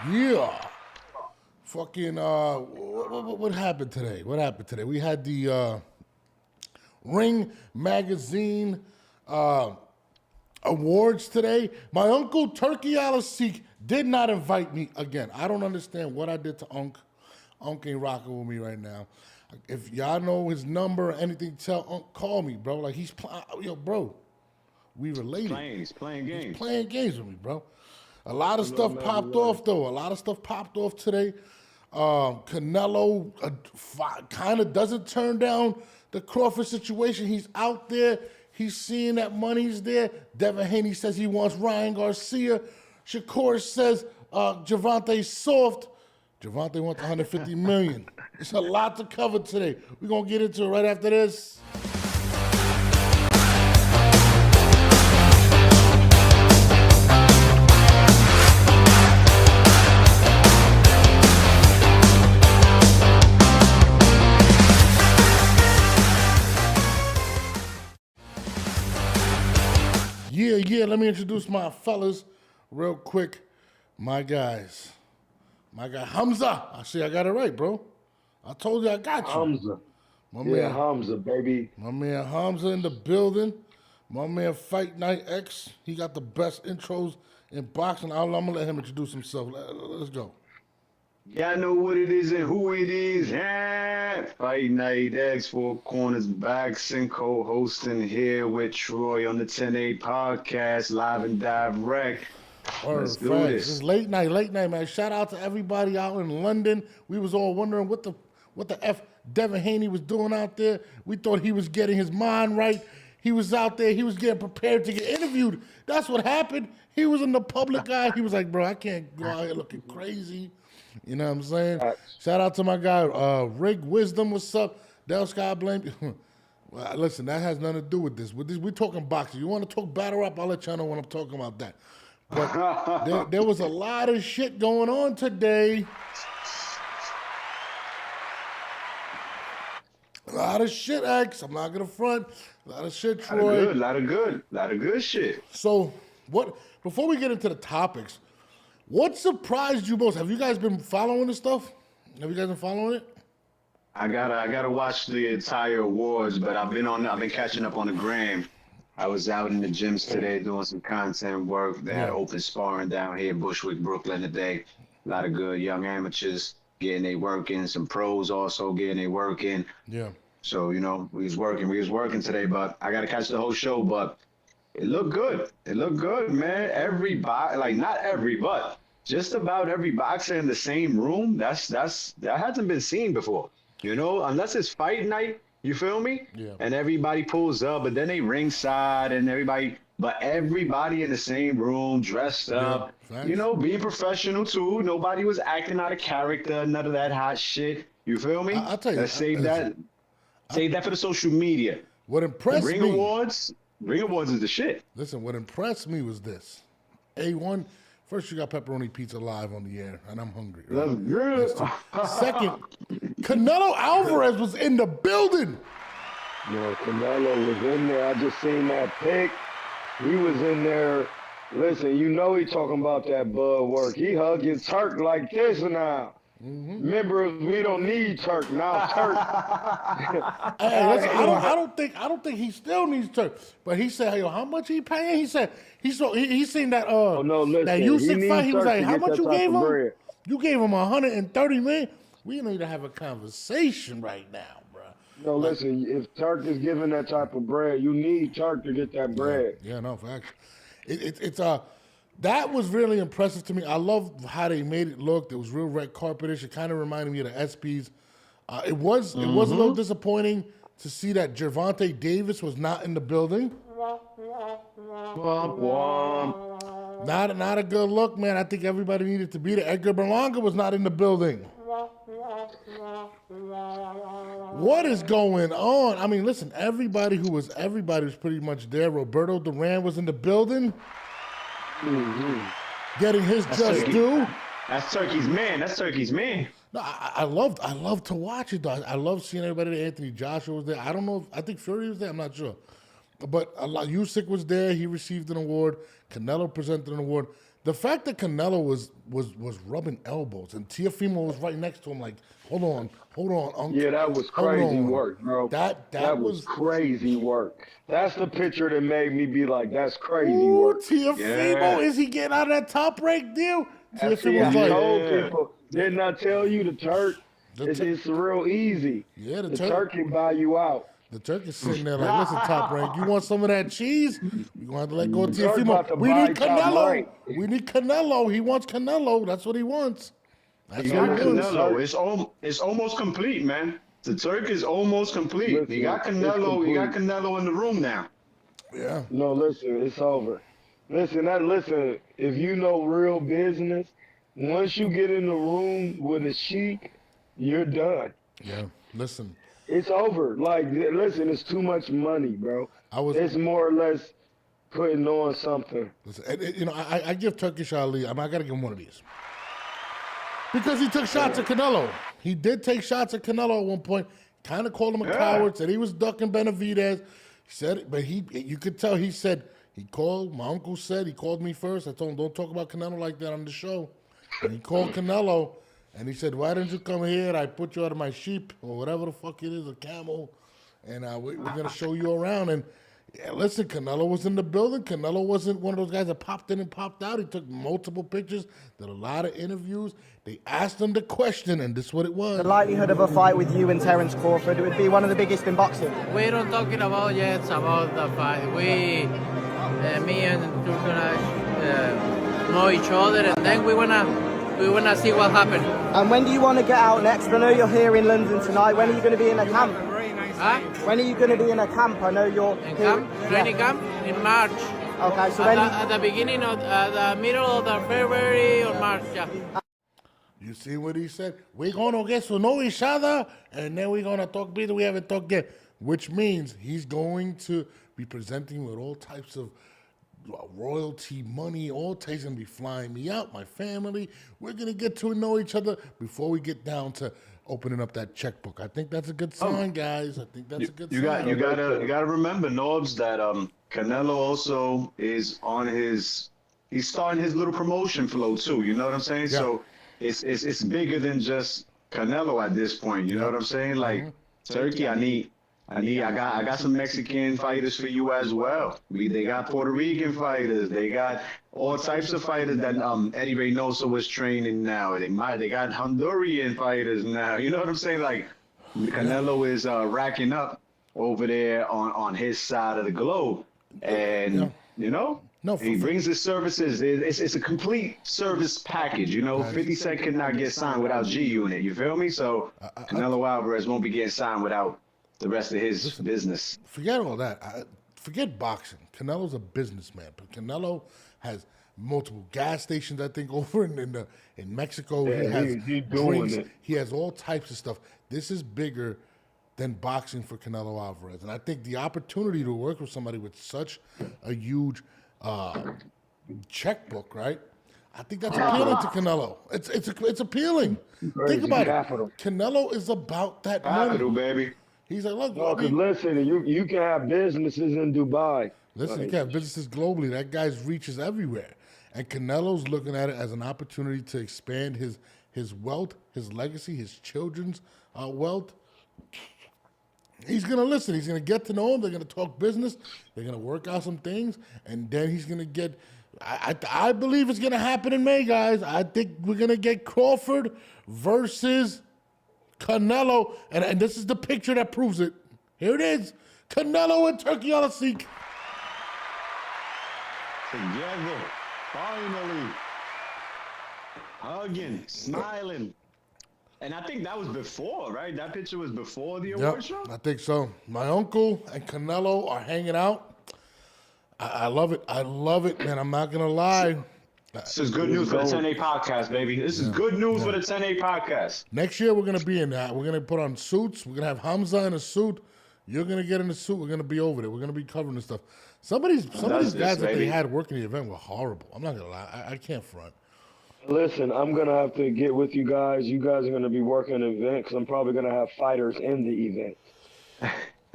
Yeah. Fucking, what happened today? What happened today? We had the Ring Magazine uh, awards today. My uncle Turkey Al-Asik did not invite me again. I don't understand what I did to Unc. Unc ain't rocking with me right now. If y'all know his number or anything, tell Unc, call me, bro. Like yo, bro, we related. He's playing games. He's playing games with me, bro. A lot of You know, stuff man, popped right. off, though. A lot of stuff popped off today. Canelo kind of doesn't turn down the Crawford situation. He's out there. He's seeing that money's there. Devin Haney says he wants Ryan Garcia. Shakur says Gervonta's soft. Gervonta wants 150 million. It's a lot to cover today. We're going to get into it right after this. Yeah, let me introduce my fellas real quick. My guys. My guy Hamza. I see I got it right, bro. I told you I got you. Hamza. My Yeah, man, Hamza, baby. my man Hamza in the building. My man Fight Night X. He got the best intros in boxing. I'm gonna let him introduce himself. Let's go. Y'all know what it is and who it is. Fight Night X, Four Corners Boxing, co-hosting here with Troy on the 10A podcast, live and direct. Let's do This this. is late night, man. Shout out to everybody out in London. We was all wondering what the F Devin Haney was doing out there. We thought he was getting his mind right. He was out there. He was getting prepared to get interviewed. That's what happened. He was in the public eye. He was like, bro, I can't go out here looking crazy. You know what I'm saying? Facts. Shout out to my guy, Rig Wisdom. What's up? Del Sky Blame. Well, listen, that has nothing to do with this. We're talking boxing. You want to talk battle rap? I'll let y'all know when I'm talking about that. But there was a lot of shit going on today. A lot of shit, X. I'm not gonna front. A lot of shit, Troy. Lot of good shit. So, what? Before we get into the topics, what surprised you most? Have you guys been following this stuff? Have you guys been following it? I gotta watch the entire awards, but I've been catching up on the gram. I was out in the gyms today doing some content work. They had open sparring down here in Bushwick, Brooklyn today. A lot of good young amateurs getting their work in, some pros also getting their work in. Yeah. So, we was working today, but I gotta catch the whole show, but it looked good. It looked good, man. Not every, but just about every boxer in the same room. That hasn't been seen before. Unless it's fight night, you feel me? Yeah. And everybody pulls up, but then they ringside and everybody in the same room, dressed up, facts. being professional too. Nobody was acting out of character, none of that hot shit. You feel me? I'll tell you, Let's save that for the social media. What impressed Ring me? Awards is the shit. Listen, what impressed me was this. A1, first you got pepperoni pizza live on the air, and I'm hungry. Right? That's good. Second, Canelo Alvarez was in the building. Canelo was in there. I just seen that pic. He was in there. Listen, he talking about that bud work. He hugging Turk like this now. Remember, we don't need Turk now. Turk. Hey, listen, I don't think he still needs Turk. But he said, yo, how much he paying? He said he seen that no, listen, that he Usyk needs fight. He was Turk like, to how get much that you type gave of him? bread. You gave him 130 million. We need to have a conversation right now, bro. No, listen, if Turk is giving that type of bread, you need Turk to get that bread. Yeah, no, facts. It's that was really impressive to me. I love how they made it look. It was real red carpetish. It kind of reminded me of the ESPYs. It was a little disappointing to see that Gervonta Davis was not in the building. Womp womp. Not a good look, man. I think everybody needed to be there. Edgar Berlanga was not in the building. What is going on? I mean, listen, everybody was pretty much there. Roberto Duran was in the building, getting his just due. That's Turkey's man. No, I love to watch it though. I love seeing everybody there. Anthony Joshua was there. I don't know. I think Fury was there. I'm not sure. But Usyk was there. He received an award. Canelo presented an award. The fact that Canelo was rubbing elbows and Teofimo was right next to him, like, hold on, uncle. Yeah, that was crazy work, bro. That was crazy work. That's the picture that made me be like, that's crazy work. Teofimo, is he getting out of that Top Rank deal? Teofimo was like, told people, didn't I tell you the Turk? It's real easy. Yeah, the Turk can buy you out. The Turk is sitting there like, listen, Top Rank, you want some of that cheese? You're going to have to let go of Teofimo. We need Canelo. We need Canelo. He wants Canelo. That's what he wants. That's what he wants. Canelo. It's almost complete, man. The Turk is almost complete. Listen, you got Canelo. You got Canelo in the room now. Yeah. No, listen, it's over. Listen, if you know real business, once you get in the room with a sheik, you're done. Yeah, listen. It's over. Like, listen, it's too much money, bro. It's more or less putting on something. Listen, I give Turkish Ali, I got to give him one of these. Because he took shots at Canelo. He did take shots at Canelo at one point. Kind of called him a coward, said he was ducking Benavidez. He said it, but you could tell he said, my uncle said, he called me first. I told him, don't talk about Canelo like that on the show. And he called Canelo. And he said, why didn't you come here? I put you out of my sheep or whatever the fuck it is, a camel. And we're going to show you around. And listen, Canelo was in the building. Canelo wasn't one of those guys that popped in and popped out. He took multiple pictures, did a lot of interviews. They asked him the question, and this is what it was. The likelihood of a fight with you and Terence Crawford, it would be one of the biggest in boxing. We're not talking about yet about the fight. Me and Turkana know each other, and then we wanna see what happened. And when do you want to get out next? I know you're here in London tonight. When are you going to be in a camp? Huh? When are you going to be in a camp? I know you're in camp, training camp in March. Okay, so at the beginning of the middle of the February or March, yeah. You see what he said? We're gonna get to know each other, and then we're gonna talk business. We haven't talked yet, which means he's going to be presenting with all types of royalty money. All types gonna be flying me out, my family. We're gonna get to know each other before we get down to opening up that checkbook. I think that's a good sign, guys. I think that's a good sign. You gotta remember, Norbs, that Canelo also is on he's starting his little promotion flow too. You know what I'm saying? Yeah. So it's bigger than just Canelo at this point. You know what I'm saying? Like Turkey, I got some Mexican fighters for you as well. They got Puerto Rican fighters. They got all types of fighters that Eddie Reynoso was training now. They got Honduran fighters now. You know what I'm saying? Like Canelo is racking up over there on his side of the globe, and he brings his services. It's a complete service package. 50 Cent cannot get signed without G Unit. You feel me? So Canelo Alvarez won't be getting signed without the rest of his business. Forget all that. Forget boxing. Canelo's a businessman. But Canelo has multiple gas stations, I think, over in Mexico. Yeah, he's doing it. He has all types of stuff. This is bigger than boxing for Canelo Alvarez. And I think the opportunity to work with somebody with such a huge checkbook, right? I think that's appealing to Canelo. It's appealing. Think about it. Canelo is about that capital, money. Baby. He's like, look. No, because listen, you can have businesses in Dubai. Listen, you can have businesses globally. That guy's reach is everywhere. And Canelo's looking at it as an opportunity to expand his wealth, his legacy, his children's wealth. He's going to listen. He's going to get to know him. They're going to talk business. They're going to work out some things. And then he's going to get I believe it's going to happen in May, guys. I think we're going to get Crawford versus Canelo. And this is the picture that proves it. Here it is. Canelo and Turkey on a seek. Together. Finally. Hugging. Smiling. And I think that was before, right? That picture was before the award show? I think so. My uncle and Canelo are hanging out. I love it. I love it, man. I'm not going to lie. This is good news for the 10A podcast, baby. This is good news for the 10A podcast. Next year, we're going to be in that. We're going to put on suits. We're going to have Hamza in a suit. You're going to get in a suit. We're going to be over there. We're going to be covering this stuff. Some of these guys that they had working the event were horrible. I'm not going to lie. I can't front. Listen, I'm going to have to get with you guys. You guys are going to be working an event because I'm probably going to have fighters in the event.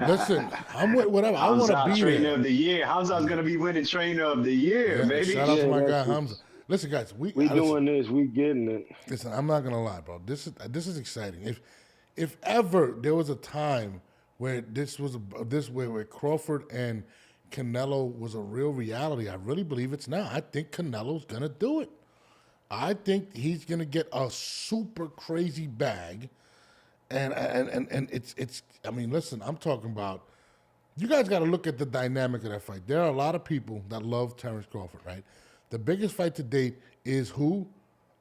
Listen, I'm with whatever. I want to Hamza, be trainer there. of the year. Hamza's gonna be winning trainer of the year, Yeah, baby. shout out to my guy that's Hamza. Listen, guys, we listen, doing this. We getting it. listen. I'm not gonna lie, bro. This is exciting. If ever there was a time where where Crawford and Canelo was a real reality, I really believe it's now. I think Canelo's gonna do it. I think he's gonna get a super crazy bag, and it's. I mean, listen, I'm talking about. You guys got to look at the dynamic of that fight. There are a lot of people that love Terrence Crawford, right? The biggest fight to date is who?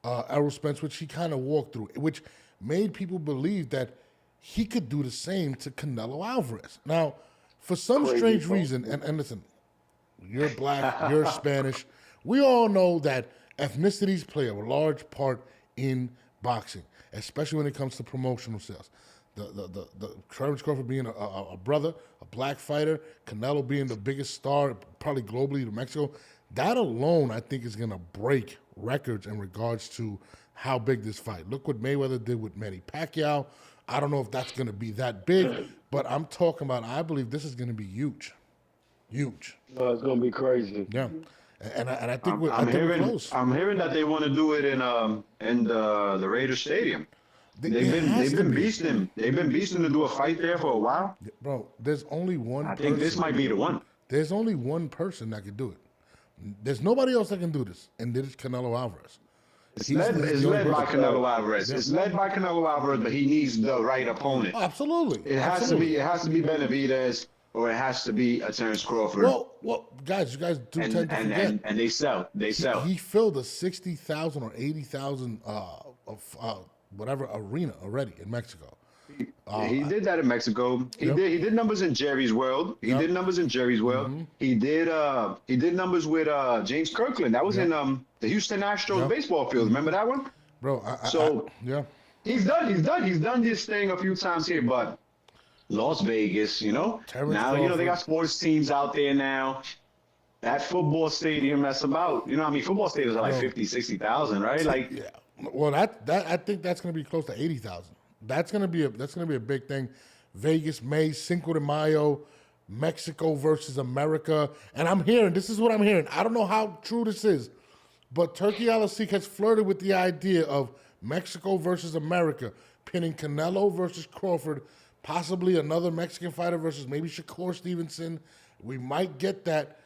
Errol Spence, which he kind of walked through, which made people believe that he could do the same to Canelo Alvarez. Now, for some strange reason, and listen, you're black, you're Spanish. We all know that ethnicities play a large part in boxing, especially when it comes to promotional sales. The Terrence Crawford being a brother, a black fighter, Canelo being the biggest star, probably globally to Mexico, that alone I think is going to break records in regards to how big this fight. Look what Mayweather did with Manny Pacquiao. I don't know if that's going to be that big, but I'm talking about I believe this is going to be huge. Huge. No, it's gonna be crazy. Yeah. And I think we're close. I'm hearing that they want to do it in the Raiders Stadium. They've been beasting. They've been beasting to do a fight there for a while. Bro, there's only one I think this might be the one. There's only one person that can do it. There's nobody else that can do this, and this is Canelo Alvarez. It's led by Canelo Alvarez. It's led by Canelo Alvarez, but he needs the right opponent. Oh, absolutely. It has to be Benavidez, or it has to be a Terrence Crawford. Well, guys, you guys do tend to forget. And they sell. They sell. He filled a 60,000 or 80,000 whatever arena already in Mexico. He did that in Mexico. He did numbers in Jerry's World. He did numbers in Jerry's World. Mm-hmm. He did numbers with James Kirkland. That was in the Houston Astros baseball field. Remember that one? Bro, yeah. He's done this thing a few times here, but Las Vegas, Terrence now Crawford. they got sports teams out there now. That football stadium, that's about, football stadiums are like 50, 60,000, right? Like, Yeah. Well, I think that's going to be close to 80,000. That's going to be a big thing. Vegas, May, Cinco de Mayo, Mexico versus America, and this is what I'm hearing. I don't know how true this is, but Turkey Al-Sheikh has flirted with the idea of Mexico versus America, pinning Canelo versus Crawford, possibly another Mexican fighter versus maybe Shakur Stevenson. We might get that.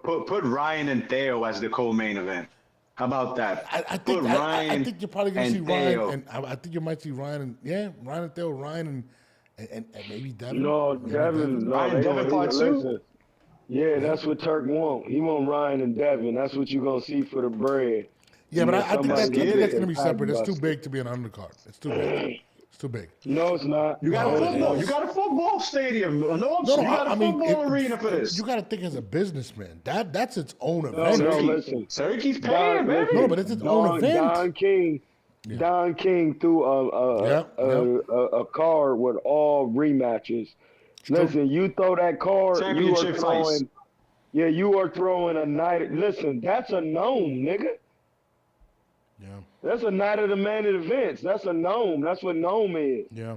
put Ryan and Theo as the co-main event. How about that? I think you're probably going to see Ryan, and I think you might see Ryan and Theo, Ryan and maybe Devin. No, Devin. No, Ryan Devin part two? listen. Yeah, that's what Turk want. He want Ryan and Devin. That's what you're gonna see for the bread. Yeah, but I think that's going to be separate. It's too Blockbuster. big to be an undercard. It's too big. It's too big. No, it's not. You got a football. You got a football stadium. You got a football arena for this. You got to think as a businessman. That's its own No, event. listen. Syracuse paying, baby. No, but it's its own event. Don King threw a card with all rematches. Listen, you throw that card, you are Championship fights. throwing. Yeah, you are throwing a night. Listen, that's a gnome, nigga. Yeah, That's a night of the man events. That's a gnome. That's what gnome is. yeah.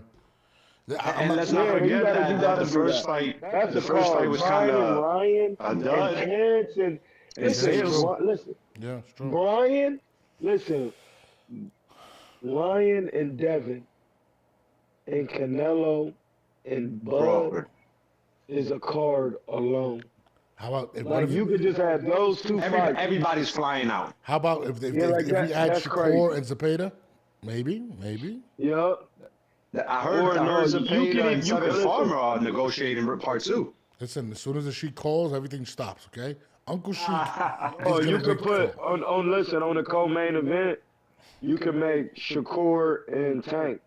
And let's not forget that the first fight, That's the first fight was kind of Ryan a and dud. Terrence and listen, Yeah, it's true. Brian. Listen, Ryan and Devin and Canelo and Bud Crawford. is a card alone. How about if, Like you could just have those two fights. Everybody's flying out. how about if Yeah, like we that- add that's Shakur and Zepeda? Maybe. Yeah. I heard Or no, you Zepeda can- and you can Southern listen. Farmer are negotiating part two. Listen, as soon as the Sheik calls, everything stops. Okay, Uncle Sheik. Oh, you could put on listen on the co-main event. You can make Shakur and Tank.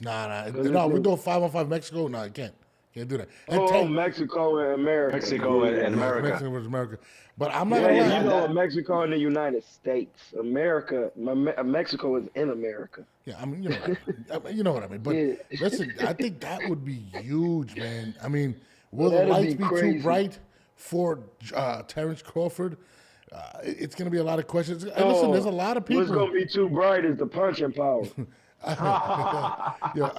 Nah. No, we do a 5-on-5 Mexico. No, you can't do that. And Oh, Tank- Mexico and America. Mexico and America. Mexico versus America. But I'm not Yeah, gonna you lie. know Mexico and the United States. Mexico is in America. Yeah, I mean, you know what I mean. But Yeah. listen, I think that would be huge, man. I mean, will the That'd lights be be crazy. too bright for Terrence Crawford? It's going to be a lot of questions. And Oh, listen, there's a lot of What's people. gonna be too bright is the punching power. Yo,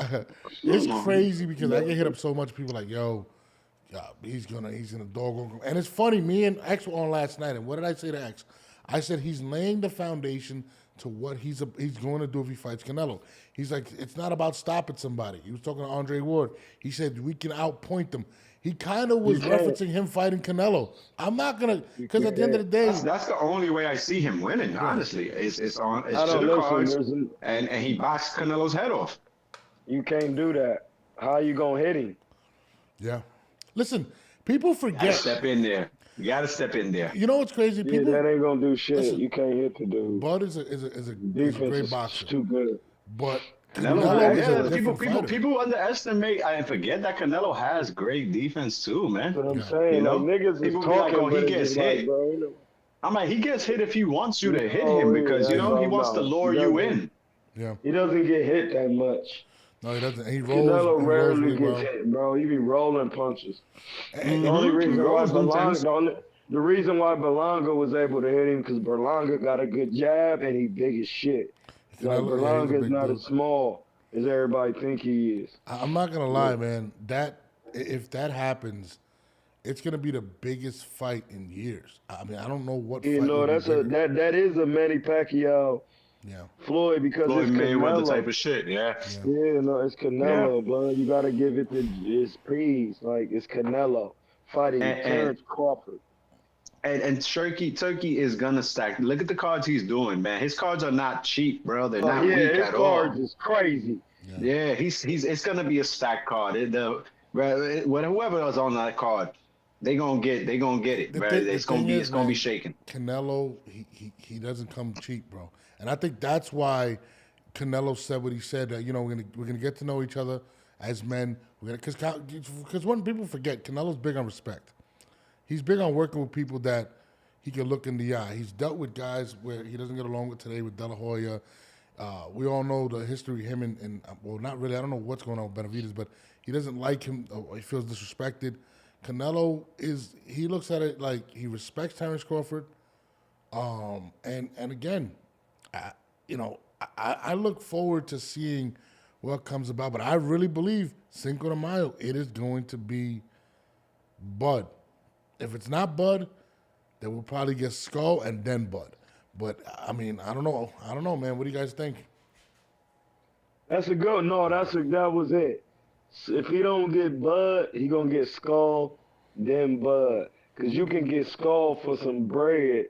it's crazy because I get hit up so much. People like, yo, he's gonna dog on. And it's funny. Me and X were on last night, and what did I say to X? I said he's laying the foundation to what he's going to do if he fights Canelo. He's like, it's not about stopping somebody. He was talking to Andre Ward. He said we can outpoint them. He kind of was referencing him fighting Canelo. I'm not gonna, because at the end of the day, that's the only way I see him winning. Honestly, it's to the listen, cards, and he boxed Canelo's head off. You can't do that. How you gonna hit him? yeah. Listen, people Gotta forget. step in there. You gotta step in there. You know what's crazy? Yeah, People, that ain't gonna do shit. listen, You can't hit the dude. Bud is a Defense great is boxer, too good. but Canelo, Canelo is a yeah, different fighter. people underestimate and forget that Canelo has great defense too, man. That's what I'm saying. You know, like, niggas is people be talking, like, oh, he but it's gets just like, hit. bro, you know. I'm like, he gets hit if he wants you to hit Oh, him because yeah, he wants to lure you in. Yeah, He doesn't get hit that much. no, he doesn't. He rolls. Canelo He rolls rarely really gets well. hit, bro. He be rolling punches. And The only reason why rolls them tens. the reason why Berlanga was able to hit him because Berlanga got a good jab and he big as shit. Like Canelo, yeah, he's a Berlanga is big not dude. as small as everybody think he is. I'm not gonna lie, man. That if that happens, it's gonna be the biggest fight in years. I mean, I don't know what. You fight know, would be that's bigger. that is a Manny Pacquiao Yeah, Floyd because Floyd it's Mayweather Canelo. type of shit, yeah. Yeah, no, it's Canelo, blood. You gotta give it to its praise. Like it's Canelo fighting Terrence Crawford. And Turkey is gonna stack. Look at the cards he's doing, man. His cards are not cheap, bro. They're not Yeah, weak his at all. cards is crazy. Yeah, he's it's gonna be a stacked card. Whoever is on that card, they gonna get it, bro. It's gonna be shaking. Canelo, he doesn't come cheap, bro. And I think that's why Canelo said what he said. That we're gonna get to know each other as men. Because when people forget, Canelo's big on respect. He's big on working with people that he can look in the eye. He's dealt with guys where he doesn't get along with today with De La Hoya. We all know the history of him and well, not really. I don't know what's going on with Benavidez, but he doesn't like him. He feels disrespected. Canelo he looks at it like he respects Terrence Crawford. And again, I look forward to seeing what comes about. But I really believe Cinco de Mayo, it is going to be Bud. If it's not Bud, then we'll probably get Skull and then Bud. But I mean, I don't know, man. What do you guys think? That's a good. No, that was it. So if he don't get Bud, he gonna get Skull, then Bud. Cause you can get Skull for some bread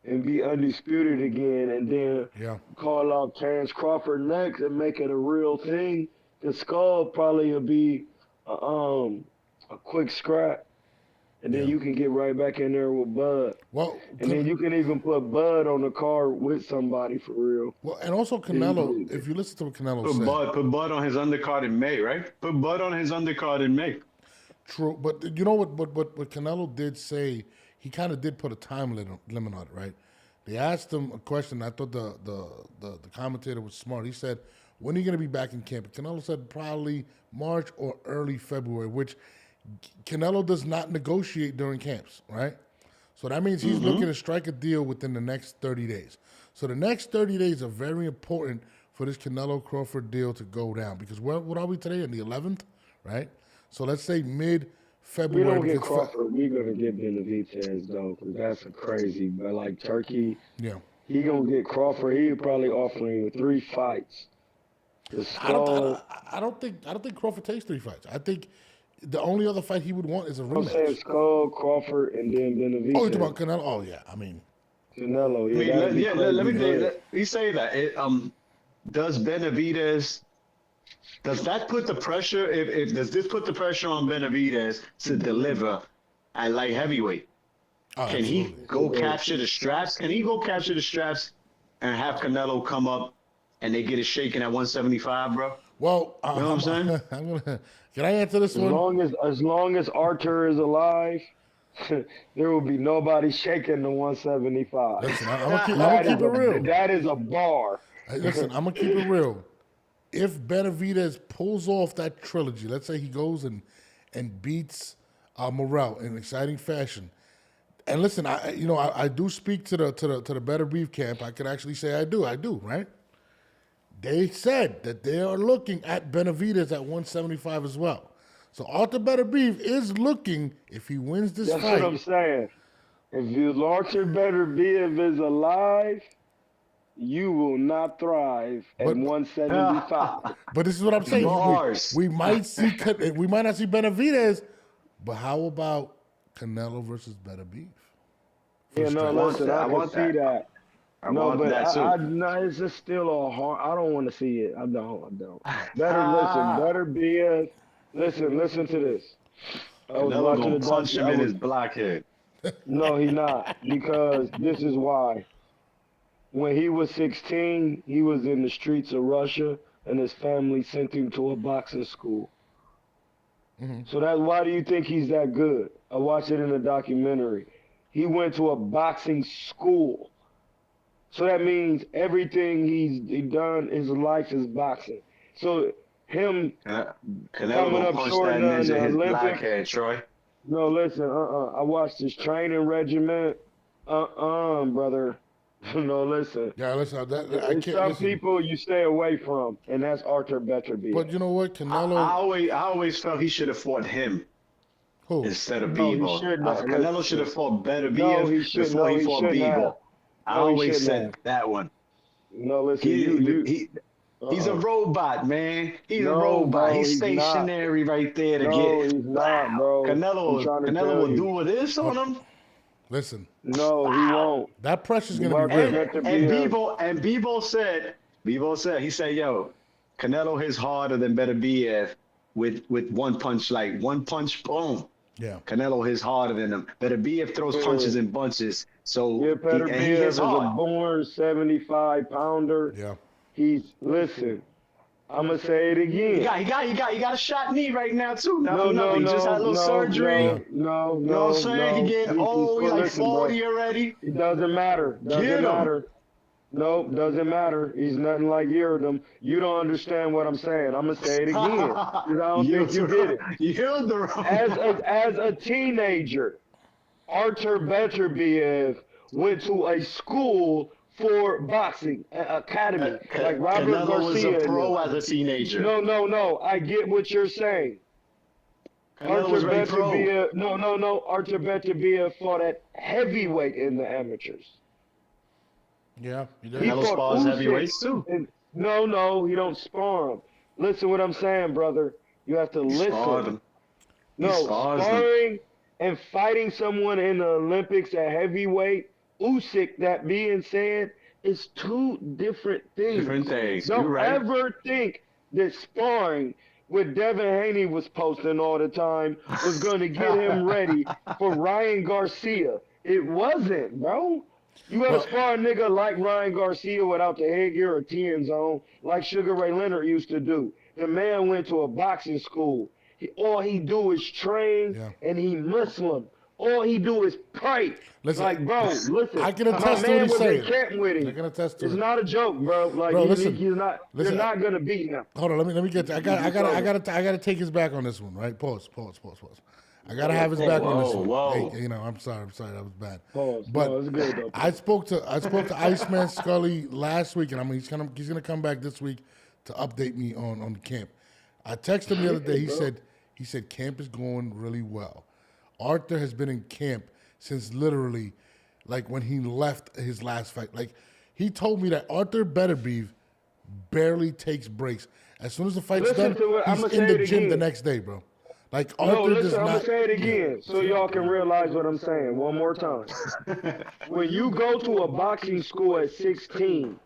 and be undisputed again, and then call out Terrence Crawford next and make it a real thing. The Skull probably will be a quick scrap. And then you can get right back in there with Bud. Well, and then you can even put Bud on the card with somebody for real. Well, and also Canelo, if you listen to what Canelo said. Put Bud on his undercard in May, right? Put Bud on his undercard in May. True, but you know what Canelo did say, he kind of did put a time limit on it, right? They asked him a question. I thought the commentator was smart. He said, when are you going to be back in camp? And Canelo said probably March or early February, which Canelo does not negotiate during camps, right? So that means he's looking to strike a deal within the next 30 days. So the next 30 days are very important for this Canelo-Crawford deal to go down because what are we today, on the 11th, right? So let's say mid-February. We don't get Crawford, we're going to get Benavidez, though, because that's a crazy. But like Turkey, he going to get Crawford. He probably offering 3 fights. I don't think Crawford takes 3 fights. I think the only other fight he would want is a rematch. I'm saying Skull, Crawford, and then Benavidez. Oh, you're talking about Canelo? Oh, yeah. I mean. Canelo, let me say that. Does Benavidez, does that put the pressure, does this put the pressure on Benavidez to deliver at light heavyweight? Can he go capture the straps? Can he go capture the straps and have Canelo come up and they get it shaken at 175, bro? Well, you know what I'm saying? Can I answer this one? As long as Arthur is alive, there will be nobody shaking the 175. Listen, I'm gonna keep it real. That is a bar. Listen, I'm gonna keep it real. If Benavidez pulls off that trilogy, let's say he goes and beats Morrell in exciting fashion, and listen, I do speak to the Better Beef camp. I could actually say I do, right? they said that they are looking at Benavidez at 175 as well. So Arthur Beterbiev is looking, if he wins this That's fight. what I'm saying. If Archer Beterbiev is alive, you will not thrive at But- 175. But this is what I'm saying. Bars. We might not see Benavidez, but how about Canelo versus Beterbiev? Yeah, no, listen, I can see that. I No, want but that too. no, it's just still a hard. I don't want to see it. I don't. Beterbiev. Listen to this. I was Canelo watching gonna the punch him in docu- his blockhead. No, he's not. Because this is why. When he was 16, he was in the streets of Russia, and his family sent him to a boxing school. So why do you think he's that good? I watched it in a documentary. He went to a boxing school. So that means everything he done, his life is boxing. So him, Canelo Coming gonna up punch short that now in ninja the in his Olympics. blockhead, Troy. no, listen, I watched his training regiment. Brother. No, listen. Yeah, listen. I There's can't some listen. people you stay away from, and that's Arthur Beterbiev. But you know what, I Canelo? always felt he should have fought him Who? instead of No, he Bebo. shouldn't have. Canelo should have fought better No, he Biev shouldn't. before No, he he fought shouldn't Bebo. have. I No, he always shouldn't said have. that one. No, listen, you He's a robot, man. He's a No, robot. bro, He's he's not. stationary right there to No, get. he's not, bro. I'm Canelo trying to will tell you. do this on him. Listen, No, he won't. that pressure's gonna be Arthur real. Beterbiev. And Bebo said, he said, yo, Canelo hits harder than Beterbiev with one punch, like one punch, boom. Yeah. Canelo hits harder than him. Beterbiev throws punches in bunches, so Yeah, he Beterbiev hits is a hard. born 75-pounder. Yeah. Listen, I'm going to say it again. He got a shot knee right now too. No, He just had a little surgery. No, You know what I'm saying? He getting old. He's like listen, bro. 40 already. It doesn't matter. Get him. Doesn't matter. No, doesn't matter. He's nothing like Yeardom. You don't understand what I'm saying. I'm gonna say it again because I don't think you get it. As a teenager, Arthur Beterbiev went to a school for boxing, an academy, like Robert Canelo was Garcia. a pro as a teenager. No. I get what you're saying. Canelo was very pro. No. Arthur Beterbiev fought at heavyweight in the amateurs. Yeah. You He did. Canelo fought spars Usyk heavyweights too. No, he don't spar him. Listen what I'm saying, brother. You have to He sparred listen. him. No, spars them. sparring and fighting someone in the Olympics at heavyweight, Usyk, that being said, is two different things. Different things. Don't You're right. ever think that sparring, what Devin Haney was posting all the time, was going to get him ready for Ryan Garcia. It wasn't, bro. You gotta spar a nigga like Ryan Garcia without the headgear or TN zone, like Sugar Ray Leonard used to do. The man went to a boxing school. All he do is train, and he Muslim. All he do is pray. Listen, Like, bro, listen. I can attest my to what man he's was saying. in camp with him. I can attest to It's it. not a joke, bro. Like, Bro, he's listen. not. Listen, You're not gonna beat him. Hold on, let me get. I gotta take his back on this one, right? Pause. I gotta have his back on this one. Whoa. Hey, I'm sorry, that was bad. Pause. But No, it's good though. I spoke to Iceman Scully last week, and he's gonna come back this week to update me on the camp. I texted him the other day. He said camp is going really well. Arthur has been in camp since literally, like when he left his last fight. Like he told me that Arthur Beterbiev barely takes breaks. As soon as the fight's Listen done, to it. he's I'ma in say the it gym again. the next day, bro. Like No, Arthur does listen, I'm not. gonna say it again so y'all can realize what I'm saying one more time. When you go to a boxing school at 16,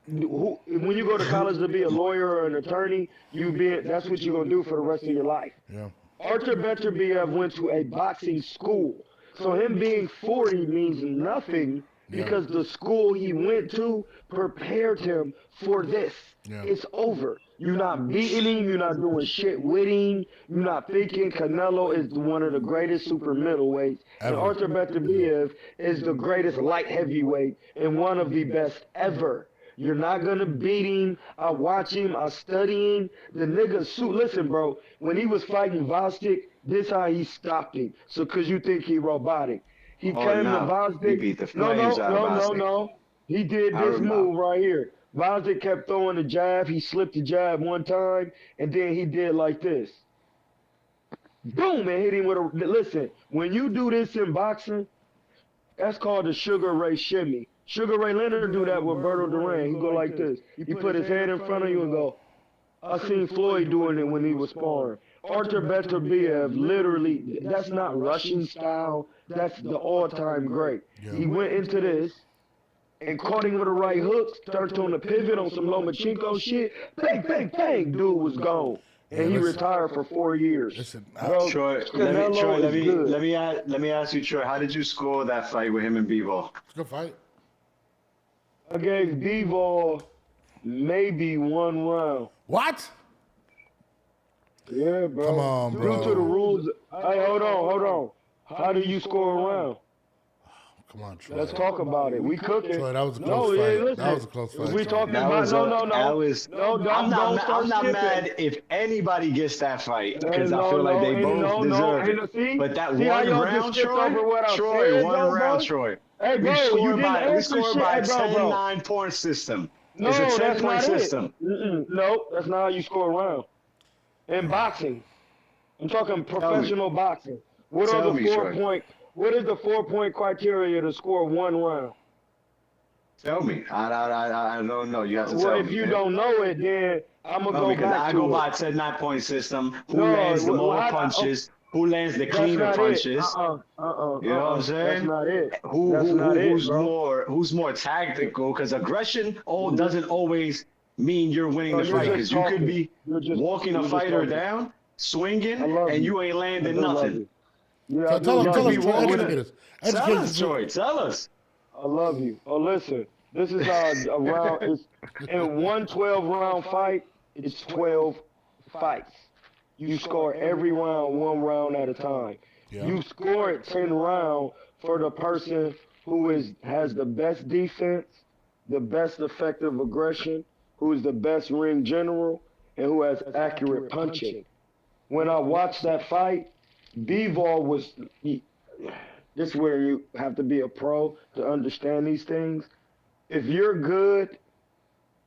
when you go to college to be a lawyer or an attorney, that's what you're gonna do for the rest of your life. Yeah. Arthur Beterbiev went to a boxing school, so him being 40 means nothing because the school he went to prepared him for this. Yeah. It's over. You're not beating him. You're not doing shit with him. You're not thinking Canelo is one of the greatest super middleweights. And Ever. Arthur Beterbiev is the greatest light heavyweight and one of the best ever. You're not going to beat him. I watch him. I study him. The nigga, listen, bro, when he was fighting Vostik, this how he stopped him. So, because you think he robotic. He came to Vostik. He beat the flames out of Vostik. No. He did I this remember. move right here. Vazic kept throwing the jab. He slipped the jab one time, and then he did like this. Boom, and hit him with a. Listen, when you do this in boxing, that's called the Sugar Ray shimmy. Sugar Ray Leonard do that with Berto Duran. He go like this. He put his head in front of you and go. I seen Floyd doing it when he was sparring. Artur Beterbiev, literally, that's not Russian style. That's the all-time great. Yeah. He went into this and caught him with a right hook, started on the pivot on some Lomachenko shit. Bang, bang, bang, dude was gone. And he retired for 4 years. Listen, Bro, Troy, Canelo is good. let me ask you, Troy, how did you score that fight with him and Bivol? it's a good fight. I gave Bivol maybe 1 round. What? Yeah, bro. Come on, bro. Due to the rules. Hey, hold on. How do you score a round? Come on, Troy. Let's talk about it. We cooking. Troy, that was a No, close yeah, fight. listen. That was a close fight. We talking That about was no. I'm not skipping. mad if anybody gets that fight because No, I feel like they no, both no, deserve no. it. See? But that See how one y'all round, just skipped over what I Troy, said, one though, round, bro? Troy. Hey, bro, you didn't We answer scored shit. by Hey, a bro. 10-9 point system. No, It's a that's 10-point not system. it. No, that's not how you score a round. In boxing, I'm talking professional boxing. What Tell are the me, Troy. What is the 4-point criteria to score 1 round? Tell me. I don't know. You have to tell Well, me. if you don't know it, then I'm gonna No, go because back I to go it. by a 10-9 point system. Who No, lands the well, more I- punches? Who lands the That's cleaner not punches? it. You know what I'm saying? That's not it. Who, That's who, not who it, who's bro. more tactical? Because aggression doesn't always mean you're winning No, the you're fight. just Because you could talking. be walking a you're just fighter talking. down, swinging, I love and you. you ain't I landing do love nothing. you. Yeah, I So do tell us, love tell us, you. Troy, walking educate a- us. Tell Educate us, us. Troy. Tell us. I love you. Oh, listen. This is how a round is. In one 12-round fight, it's 12 fights. You score every round 1 round at a time. Yeah. You score it 10 rounds for the person who has the best defense, the best effective aggression, who is the best ring general, and who has accurate punching. When I watched that fight, Bivol was. This is where you have to be a pro to understand these things. If you're good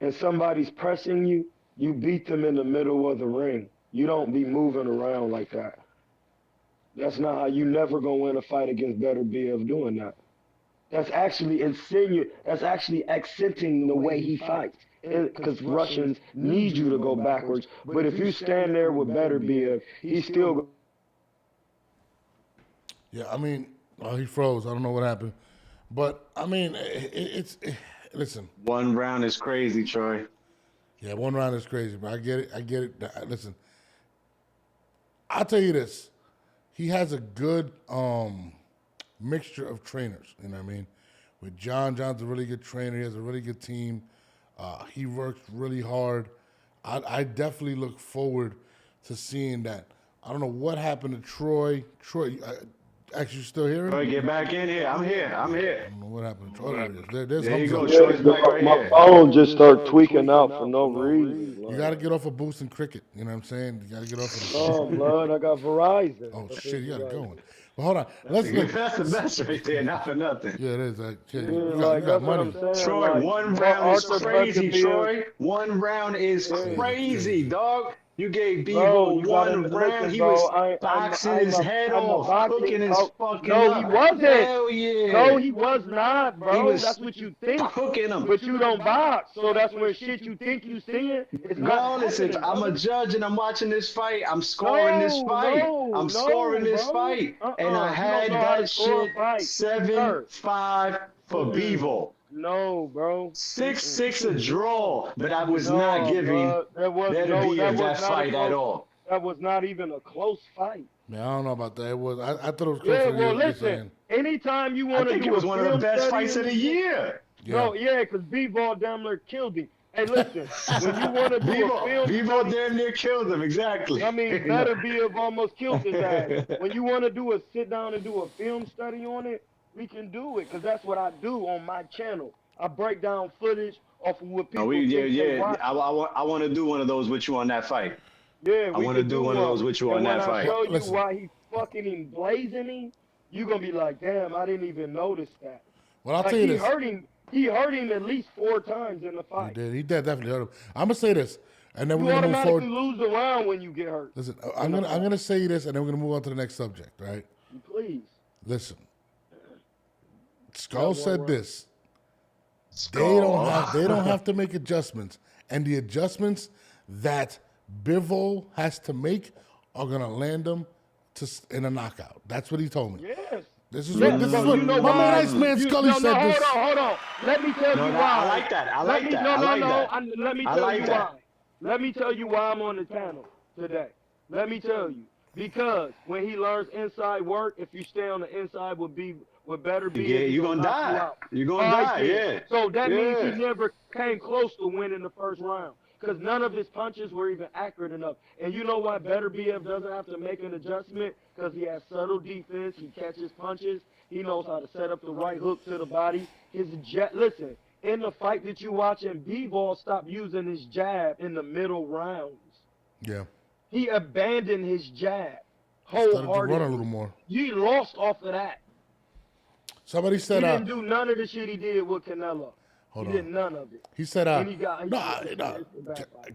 and somebody's pressing you, you beat them in the middle of the ring. You don't be moving around like that. That's not how you never gonna win a fight against Beterbiev doing that. That's actually that's actually accenting the way he fights. Because Russians need you to go backwards. But if you stand there with Beterbiev, he's still. Yeah, I mean, he froze. I don't know what happened. But, I mean, listen. 1 round is crazy, Troy. Yeah, 1 round is crazy, but I get it. Listen, I'll tell you this. He has a good mixture of trainers, you know what I mean? With John's a really good trainer. He has a really good team. He works really hard. I definitely look forward to seeing that. I don't know what happened to Troy. Troy, actually, you still hearing? Troy, get back in here. I'm here. I don't know what happened to Troy. There's There you go. Hamza. Troy's back right My here. phone just started tweaking out for no reason. You got to get off of Boost and Cricket. You know what I'm saying? You got to get off of the Oh, blood, I got Verizon. Oh, shit, you got it going. But hold on. Let's look. That's the best right there. Not for nothing. Yeah, it is. Yeah, You like, got that's what money. I'm saying. Troy, like, 1 round is Arthur crazy, Beterbiev- Troy. 1 round is crazy, dog. You gave Bro, Bebo you gotta 1 round. listen, He bro. was boxing his head off, cooking his fucking No, up. he wasn't. Hell yeah. No, he was not, bro. He was That's what you think. cooking him. But you don't box, so that's where shit you think you seeing. It's No, not listen, happening, I'm a brother. judge and I'm watching this fight. I'm scoring this fight. I'm scoring this bro. fight. And You I don't had know how to that score a shit fight. 7-5 for Bevo. No, bro. 6-6 a draw, but I was not No, giving bro. That was Beterbiev that not a fight close- at all. That was not even a close fight. Man, I don't know about that. It was. I thought it was close. Yeah, to well, you're listen. saying. Anytime you I want to think do it was a one of the film best study fights of in the this shit- year. No, yeah, because B-Ball damn near killed him. Hey, listen, when you want to do a film Bevo damn near killed him, exactly. I mean, Beterbiev almost killed his ass. When you want to do a sit down and do a film study on it, we can do it, because that's what I do on my channel. I break down footage off of what people think they watch. I want to do one of those with you on that fight. Yeah, I we want to can do one of those with you on and that when fight. I show you Listen. why he fucking emblazing him, you going to be like, damn, I didn't even notice that. Well, I'll Like, tell you he this. hurt him. He hurt him at least 4 times in the fight. He did definitely hurt him. I'm gonna say this, and then You we're gonna move automatically forward. lose the round when you get hurt. Listen, I'm gonna say this, and then we're gonna move on to the next subject, right? Please. Listen, Skull said this. Skull. They don't have to make adjustments, and the adjustments that Bivol has to make are gonna land them in a knockout. That's what he told me. Yes. This is Yes, what bro, my you know man why? Iceman Scully said hold this. Hold on. Let me tell you why. I like that. Let me tell you that. why. Let me tell you why I'm on the panel today. Let me tell you. Because when he learns inside work, if you stay on the inside would better be. Yeah, you're gonna die. You're gonna die, yeah. So that means he never came close to winning the first round. Because none of his punches were even accurate enough. And you know why Better BF doesn't have to make an adjustment? Because he has subtle defense. He catches punches. He knows how to set up the right hook to the body. Listen, in the fight that you watching, B-Ball stopped using his jab in the middle rounds. Yeah. He abandoned his jab Started to wholeheartedly. run a little more. He lost off of that. Somebody He said, didn't do none of the shit he did with Canelo. Hold He on. did none of it. He said, And he got-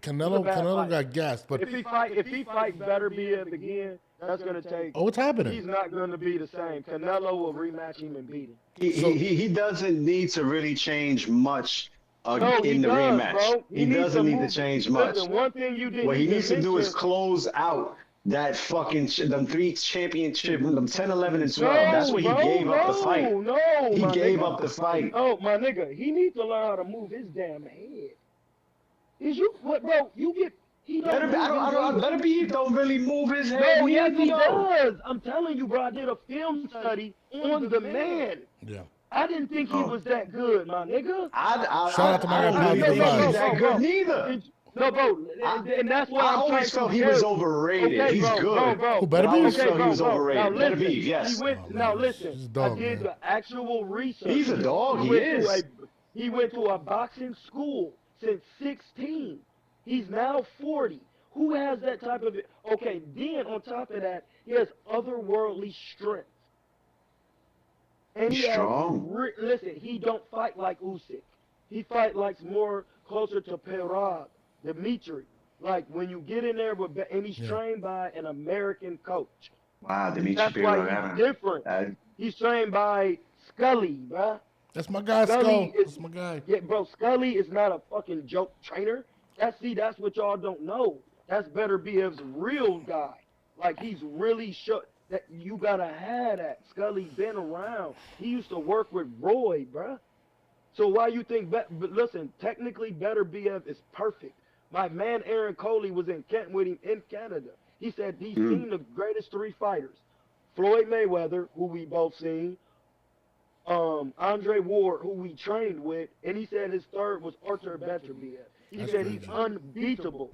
Canelo fight. got gassed, but If he fights Better BF again, that's gonna take. oh, what's happening? He's not gonna be the same. Canelo will rematch him and beat him. He doesn't need to really change much No, he in the does, rematch. bro. He needs doesn't need to move. change much. Listen, one thing you didn't. What he even needs to do is mention- close out that fucking them 3 championship, them 10, 11, and 12. No, That's what he bro, gave up the fight. No, He my gave nigga. up the fight. Oh, my nigga, he needs to learn how to move his damn head. Is you what, bro? You get he don't. Better be don't really move his head. No, yes, he neither. does. I'm telling you, bro. I did a film study on the man. yeah. I didn't think he was that good, my nigga. Shout out to my guy, I don't Pablo really think Vaz. he's that good neither. No, bro, and that's why I I'm always trying felt to he tell was you. overrated. Okay, He's bro, good. bro. Who, Better I always Beef? felt he was Now overrated. Better listen, Beef, yes. now listen, He's a dog, I did man. the actual research. He's a dog, he went to is. He went to a boxing school since 16. He's now 40. Who has that type of... Okay, then on top of that, he has otherworldly strength. And He's strong. Listen, he don't fight like Usyk. He fight like more closer to Perag, Dimitri. Like when you get in there with... And he's trained by an American coach. Wow, Dimitri That's why he's different. He's trained by Scully, bruh. That's my guy, Skull. That's my guy. Yeah, bro, Scully is not a fucking joke trainer. That's what y'all don't know. That's Better BF's real guy. Like, he's really sure that you gotta have that. Scully been around. He used to work with Roy, bruh. So why you think, but listen, technically Better BF is perfect. My man Aaron Coley was in Kent with him in Canada. He said he's seen the greatest 3 fighters. Floyd Mayweather, who we both seen, Andre Ward, who we trained with, and he said his third was Arthur Better BF. He That's said crazy. he's unbeatable.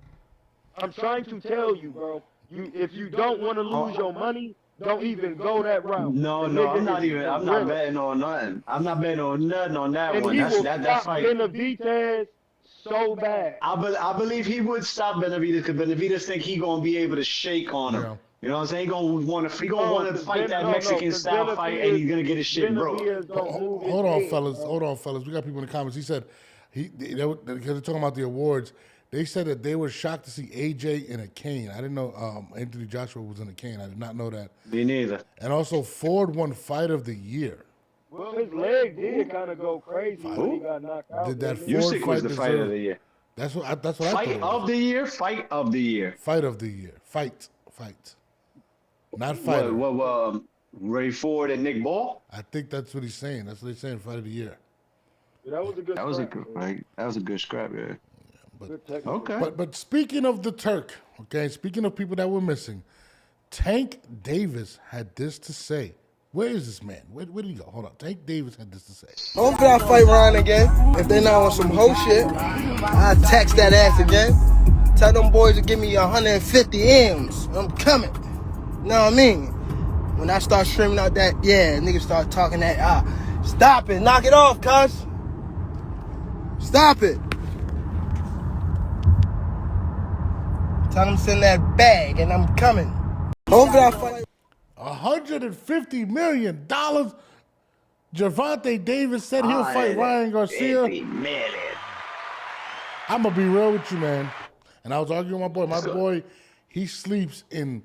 I'm trying to tell you, bro. If you don't want to lose your money, don't even go that route. No, The nigga I'm not is even. I'm gorilla. not betting on nothing. I'm not betting on nothing on that And one. he That's will that stop fight. Benavidez so bad. I believe he would stop Benavidez because Benavidez think he gonna be able to shake on him. Yeah. You know what I'm saying? He gonna want to fight that No, Mexican because style fight, and he's gonna get his shit broke. Benavidez don't move his Hold on, head, fellas. bro. Hold on, fellas. We got people in the comments. He said, because they're talking about the awards, they said that they were shocked to see AJ in a cane. I didn't know Anthony Joshua was in a cane. I did not know that. Me neither. And also, Ford won Fight of the Year. Well, his leg did kind of go crazy when he got knocked out. Did that didn't he? Ford Usyk fight was the fight deserve- of the year. That's what I thought. Fight it was. of the year. Fight of the year. Fight of the Year. Fight. Not fighter. What? Ray Ford and Nick Ball. I think that's what he's saying. That's what he's saying. Fight of the Year. That was a good. That was a scrap, good man. fight. That was a good scrap, yeah. Good technical. Okay. But speaking of the Turk, okay, speaking of people that were missing, Tank Davis had this to say. Where is this man? Where did he go? Hold on. Tank Davis had this to say. Hopefully I fight Ryan again. If they not on some hoe shit, I'll tax that ass again. Tell them boys to give me 150 M's. I'm coming. Know what I mean? When I start streaming out that, yeah, niggas start talking that, stop it. Knock it off, cuz. Stop it. Tell them to send that bag and I'm coming. Hopefully I fight. $150 million. Gervonta Davis said he'll fight Ryan Garcia. 50 million. I'm gonna be real with you, man. And I was arguing with my boy. My boy, he sleeps in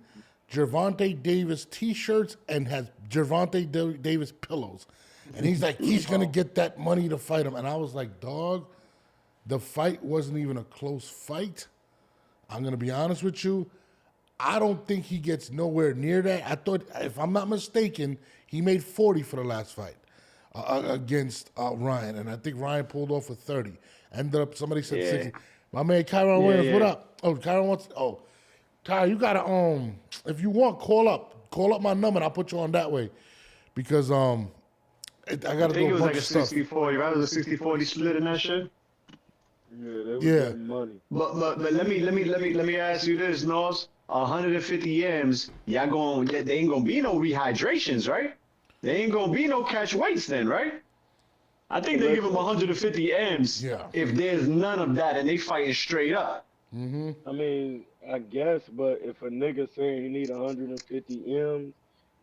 Gervonta Davis t-shirts and has Gervonta Davis pillows. And he's like, he's gonna get that money to fight him. And I was like, dog, the fight wasn't even a close fight. I'm gonna be honest with you. I don't think he gets nowhere near that. I thought, if I'm not mistaken, he made 40 for the last fight against Ryan, and I think Ryan pulled off with 30. Ended up, somebody said 60. My man Kyron Williams, what up? Oh, Kyron wants. Oh, Ty, you gotta if you want, call up my number, and I'll put you on that way, because I gotta I think do it a was bunch like a of stuff. 60-40, right? It was a 60-40 split in that shit. Yeah, they was Yeah. getting money. But let me ask you this, Nos. 150 yams, y'all going? They ain't gonna be no rehydrations, right? They ain't gonna be no catch weights then, right? I think they give them 150 M's if there's none of that and they fighting straight up. I mean, I guess, but if a nigga saying he need 150 M's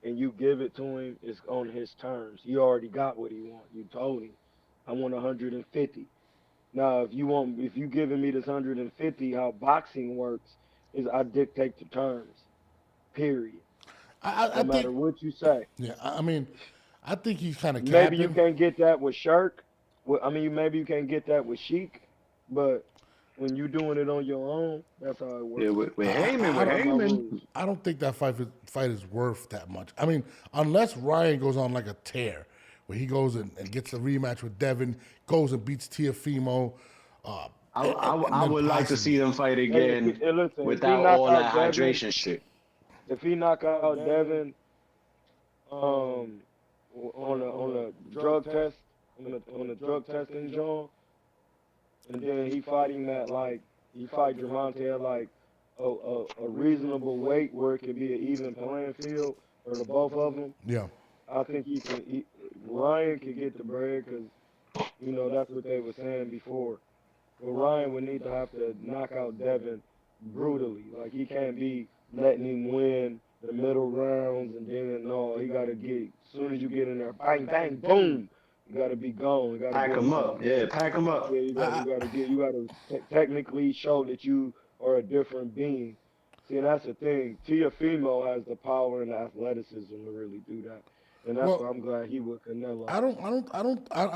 and you give it to him, it's on his terms. He already got what he want. You told him, I want 150. Now, if you giving me this 150, how boxing works is I dictate the terms. Period. No matter what you say. Yeah, I mean, I think he's kind of Maybe you can't get that with Shirk. Maybe you can't get that with Sheik, but when you doing it on your own, that's how it works. Yeah, with Heyman. I don't think that fight is worth that much. I mean, unless Ryan goes on like a tear, where he goes and gets a rematch with Devin, goes and beats Teofimo. I would like to see them fight again without all that hydration shit. If he knock out Devin on a drug test, on a drug testing John, and then he fight him at he fight Gervonta at a reasonable weight where it could be an even playing field for the both of them. Yeah. I think Ryan could get the bread because, that's what they were saying before. But Ryan would need to have to knock out Devin brutally. Like, he can't be letting him win the middle rounds and then, no, he got to get, as soon as you get in there, bang, bang, boom, you got to be gone. You gotta pack him up. Yeah, pack him up. Yeah, you got to technically show that you are a different being. See, and that's the thing. Teofimo has the power and the athleticism to really do that. And that's why I'm glad he with Canelo. I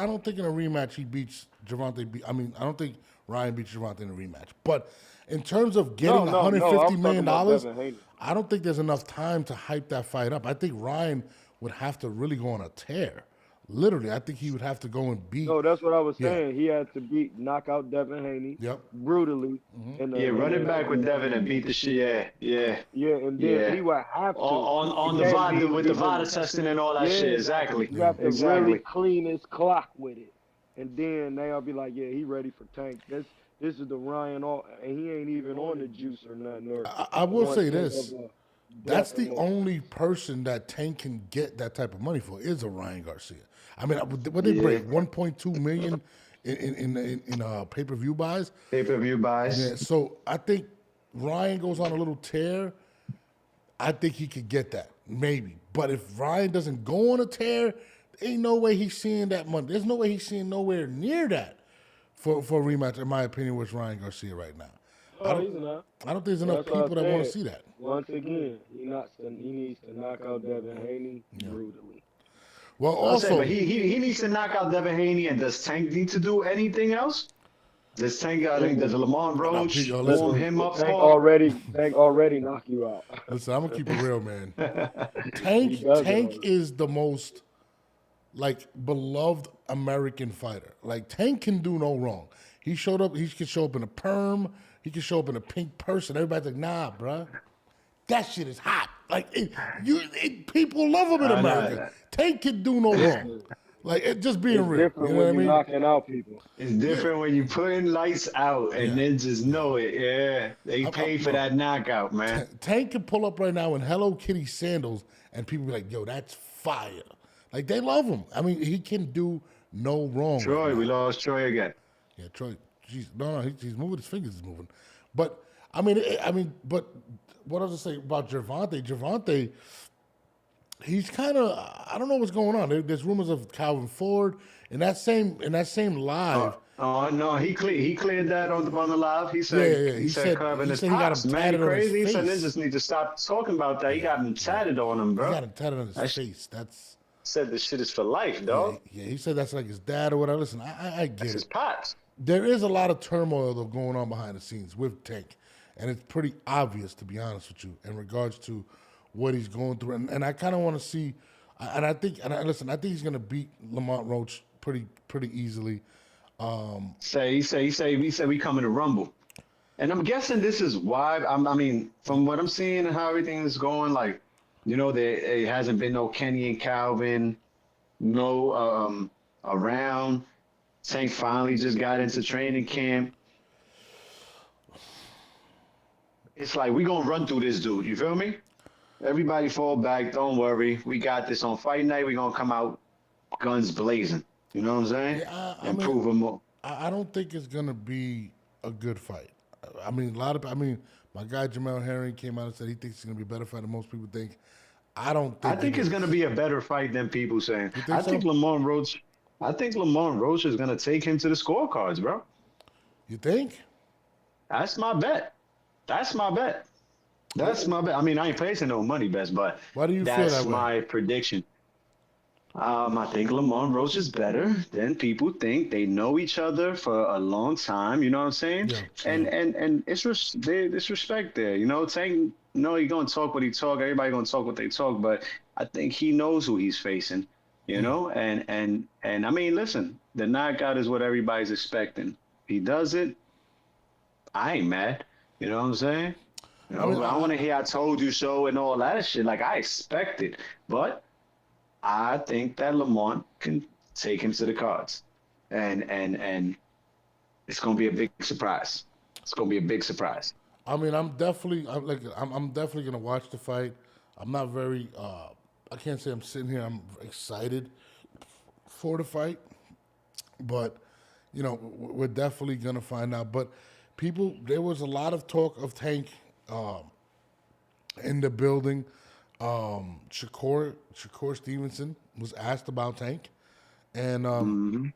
don't think in a rematch he beats Gervonta. I don't think Ryan beats Gervonta in a rematch. But in terms of getting $150 million, I don't think there's enough time to hype that fight up. I think Ryan would have to really go on a tear. Literally, I think he would have to go and beat. No, that's what I was saying. He had to knock out Devin Haney brutally. Run it back with Devin and beat the shit. Yeah, and then he would have to. On the VADA, with the VADA testing and all that shit, exactly. You have to really clean his clock with it. And then they'll be like, he ready for Tank. This is the Ryan, and he ain't even on the juice or nothing. I will say this. That's the only person that Tank can get that type of money for is a Ryan Garcia. I mean, what they break 1.2 million in pay-per-view buys. Pay-per-view buys. Yeah, so I think Ryan goes on a little tear. I think he could get that maybe, but if Ryan doesn't go on a tear, ain't no way he's seeing that money. There's no way he's seeing nowhere near that for a rematch, in my opinion, with Ryan Garcia right now. He's not. I don't think there's enough people that want to see that. Once again, he needs to knock out Devin Haney brutally. Well, also, but he needs to knock out Devin Haney. And does Tank need to do anything else? Does Tank does Lamont Roach warm him up? Tank already knock you out. Listen, I'm gonna keep it real, man. Tank is the most beloved American fighter. Like, Tank can do no wrong. He showed up. He could show up in a perm. He could show up in a pink purse, and everybody's like, "Nah, bruh, that shit is hot." Like, people love him in America. Tank can do no wrong. Like, it just being real. Different when you're knocking out people. It's different when you putting lights out and then just know it. Yeah, they pay for that knockout, man. Tank can pull up right now in Hello Kitty sandals, and people be like, "Yo, that's fire." Like, they love him. I mean, he can do no wrong. Troy, we lost Troy again. Yeah, Troy. He's moving. His fingers is moving. But but what I was gonna say about Gervonta? Gervonta, he's kind of, I don't know what's going on. There's rumors of Calvin Ford in that same live. Oh no, he cleared that on the live. He Yeah, yeah, said yeah. he said Curvin He is said he got pops. him Man, you tatted on his crazy? He said face. niggas need to stop talking about that. He got him tatted on him, He bro. got him tatted on his That face. That's said this shit is for life, dog. yeah. He said that's like his dad or whatever. Listen, I get That's his it. pops. There is a lot of turmoil though going on behind the scenes with Tank, and it's pretty obvious, to be honest with you, in regards to what he's going through. And I kind of want to see, I think he's gonna beat Lamont Roach pretty easily. He said we coming to Rumble, and I'm guessing this is why. I mean, from what I'm seeing and how everything is going, like, you know, it hasn't been no Kenny and Calvin, no around. Tank finally just got into training camp. It's like we gonna run through this dude. You feel me? Everybody fall back. Don't worry. We got this on fight night. We gonna come out guns blazing. You know what I'm saying? Yeah, and prove him more. I don't think it's gonna be a good fight. I mean, my guy Jamel Herring came out and said he thinks it's gonna be a better fight than most people think. I don't think. I think it's gonna be a better fight than people saying. I so? think Lamont Roach is gonna take him to the scorecards, bro. You think? That's my bet. That's my bet. I mean, I ain't placing no money bets, but Why do you feel that's that way? my prediction. I think Lamont Roach is better than people think. They know each other for a long time. You know what I'm saying? Yeah, and it's there's respect there. You know, Tank. No, he gonna talk what he talk. Everybody gonna talk what they talk. But I think he knows who he's facing. You know, and I mean, listen, the knockout is what everybody's expecting. He does it. I ain't mad. You know what I'm saying? You know, I want to hear "I told you so" and all that shit. Like, I expect it, but I think that Lamont can take him to the cards, and it's gonna be a big surprise. It's gonna be a big surprise. I mean, I'm definitely gonna watch the fight. I'm not very. I can't say I'm sitting here. I'm excited for the fight, but you know, we're definitely gonna find out. But there was a lot of talk of Tank in the building. Shakur Stevenson was asked about Tank, and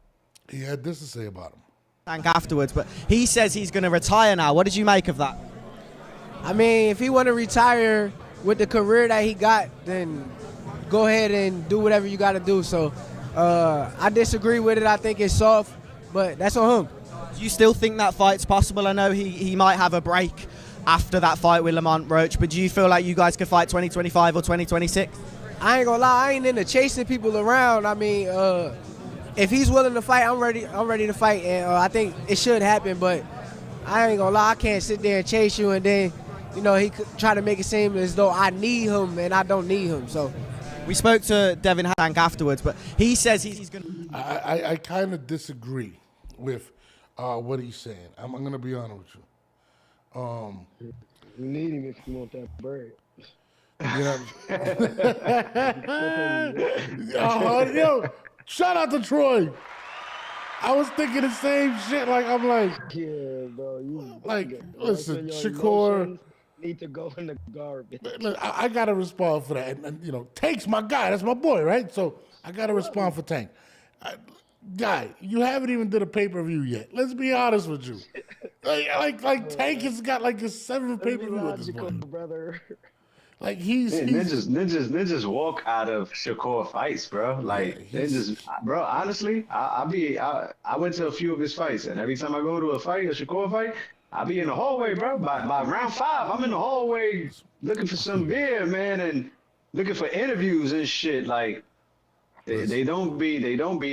he had this to say about him. Tank afterwards, but he says he's going to retire now. What did you make of that? I mean, if he want to retire with the career that he got, then go ahead and do whatever you got to do. So I disagree with it. I think it's soft, but that's on him. Do you still think that fight's possible? I know he might have a break after that fight with Lamont Roach, but do you feel like you guys could fight 2025 or 2026? I ain't gonna lie, I ain't into chasing people around. I mean, if he's willing to fight, I'm ready to fight, and I think it should happen. But I ain't gonna lie, I can't sit there and chase you, and then, you know, he could try to make it seem as though I need him, and I don't need him. So we spoke to Devin Hank afterwards, but he says he's gonna. I kind of disagree with what he's saying. I'm gonna be honest with you. You need him if you want that bread. Yo, shout out to Troy. I was thinking the same shit. Like, I'm like, Yeah, bro. You listen, your Shakur emotions need to go in the garbage. Look, I got to respond for that. And, you know, Tank's my guy. That's my boy, right? So I got to respond for Tank. Guy, you haven't even did a pay-per-view yet. Let's be honest with you. Like Tank has got like a 7 pay-per-view at this point. Brother. Like he's Ninjas walk out of Shakur fights, bro. Like bro. Honestly, I went to a few of his fights, and every time I go to a Shakur fight, I be in the hallway, bro. By round 5, I'm in the hallway looking for some beer, man, and looking for interviews and shit. Like they don't be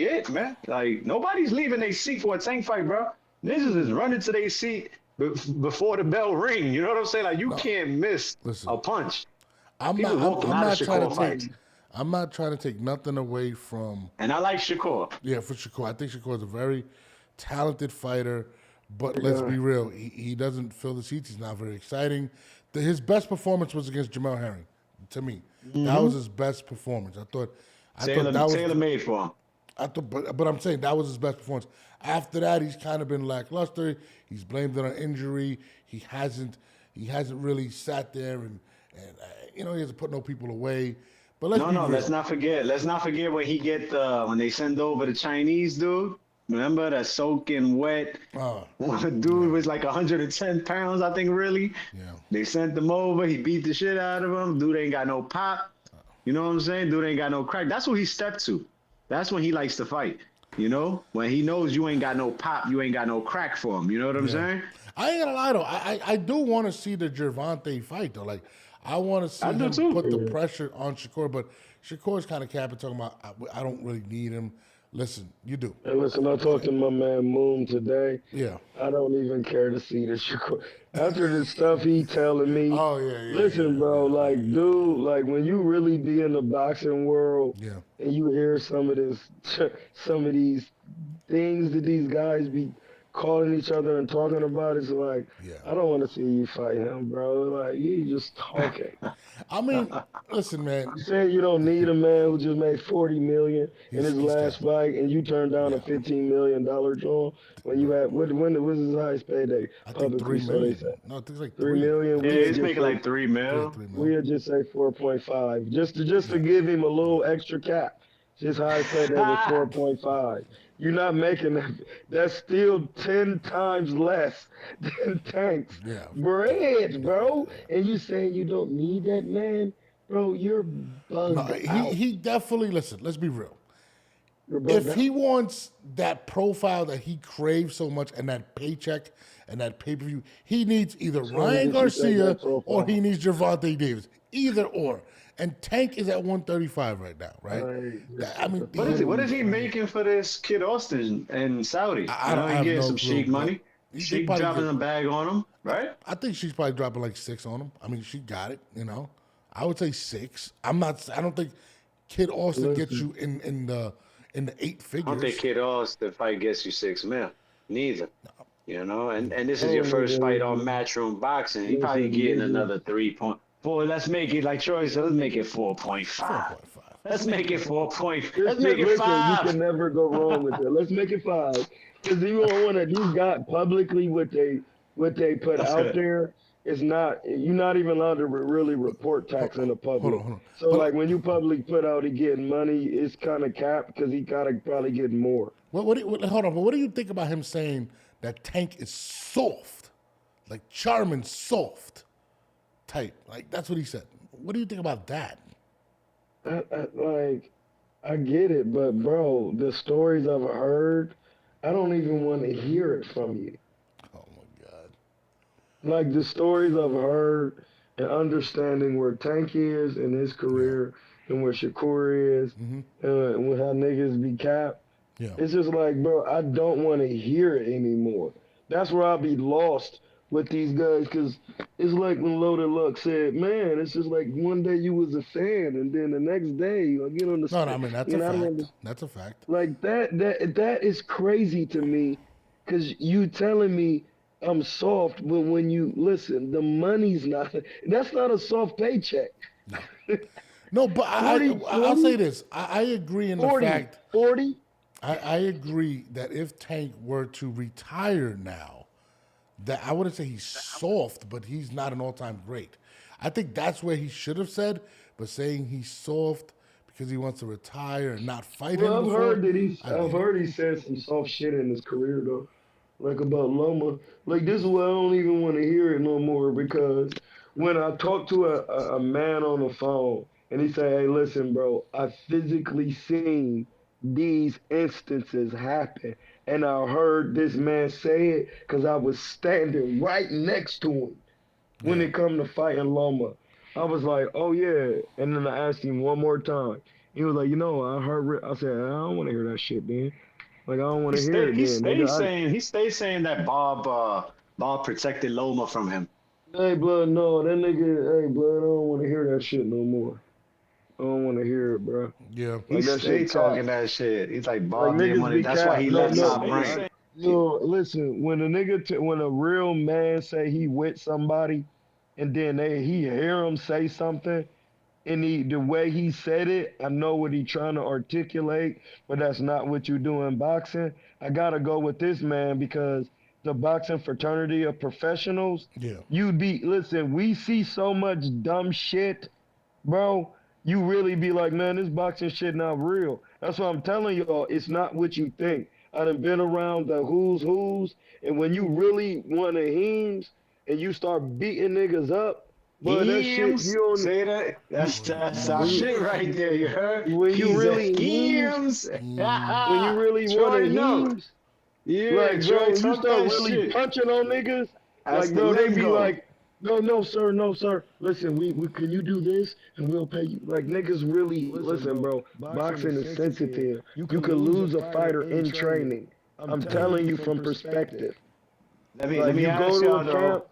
it, man. Like nobody's leaving their seat for a Tank fight, bro. Ninjas is running to their seat before the bell ring. You know what I'm saying? Like you can't miss a punch. I'm not trying to take nothing away from. And I like Shakur. Yeah, for Shakur, I think Shakur is a very talented fighter. But let's be real, he doesn't fill the seats. He's not very exciting. His best performance was against Jamel Herring. To me, that was his best performance. I thought that was tailor-made for him. But I'm saying that was his best performance. After that, he's kind of been lackluster. He's blamed it on injury. He hasn't really sat there and you know, he hasn't put no people away. But let's No, be no, real. let's not forget. Let's not forget when he get when they send over the Chinese dude. Remember that soaking wet dude was like 110 pounds, I think. Really, Yeah. they sent him over. He beat the shit out of him. Dude ain't got no pop. You know what I'm saying? Dude ain't got no crack. That's what he stepped to. That's when he likes to fight. You know, when he knows you ain't got no pop, you ain't got no crack for him. You know what I'm saying? I ain't gonna lie though. I do want to see the Gervonta fight though. Like I want to see I do him too. put the pressure on Shakur, but Shakur's kind of capping, talking about I don't really need him. Listen, you do. Hey, listen, I talked to my man Moon today. Yeah. I don't even care to see the Shakur. After the stuff he telling me, Oh yeah. listen, bro, like, dude, like when you really be in the boxing world Yeah. and you hear some of these things that these guys be calling each other and talking about, it's like, I don't want to see you fight him, bro. Like, you just talking. I mean, listen, man. You say you don't need a man who just made $40 million in his last fight, and you turned down a $15 million joint when you had when was his highest payday? I think $3 million. No, I think it's like $3 million. Yeah, he's making like $3 million. We'll just say 4.5, just to give him a little extra cap. His highest payday was 4.5. You're not making that. That's still 10 times less than Tank's bread, bro. And you saying you don't need that man, bro? You're bugged out. He definitely, listen. Let's be real. If he wants that profile that he craves so much and that paycheck and that pay-per-view, he needs either Ryan Garcia or he needs Gervonta Davis. Either or. And Tank is at 135 right now, right? I mean, what is he making for this Kid Austin in Saudi? I don't he have getting no some clue, Sheik money. Sheik dropping a bag on him, right? I think she's probably dropping like 6 on him. I mean, she got it, you know. I would say 6. I don't think Kid Austin gets you in the 8 figures. I don't think Kid Austin fight gets you 6 mil. Neither. You know, and this is your first fight on Matchroom Boxing. He probably getting another 3.4. Let's make it like Troy said. Let's make it 4.5. Let's make it 4. Let's make it 5. You can never go wrong with it. Let's make it 5. Because you don't want to. These guys publicly what they put out there is not. You're not even allowed to really report tax in the public. Hold on. So like when you publicly put out he getting money, it's kind of capped because he gotta probably get more. Hold on. But what do you think about him saying that Tank is soft, like Charmin soft type? Like that's what he said. What do you think about that? I get it, but bro, the stories I've heard, I don't even want to hear it from you. Oh my God. Like the stories I've heard and understanding where Tank is in his career and where Shakur is and how niggas be capped. Yeah. It's just like, bro, I don't want to hear it anymore. That's where I'll be lost with these guys, because it's like when Loaded Luck said, man, it's just like one day you was a fan and then the next day you get on the No, I mean, that's a fact. That's a fact. Like that is crazy to me, because you telling me I'm soft, but when you listen, the money's not, that's not a soft paycheck. No, but I'll say this. I agree in the 40, fact. 40? I agree that if Tank were to retire now, that I wouldn't say he's soft, but he's not an all-time great. I think that's where he should have said, but saying he's soft because he wants to retire and not fight him. I've heard he said some soft shit in his career though, like about Loma. Like this is why I don't even want to hear it no more, because when I talk to a man on the phone and he say, "Hey, listen, bro, I physically seen these instances happen, and I heard this man say it because I was standing right next to him when it come to fighting Loma." I was like, "Oh yeah," and then I asked him one more time. He was like, "You know, I heard." I said, "I don't want to hear that shit, man. Like I don't want to hear it." He stays saying that Bob protected Loma from him. Hey, blood, no, that nigga. Hey, blood, I don't want to hear that shit no more. I don't want to hear it, bro. Yeah. He stay talking that shit. He's like, Bob did money. That's why he left Top Rank. No, listen, when when a real man say he with somebody, and then he hear him say something, and the way he said it, I know what he trying to articulate, but that's not what you do in boxing. I gotta go with this man, because the boxing fraternity of professionals, listen, we see so much dumb shit, bro. you really be like, man, this boxing shit not real. That's why I'm telling y'all, it's not what you think. I done been around the who's, and when you really want to heems and you start beating niggas up, but that shit Eames, you don't. say that. That's our When you, shit right there. You heard? when you He's a really heems, Eames. when you really want to Troy, no. heems, Yeah, like, Troy, bro, you talk start that really shit. punching on niggas, That's like, the bro, they be lingo. like, no, sir, no, sir. Listen, we can you do this and we'll pay you. Like, niggas really, listen, bro, boxing is sensitive. You could lose a fighter in training. I'm telling you from perspective. Let Like, me you go ask to y'all a though. camp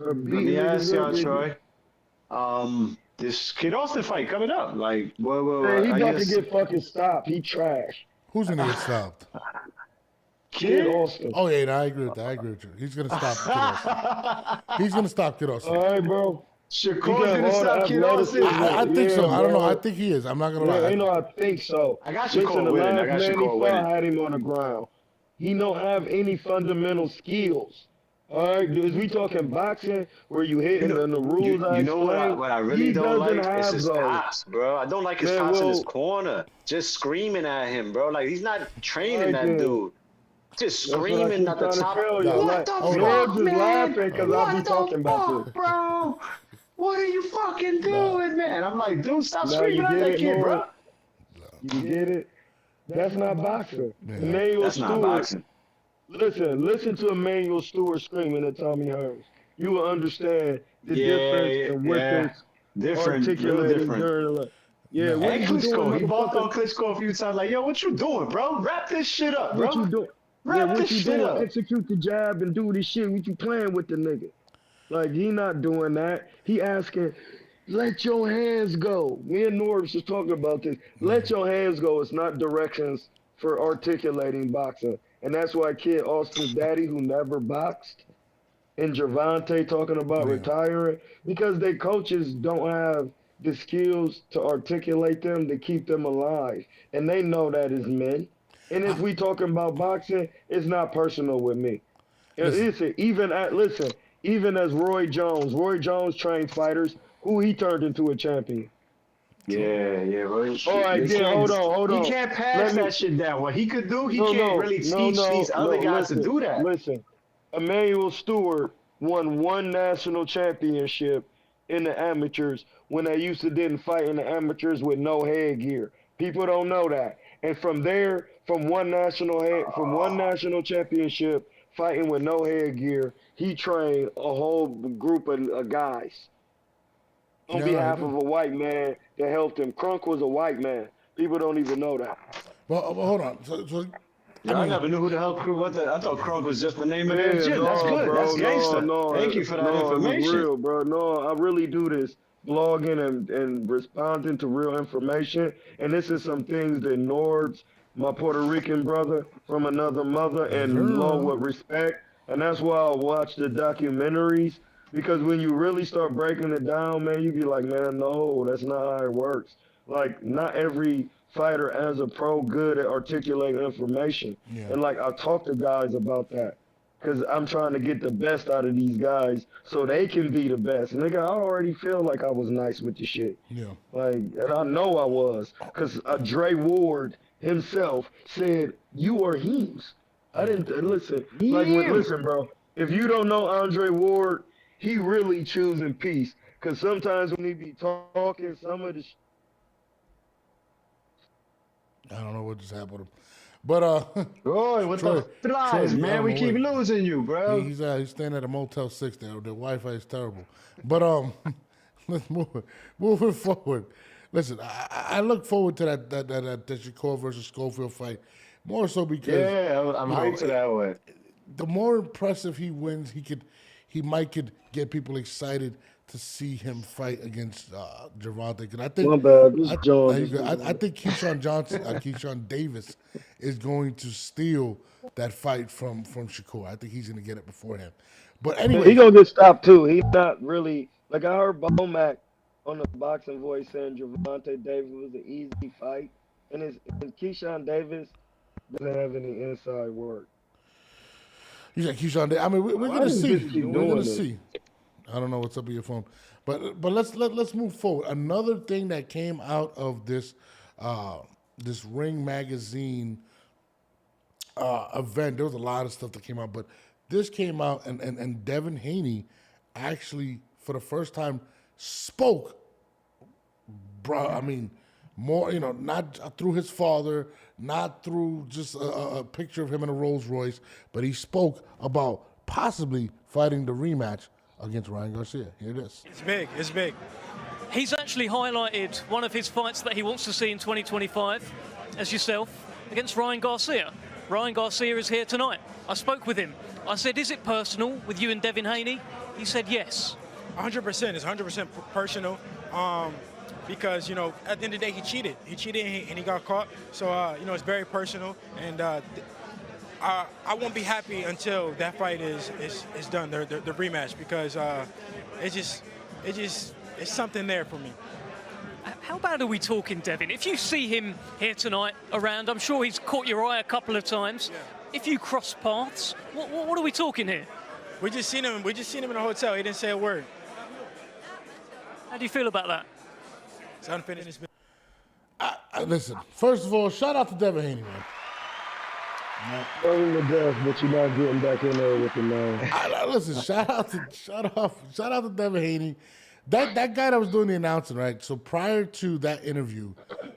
or Let beating me ask niggas up, y'all, nigga. Troy. This Kid Austin fight coming up. Like, Man, he I about to guess get fucking stopped. He trash. Who's gonna get stopped? Kid Kid. Austin. Oh yeah, no, I agree with that. I agree with you. He's gonna stop Kid Austin. He's gonna stop Kid Austin. All right, bro. He Shakur's got gonna all the stop Kid Austin. athleticism. I think so. Yeah, I don't know. I bro. think he is. I'm not gonna Yeah, lie. ain't no, I think so. I got Listen, Shakur the winning. I last got man he Shakur fought winning. had him on the ground. He don't have any fundamental skills. All right, is we talking boxing where you hitting and the rules I You know explained? what I really He don't doesn't like? It's have his those. pops, bro. I don't like his Man, pops in his well, corner, just screaming at him, bro. Like he's not all training right that then. dude, just That's what I screaming keep at the trying to top. tell Nah, you. What Like, the hold on. Lord's fuck, is man? laughing because I be What talking the about fuck, this. bro? What are you fucking Nah, doing, man? I'm like, dude, stop Now you screaming at get that it, kid, Lord? bro. You get it? That's not boxing. yeah. Emmanuel That's not Stewart, boxing. listen to Emmanuel Stewart screaming at Tommy Hearns. You will understand the difference Yeah, in what yeah, this different, real articulating different. during the. Yeah, Nah. what are And you doing, Klitschko, he bought motherfucker? on Klitschko a few times. Like, yo, what you doing, bro? Wrap this shit up, What bro. you doing? Yeah, Wrap what this you shit doing? up. Execute the jab and do this shit. What you playing with the nigga? Like, he not doing that. He asking, let your hands go. Me and Norbs was talking about this. Let your hands go. It's not directions for articulating boxing. And that's why Kid Austin's daddy, who never boxed, and Gervonta talking about Yeah. retiring, because their coaches don't have the skills to articulate them to keep them alive. And they know that as men. And if we talking about boxing, it's not personal with me. And Listen. even as Roy Jones trained fighters who he turned into a champion. Yeah, bro. All right, then hold He on. can't pass Let me that shit down. What he could do, he no can't really teach these other guys to do that. Listen. Emmanuel Stewart won one national championship in the amateurs when they used to didn't fight in the amateurs with no headgear. People don't know that. And from there, from one national championship fighting with no headgear, he trained a whole group of guys on Yeah, behalf I of a white man that helped him. Crunk was a white man. People don't even know that. Well, hold on. So I never knew who the hell Crunk was. I thought Crunk was just the name of their Yeah, gym. That's no, good. bro, That's gangster. Thank you for that it was information. real, bro. No, I really do this blogging and responding to real information. And this is some things that Norbs, my Puerto Rican brother from another mother, and Law with respect. And that's why I watch the documentaries, because when you really start breaking it down, man, you be like, man, no, that's not how it works. Like, not every fighter as a pro good at articulating information. Yeah. And like, I talk to guys about that because I'm trying to get the best out of these guys so they can be the best. Nigga, I already feel like I was nice with the shit. yeah. Like, and I know I was, because Dre Ward himself said, you are Heems. I didn't, listen, listen, bro, if you don't know Andre Ward, he really choosing peace. Because sometimes when he be talking, some of the I don't know what just happened to him. But Roy, what Troy, the flies, Troy, I man? don't We know keep what- losing you, bro. he's staying at a Motel 6 there. The Wi-Fi is terrible. But let's moving forward. Listen, I look forward to that Shakur versus Schofield fight, more so because Yeah, I'm hyped to that one. the more impressive he wins, he might could get people excited to see him fight against Gervonta. Because I think My bad, this John. I think Keyshawn Davis is going to steal that fight from Shakur. I think he's going to get it before him. But anyway, He gonna get stopped too. He's not really, like, I heard Bomac on the Boxing Voice saying Gervonta Davis was an easy fight, and Keyshawn Davis doesn't have any inside work. he's like Keyshawn Davis. I mean, we're Why going to does see. this keep We're doing going to this? see. I don't know what's up with your phone, but let's move forward. Another thing that came out of this this Ring magazine event, there was a lot of stuff that came out, but this came out, and Devin Haney actually for the first time spoke. Bro, I mean, more, not through his father, not through just a picture of him in a Rolls Royce, but he spoke about possibly fighting the rematch against Ryan Garcia. Here it is. It's big. It's big. He's actually highlighted one of his fights that he wants to see in 2025 as yourself against Ryan Garcia. Ryan Garcia is here tonight. I spoke with him. I said, is it personal with you and Devin Haney? He said yes. 100%. It's 100% personal. Because, at the end of the day, he cheated. He cheated and he got caught. So, it's very personal. And I won't be happy until that fight is done, the rematch, because it's something there for me. How bad are we talking, Devin? If you see him here tonight around, I'm sure he's caught your eye a couple of times. Yeah. If you cross paths, what are we talking here? We just seen him in the hotel. He didn't say a word. How do you feel about that? It's unfinished. Listen, first of all, shout out to Devin Haney, man. Burning to death, but you're not getting back in there with the man. Listen, shout out to Devin Haney. That guy that was doing the announcing, right? So prior to that interview,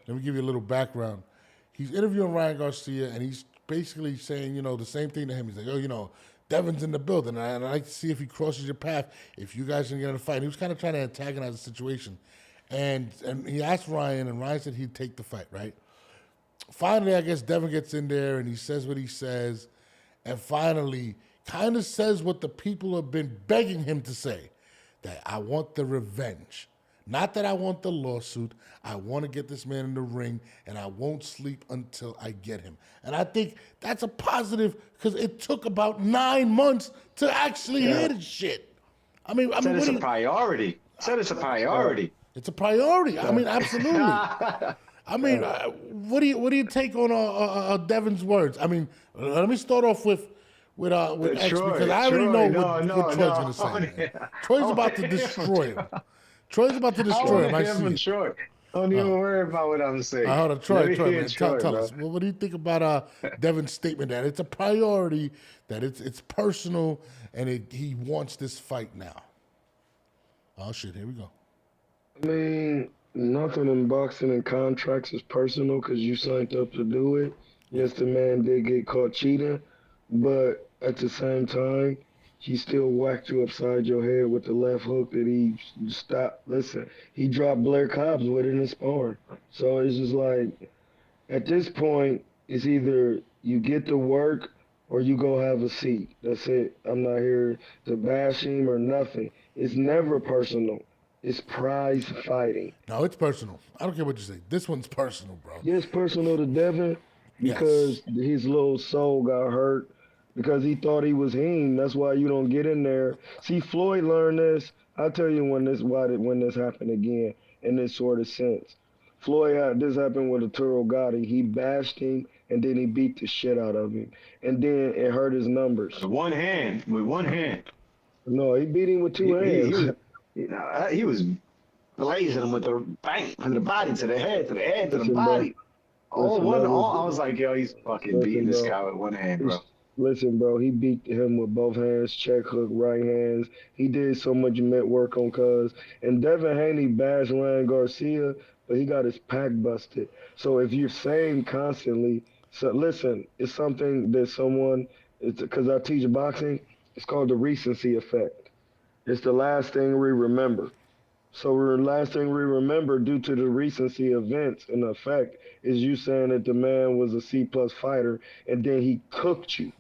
let me give you a little background. He's interviewing Ryan Garcia, and he's basically saying, the same thing to him. He's like, Devin's in the building, and I'd like to see if he crosses your path, if you guys can get in a fight. He was kind of trying to antagonize the situation. And he asked Ryan, and Ryan said he'd take the fight, right? Finally, I guess Devin gets in there, and he says what he says, and finally kind of says what the people have been begging him to say, that I want the revenge. Not that I want the lawsuit. I want to get this man in the ring, and I won't sleep until I get him. And I think that's a positive, because it took about 9 months to actually hear this shit. I mean, It's a priority. Said it's a priority. It's a priority. I mean, absolutely. I mean, what do you take on Devin's words? I mean, let me start off with X, because I already know what Troy's going to say. Yeah. Troy's about to destroy him. Troy's about to destroy him. I see it. Troy. Don't even worry about what I'm saying. Hold on, Troy, man, tell bro. us. What do you think about Devin's statement that it's a priority, that it's personal, and he wants this fight now? Oh, shit, here we go. I mean, nothing in boxing and contracts is personal because you signed up to do it. Yes, the man did get caught cheating, but at the same time, he still whacked you upside your head with the left hook that he stopped. Listen, he dropped Blair Cobbs with it in his sparring. So it's just like, at this point, it's either you get to work or you go have a seat. That's it. I'm not here to bash him or nothing. It's never personal. It's prize fighting. No, it's personal. I don't care what you say. This one's personal, bro. Yeah, it's personal to Devin because his little soul got hurt because he thought he was him. That's why you don't get in there. See, Floyd learned this. I'll tell you when this happened again in this sort of sense. Floyd, this happened with Arturo Gotti. He bashed him, and then he beat the shit out of him. And then it hurt his numbers. With one hand. No, he beat him with two hands. He was blazing him with the bang from the body to the head, to the head, to the body. I was like, yo, he's fucking beating this guy with one hand, bro. Listen, bro, he beat him with both hands, check hook, right hands. He did so much mitt work on Cuz. And Devin Haney bashed Ryan Garcia, but he got his pack busted. So if you're saying constantly, so listen, it's something that because I teach boxing, it's called the recency effect. It's the last thing we remember. So the last thing we remember due to the recency events and effect is you saying that the man was a C-plus fighter and then he cooked you.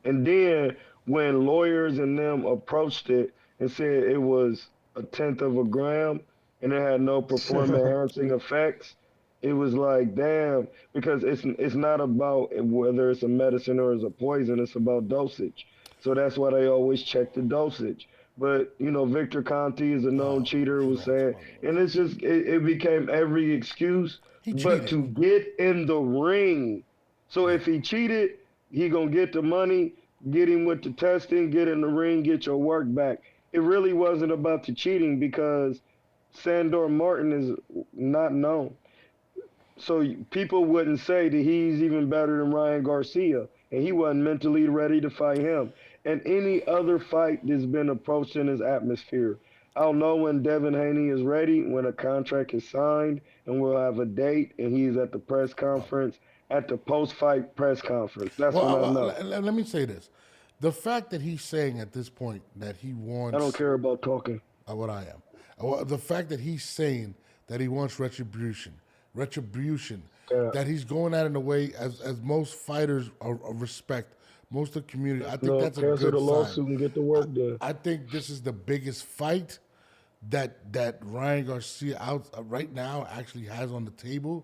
And then when lawyers and them approached it and said it was 1/10 of a gram and it had no performance-enhancing effects, it was like, damn, because it's not about whether it's a medicine or it's a poison, it's about dosage. So that's why they always check the dosage. But, Victor Conti is a known cheater, was saying, and it's just, it became every excuse but to get in the ring. So if he cheated, he gonna get the money, get him with the testing, get in the ring, get your work back. it really wasn't about the cheating because Sandor Martin is not known. So people wouldn't say that he's even better than Ryan Garcia, and he wasn't mentally ready to fight him. And any other fight that's been approached in his atmosphere. I'll know when Devin Haney is ready, when a contract is signed, and we'll have a date, and he's at the press conference, at the post-fight press conference. That's when I know. Let me say this. The fact that he's saying at this point that he wants... I don't care about talking. What I am. The fact that he's saying that he wants retribution, that he's going at it in a way as most fighters respect, most of the community. I think that's a good cancel the sign. lawsuit and get the work done. I think this is the biggest fight that Ryan Garcia right now actually has on the table.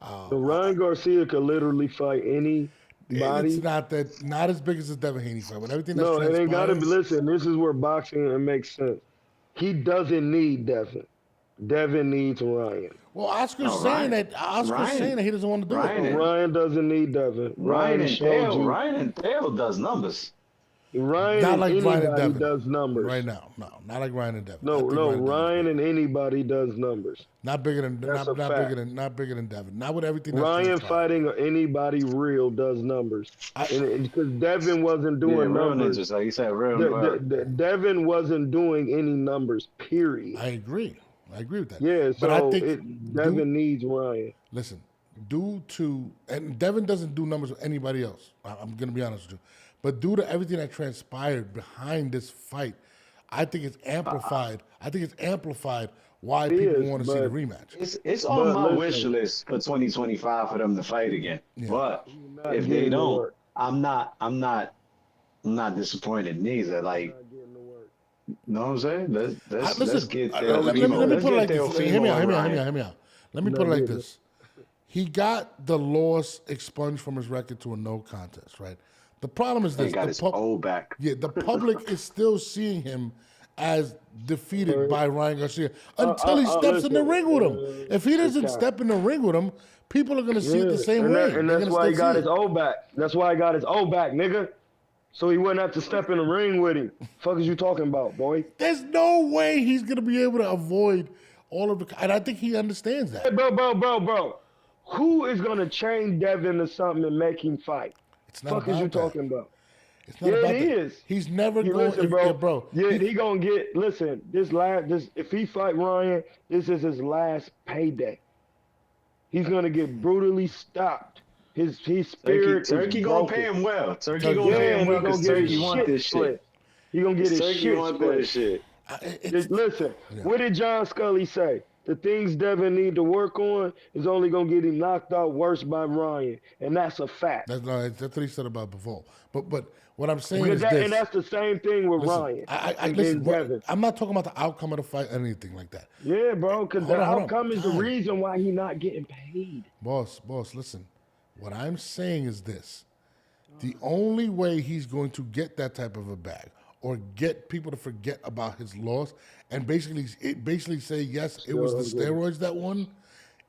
So Ryan Garcia could literally fight anybody. It's not as big as the Devin Haney fight, but everything that's it ain't got to be. Listen, this is where boxing makes sense. He doesn't need Devin. Devin needs Ryan. Well, Oscar's saying that he doesn't want to do it. Ryan doesn't need Devin. Ryan and Theo does numbers. Ryan and anybody does numbers right now. No, not like Ryan and Devin. No, Ryan and anybody does numbers. Not bigger than Devin. Not with everything. Ryan fighting anybody real does numbers. Because Devin wasn't doing numbers. Ninjas, like you said, real. Devin wasn't doing any numbers. Period. I agree with that. Yeah, so I think Devin needs Ryan. Listen, and Devin doesn't do numbers with anybody else. I'm going to be honest with you. But due to everything that transpired behind this fight, I think it's amplified. Why people want to see the rematch. It's on my wish list for 2025 for them to fight again. Yeah. But if they don't, I'm not disappointed neither. Like, you know what I'm saying? Let's get there. Let me put it like this. Hear me out. Let me put it like this. He got the loss expunged from his record to a no contest, right? The problem is this. He got his old back. Yeah, the public is still seeing him as defeated by Ryan Garcia until he steps in the ring with him. If he doesn't step in the ring with him, people are going to see it the same way. And that's why he got his old back. That's why he got his old back, nigga. So he wouldn't have to step in the ring with him. Fuck is you talking about, boy? There's no way he's going to be able to avoid all of the... And I think he understands that. Hey, bro. Who is going to chain Devin to something and make him fight? It's not fuck is you talking about? It's not about it that. is. He's never going... Listen, bro. He going to get... Listen, if he fight Ryan, this is his last payday. He's going to get brutally stopped. His spirit Turkey gonna pay him well. Turkey gonna pay him well because Turkey want this shit. He gonna get his shit split. Listen, what did John Scully say? The things Devin need to work on is only gonna get him knocked out worse by Ryan, and that's a fact. That's what he said about before. But what I'm saying is this. And that's the same thing with Ryan. I'm not talking about the outcome of the fight or anything like that. Yeah, bro, because the outcome is the reason why he's not getting paid. Boss, listen. What I'm saying is this. The only way he's going to get that type of a bag or get people to forget about his loss and basically say, yes, it was the steroids that won,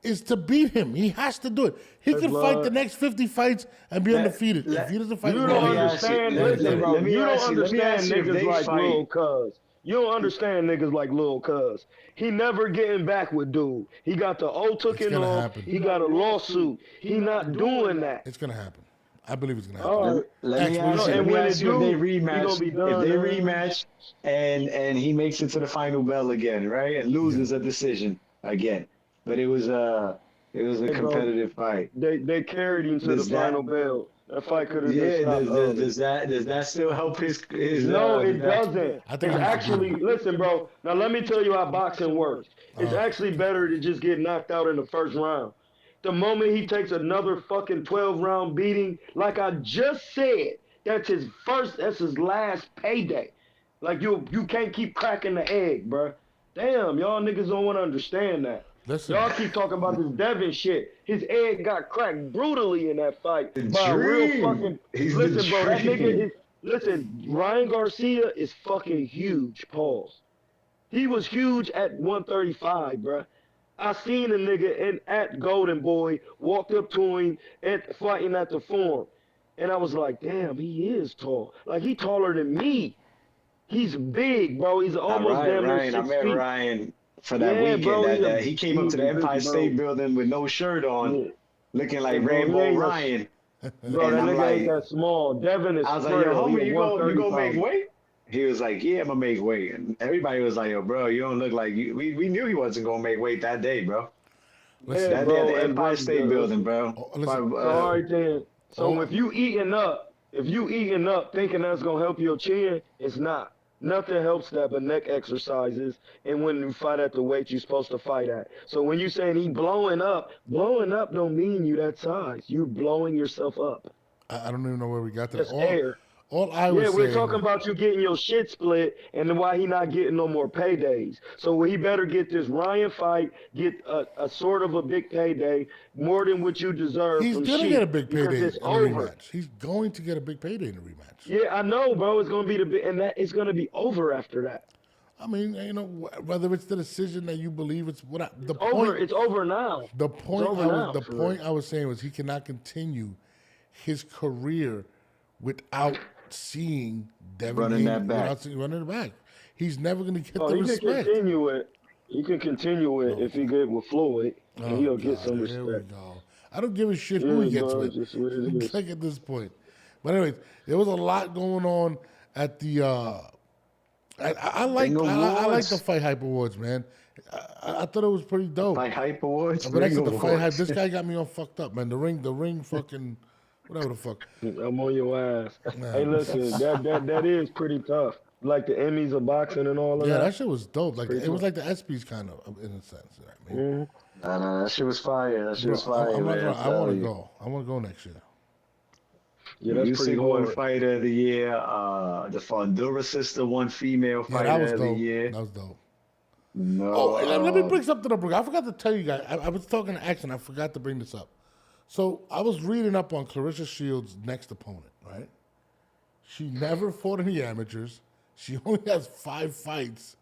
is to beat him. He has to do it. He can fight the next 50 fights and be undefeated. If he doesn't fight, you don't understand. Listen, bro. You don't understand niggas like Lil Cuz. You don't understand niggas like Lil Cuz. He never getting back with dude. He got the old took off. He got a lawsuit. He not doing that. It's gonna happen. I believe it's gonna happen. Let me ask you if they rematch, and he makes it to the final bell again, right? And loses a decision again. But it was a competitive fight. They carried him to the final bell. That fight could have been stopped. Does that still help his No, it doesn't. It's actually, listen, bro. Now let me tell you how boxing works. It's actually better to just get knocked out in the first round. The moment he takes another fucking 12-round beating, like I just said, that's his last payday. Like you can't keep cracking the egg, bro. Damn, y'all niggas don't want to understand that. Listen. Y'all keep talking about this Devin shit. His egg got cracked brutally in that fight by a real fucking. Listen, bro, that nigga is. Listen, Ryan Garcia is fucking huge. Pause. He was huge at 135, bro. I seen a nigga at Golden Boy, walked up to him fighting at the Forum, and I was like, damn, he is tall. Like he taller than me. He's big, bro. He's almost damn near Ryan, I 6 met feet. Ryan for that Yeah, weekend. bro, That he came up to the Empire State Building with no shirt on, Yeah. looking like Bro, he Rainbow ain't Ryan. Bro, And that I'm nigga ain't like, that small. Devin is I was like, yo, frail. He homie, a you go 130 make weight? He was like, yeah, I'm gonna make weight. And everybody was like, yo, bro, you don't look like you. We knew he wasn't gonna make weight that day, bro. Yeah, That day at bro. the And Empire State Building, bro. Listen. So all right then. So if you eating up thinking that's gonna help your chin, it's not. Nothing helps that but neck exercises and when you fight at the weight you're supposed to fight at. So when you saying he blowing up don't mean you that size. You're blowing yourself up. I don't even know where we got to. Just air. All I Yeah, was we're saying. talking about you getting your shit split and then why he not getting no more paydays. So he better get this Ryan fight, get a sort of a big payday, more than what you deserve He's from gonna Sheik, get a big because payday it's in the over. rematch. He's going to get a big payday in the rematch. Yeah, I know, bro. It's gonna be and that it's gonna be over after that. I mean, you know, whether it's the decision that you believe it's It's over now. The point I was saying was he cannot continue his career without seeing Devin running Haney, that back. without running it back. He's never going to get the He respect. can continue it. He can continue it if he get with Floyd, and he'll get some respect. Here we go. I don't give a shit who he gets with. Just what it is. Like at this point. But anyways, there was a lot going on at the. I like the Fight Hype Awards, man. I thought it was pretty dope. Fight Hype Awards. But I said the Fight Hype. This guy got me all fucked up, man. The ring, fucking. Whatever the fuck. I'm on your ass. Hey, listen, that is pretty tough. Like the Emmys of boxing and all of that. Yeah, that shit was dope. Like it was like the ESPYs kind of, in a sense. You know what I mean? Nah, that shit was fire. That shit was fire, I man. want to go. I want to go next year. Yeah, that's pretty hard. Fighter of the Year. The Fondura sister won female fighter of the year. That was dope. No. Oh, let me bring something up. I forgot to tell you guys. I was talking to Action. I forgot to bring this up. So I was reading up on Clarissa Shields' next opponent, right? She never fought in the amateurs. She only has 5 fights.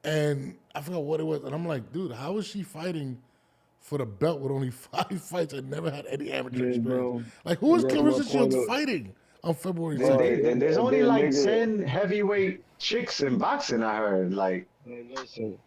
And I forgot what it was. And I'm like, dude, how is she fighting for the belt with only 5 fights and never had any amateur experience? Bro. Like, who is Clarissa Shields fighting on February 2nd? There's only like 10 heavyweight chicks in boxing, I heard. Like, hey, listen,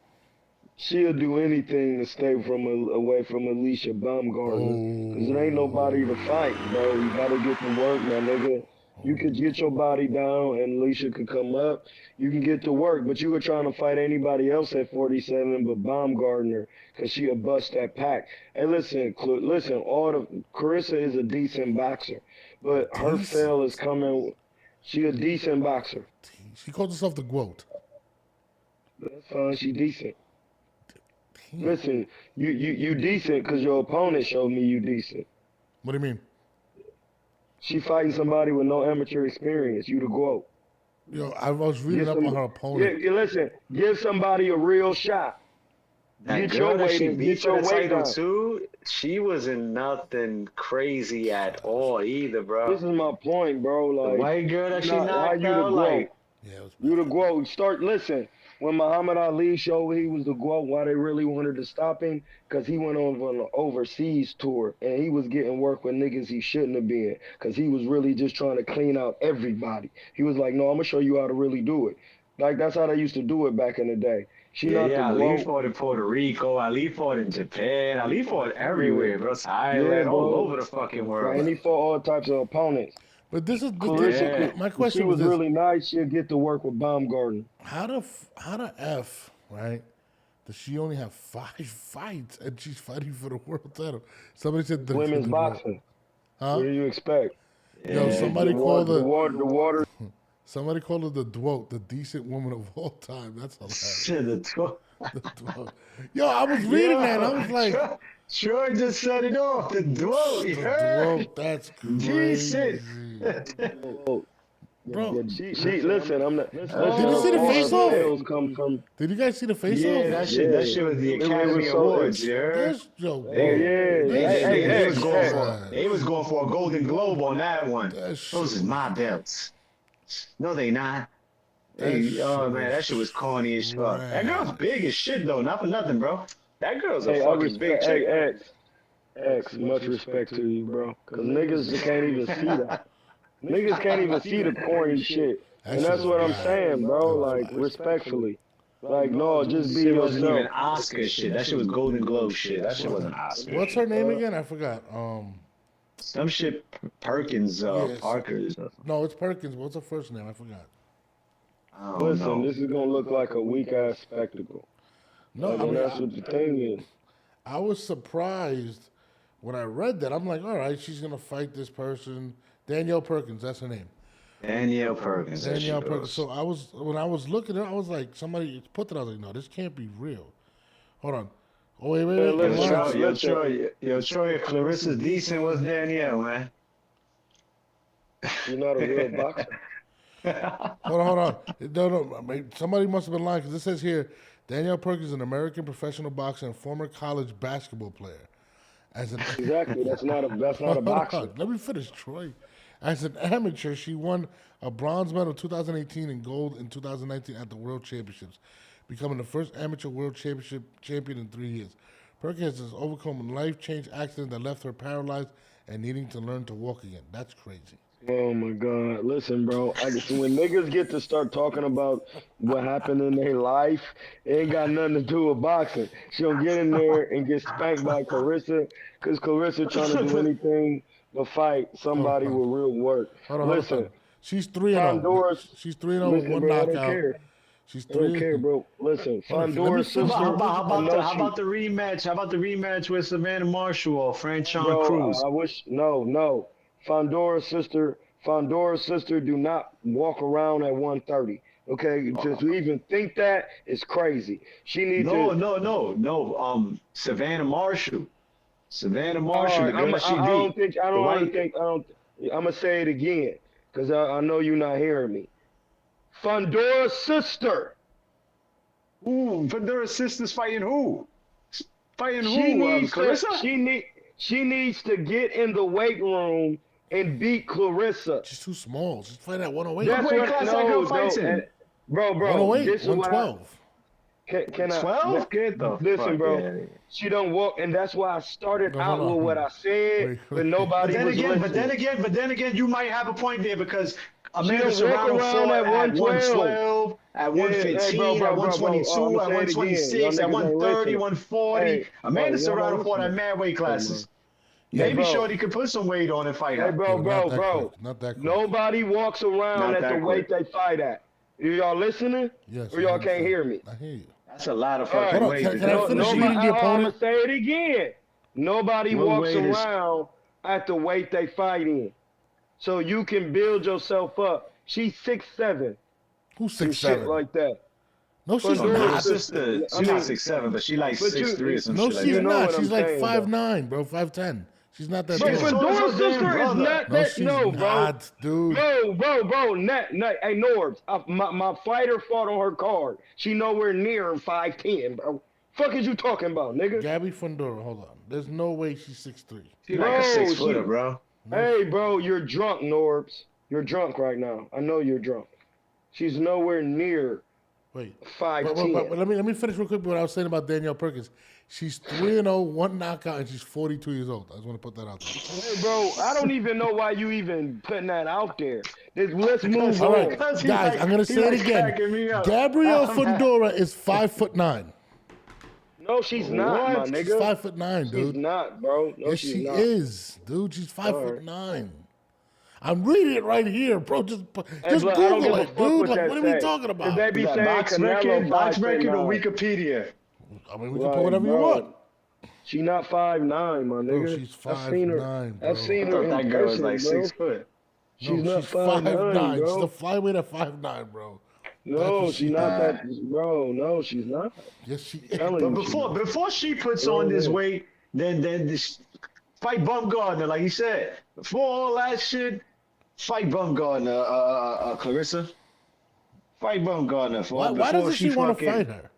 she'll do anything to stay away from Alicia Baumgartner. Because there ain't nobody to fight, bro. You got to get to work, man, nigga. You could get your body down and Alicia could come up. You can get to work, but you were trying to fight anybody else at 47 but Baumgartner because she'll bust that pack. Hey, listen, Carissa is a decent boxer, but her fail is coming. She a decent boxer. She calls herself the GOAT. That's fine. She decent. Listen, you decent because your opponent showed me you decent. What do you mean? She fighting somebody with no amateur experience. You the GOAT. Yo, I was reading up on her opponent. Yeah, listen, give somebody a real shot. that Get girl your that weight she in, beat get for your the weight title down. too, she wasn't nothing crazy at all either, bro. This is my point, bro. Like, The white girl that she why knocked you the out, GOAT? like, You the GOAT. Listen, when Muhammad Ali showed he was the GOAT, why they really wanted to stop him? Because he went on an overseas tour, and he was getting work with niggas he shouldn't have been, because he was really just trying to clean out everybody. He was like, no, I'm going to show you how to really do it. Like, that's how they used to do it back in the day. Ali fought in Puerto Rico, Ali fought in Japan, Ali fought everywhere, bro. Thailand, all over the fucking world. And he fought all types of opponents. But this is my If question. she was this. really nice, she'll get to work with Baumgarten. How the F, right? Does she only have 5 fights and she's fighting for the world title? Somebody said the Women's boxing. Huh? What do you expect? Yo, somebody called the water. Somebody called her the Dwote, the decent woman of all time. That's hilarious. The Dwote. Yo, I was reading that. I was like, Troy just set it off. The Dwote, you heard? Dwote, that's crazy. Bro, Listen, I'm not. did you see the face off? Come from. Did you guys see the face off? Yeah, that shit was the Academy Awards, you heard? They was going for a Golden Globe on that one. Those is my belts. No, they not. Man, that shit was corny as fuck. That girl's big as shit though. Not for nothing, bro. That girl's a fucking big chick. X, much respect to you, bro. Cause niggas can't even see that. Niggas can't even see the corny shit. And that's what I'm saying, bro. Like, respectfully. Like, no, just be Shit wasn't even yourself. Oscar shit. That shit was Golden Globe shit. That shit wasn't Oscar. What's her name again? I forgot. Some shit Perkins, Yes. Parkers. No, it's Perkins. What's her first name? I forgot. I don't Listen, know. this is gonna look like a weak ass spectacle. No, Like, I and mean, that's what the thing is. I was surprised when I read that. I'm like, all right, she's gonna fight this person, Danielle Perkins. That's her name. Danielle Perkins. There she Danielle Perkins. goes. So when I was looking at it, I was like, somebody put that. I was like, no, this can't be real. Hold on. Oh wait. Yeah, let's Yo, Troy, Clarissa's decent. What's Danielle, man? You're not a real boxer. Hold on. No. I mean, somebody must have been lying because it says here, Danielle Perkins is an American professional boxer and former college basketball player. As an Exactly. That's not a boxer. Let me finish, Troy. As an amateur, she won a bronze medal in 2018 and gold in 2019 at the World Championships, becoming the first amateur World Championship champion in 3 years. Perkins has overcome a life-change accident that left her paralyzed and needing to learn to walk again. That's crazy. Oh my God! Listen, bro. When niggas get to start talking about what happened in their life, it ain't got nothing to do with boxing. She don't get in there and get spanked by Clarissa, because Clarissa trying to do anything but fight somebody with real work. Hold on. Listen, She's 3-0. She's 3-0 with one bro, I don't knockout. care. She's I don't 3. care, bro. Listen, Fondora's sister. How I know about the rematch? How about the rematch with Savannah Marshall or Franchon Bro, Cruz? I wish no. Fondora's sister do not walk around at 130. Okay, to even think that is crazy. She needs No. Savannah Marshall. Savannah Marshall. Right, The girl she beat. I'm gonna say it again because I know you're not hearing me. Fondora's sister. Ooh, Fondora's sister's fighting who? Fighting She who? needs Clarissa? she needs to get in the weight room and beat Clarissa. She's too small. She's fighting at 108. That's What what class that girl fights in? Bro, 108, this is what 112. Can I 12? Get the listen, fuck bro? outta here. She don't walk, and that's why I started No, out hold on. with what I said, Wait. but nobody was listening. But then again, you might have a point there because Amanda don't walk Serrano around fought at at 112, 112, at 115, bro, at 122, I'ma at say it again. 126, Y'all at niggas ain't 130, listening. 140. Hey, Amanda y'all Serrano not fought at listening. mad weight classes. Yeah, Maybe bro. Shorty could put some weight on and fight Hey, her. bro, Not that quick. nobody walks around Not at that the weight quick. they fight at. Y'all listening? Yes. Or y'all I can't hear me? I hear you. That's a lot of All fucking right. weight. Hold on, can I finish Nobody, reading the I'm opponent? gonna say it again. Nobody What walks weight is- around at the weight they fight in. So you can build yourself up. She's 6'7", Who's some 6'7"? shit like that. No, she's Fondora's My not. sister, I she's mean- not 6'7", but she like But you- 6'3" or some No, shit like she's that. know not. what She's I'm like saying, 5'9", bro, 5'10". She's not that But She's tall. so- Fondora's so damn sister is brother. not No, that. she's No, bro. not, dude. Bro. Hey, Norbs, my fighter fought on her card. She nowhere near 5'10", bro. Fuck is you talking about, nigga? Gabby Fundora, hold on. There's no way she's 6'3". She's like a Bro, 6-footer, she- bro. Hey, bro, you're drunk, Norbs. You're drunk right now. I know you're drunk. She's nowhere near Wait. 5'10". But let me finish real quick what I was saying about Danielle Perkins. She's 3-0, one knockout, and she's 42 years old. I just want to put that out there. Hey, bro, I don't even know why you even putting that out there. Let's move All on. right, guys, I'm going to say it cracking me again. up. Gabrielle Fundora is 5'9". No, she's not, my She's nigga. 5'9", dude. She's not, bro. No, Yes, she's she not. is, dude. She's right. 5'9". I'm reading it right here, bro. Just Hey, Google but I don't give a it, fuck dude. what Like, that what are we say. talking 'Cause about? They be saying Box Canelo record, or 5'9". Wikipedia? I mean, we can put whatever you want. She not 5'9", my nigga. Bro, she's I've seen her. 5'9", bro. I've seen I her thought in that girl was person, like bro. 6 foot. She's No, not she's 5'9", She's bro. the flyweight at 5'9", bro. No, That's she's what not that, bro. No, she's not. Yes, she is. Telling But you, she's not. before she puts on this weight, then this fight Bumgarner, like he said. Before all that shit, fight Bumgarner, Clarissa. Fight Bumgarner. Why doesn't she want to fight her?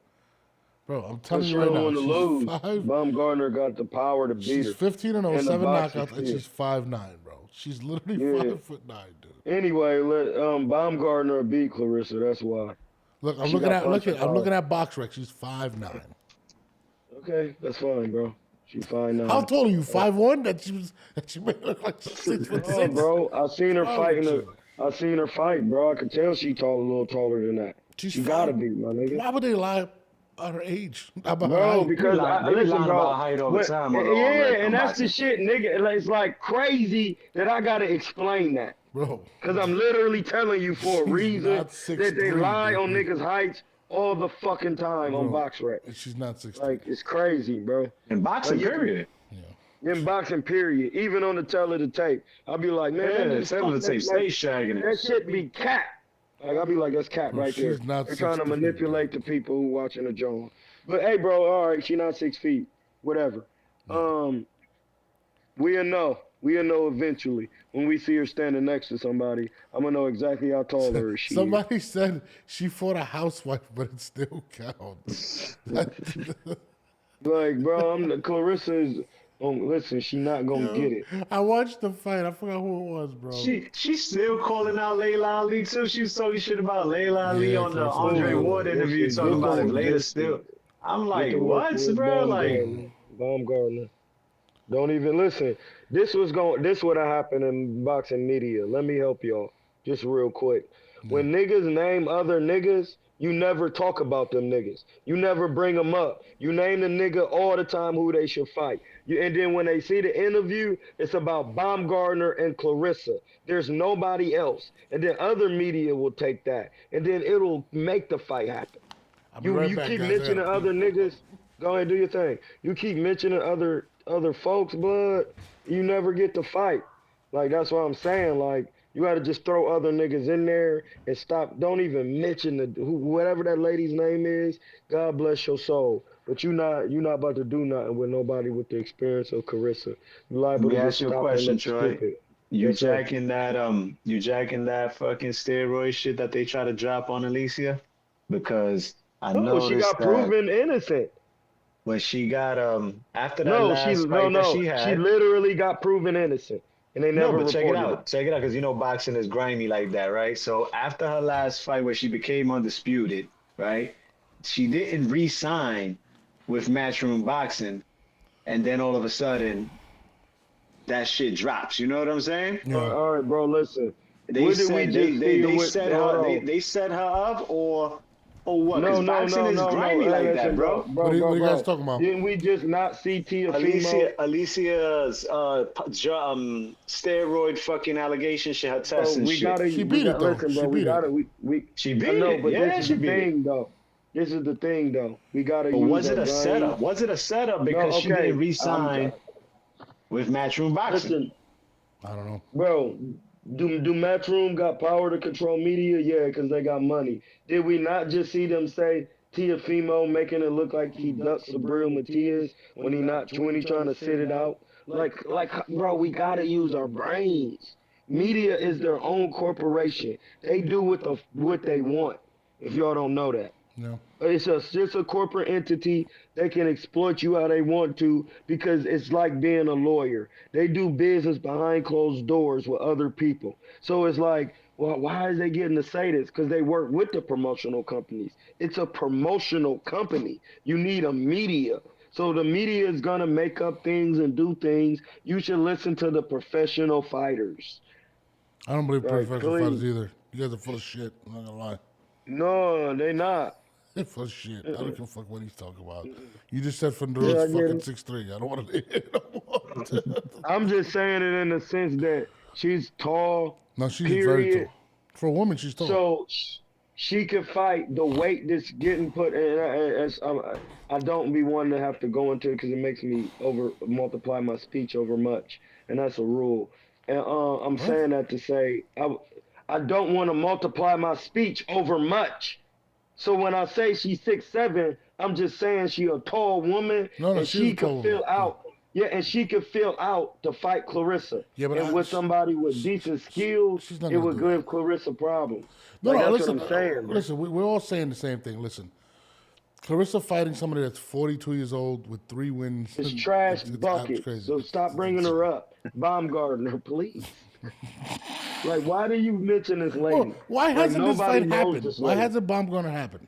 Bro, I'm telling She you right don't now. want to lose. She's five. Bumgarner got the power to beat She's her. 15-0, And the 7 boxing knockouts, and field. she's 5'9", bro. She's literally Yeah. 5'9", dude. Anyway, let Baumgartner beat Clarissa. That's why. Look, I'm She looking got at punching I'm looking power. at BoxRec. She's 5'9". Okay, that's fine, bro. She's fine now. How tall are you? 5'1"? That she made her look like 6'6". Oh, bro, I seen her Wrong fighting with a. you? I seen her fight, bro. I could tell she a little taller than that. She's She gotta fine. be, my nigga. Why would they lie about her age? About her Bro, height? because They be listen, lying bro. about height all the what- time on yeah, and that's boxing. the shit, nigga. It's like crazy that I gotta explain that. Bro. Cause I'm literally telling you for a She's reason not that they 6'3", lie on dude. niggas' heights all the fucking time on Bro, BoxRec. She's not 6'3". Like it's crazy, bro. In boxing, Like, period. In boxing, period. Even on the tail of the tape, I'll be like, man, Yeah, that, tell them to that, stay shagging that it. shit be cat. Like I'll be like, that's cat right there. She's not They're trying to 6'3", manipulate the people who watching the Jones. But hey, bro, all right, she not 6 feet, whatever. We'll know. We'll know eventually when we see her standing next to somebody. I'm gonna know exactly how tall her is. She is. Somebody said she fought a housewife, but it still counts. Like, bro, Clarissa is. Listen, she not gonna get it. I watched the fight. I forgot who it was, bro. She's still calling out Layla Ali too. She was talking shit about Layla Ali Yeah, on the Clarissa. Andre Ward Yeah, interview, she talking did. about if Yeah, Layla she still. did. I'm like, Get to work what, with bro? Like, Baumgartner. Don't even listen. This would have happened in boxing media. Let me help y'all, just real quick. When niggas name other niggas, you never talk about them niggas. You never bring them up. You name the nigga all the time who they should fight. And then when they see the interview, it's about Baumgartner and Clarissa. There's nobody else. And then other media will take that, and then it'll make the fight happen. I'll be right You back, keep guys. mentioning other niggas. Go ahead, do your thing. You keep mentioning other folks, blood. You never get to fight. Like that's what I'm saying. Like you got to just throw other niggas in there and stop. Don't even mention whatever that lady's name is. God bless your soul. But you not about to do nothing with nobody with the experience of Carissa. You liable let me to ask get you a stopped and question, look Troy. stupid. You Yes, sir. jacking that fucking steroid shit that they try to drop on Alicia? Because I No, she noticed got that proven innocent. when she got after that No, last she fight that she She had. literally got proven innocent, and they No, never but check it reported out. Check it out, because you know boxing is grimy like that, right? So after her last fight where she became undisputed, right? She didn't re-sign with Matchroom Boxing, and then all of a sudden, that shit drops. You know what I'm saying? All right, bro. Listen. They What did we said just they see with- set hold her on. they set her up or what? No, Because no, boxing no, is no, grimy no. like Hey, that, listen, bro. What are you guys talking about? Didn't we just not see Tia Alicia's steroid fucking allegation shit, her test and we shit. gotta. She we beat got, it, though. Listen, She bro. We beat it. gotta. We. She I beat know, it. but Yeah, this is she the beat it. thing, though. This is the thing, though. We gotta. But use was it our a brains. setup? Was it a setup because she okay. didn't re-sign with Matchroom Boxing? Listen, I don't know. bro. Do Matchroom got power to control media? Yeah, because they got money. Did we not just see them say Tiafimo making it look like he ducks Sabril Matias when he not 20 trying to sit it out? Like, bro, we gotta use our brains. Media is their own corporation. They do what they want. If y'all don't know that. No. It's just a corporate entity. They can exploit you how they want to because it's like being a lawyer. They do business behind closed doors with other people. So it's like, well, why is they getting to say this? Because they work with the promotional companies. It's a promotional company. You need a media. So the media is going to make up things and do things. You should listen to the professional fighters. I don't believe Right, professional please. fighters either. You guys are full of shit. I'm not gonna lie. No, they not. They're full of shit. I don't give a fuck what he's talking about. You just said Yeah, I Fonduras get fucking it. 6'3". I don't want to hear it no more. I'm just saying it in the sense that she's tall. No, she's period. very tall. For a woman, she's tall. So she could fight the weight that's getting put in. I don't be one to have to go into it because it makes me multiply my speech over much, and that's a rule. And I'm saying that to say I don't want to multiply my speech over much. So when I say she's 6'7", I'm just saying she a tall woman No, and she's she a tall could fill woman. out. Yeah, and she could fill out to fight Clarissa. Yeah, but and with somebody with decent skills, she's not it gonna would do it. give Clarissa problems. No, Like, no, that's listen. what I'm saying, bro. Listen, we're all saying the same thing. Listen, Clarissa fighting somebody that's 42 years old with 3 wins. It's trash it's bucket. crazy. So stop bringing her up. Baumgartner, please. Like, why do you mention this lady? Well, why Like, hasn't this nobody fight knows happened? this Why lady. hasn't Baumgartner happened?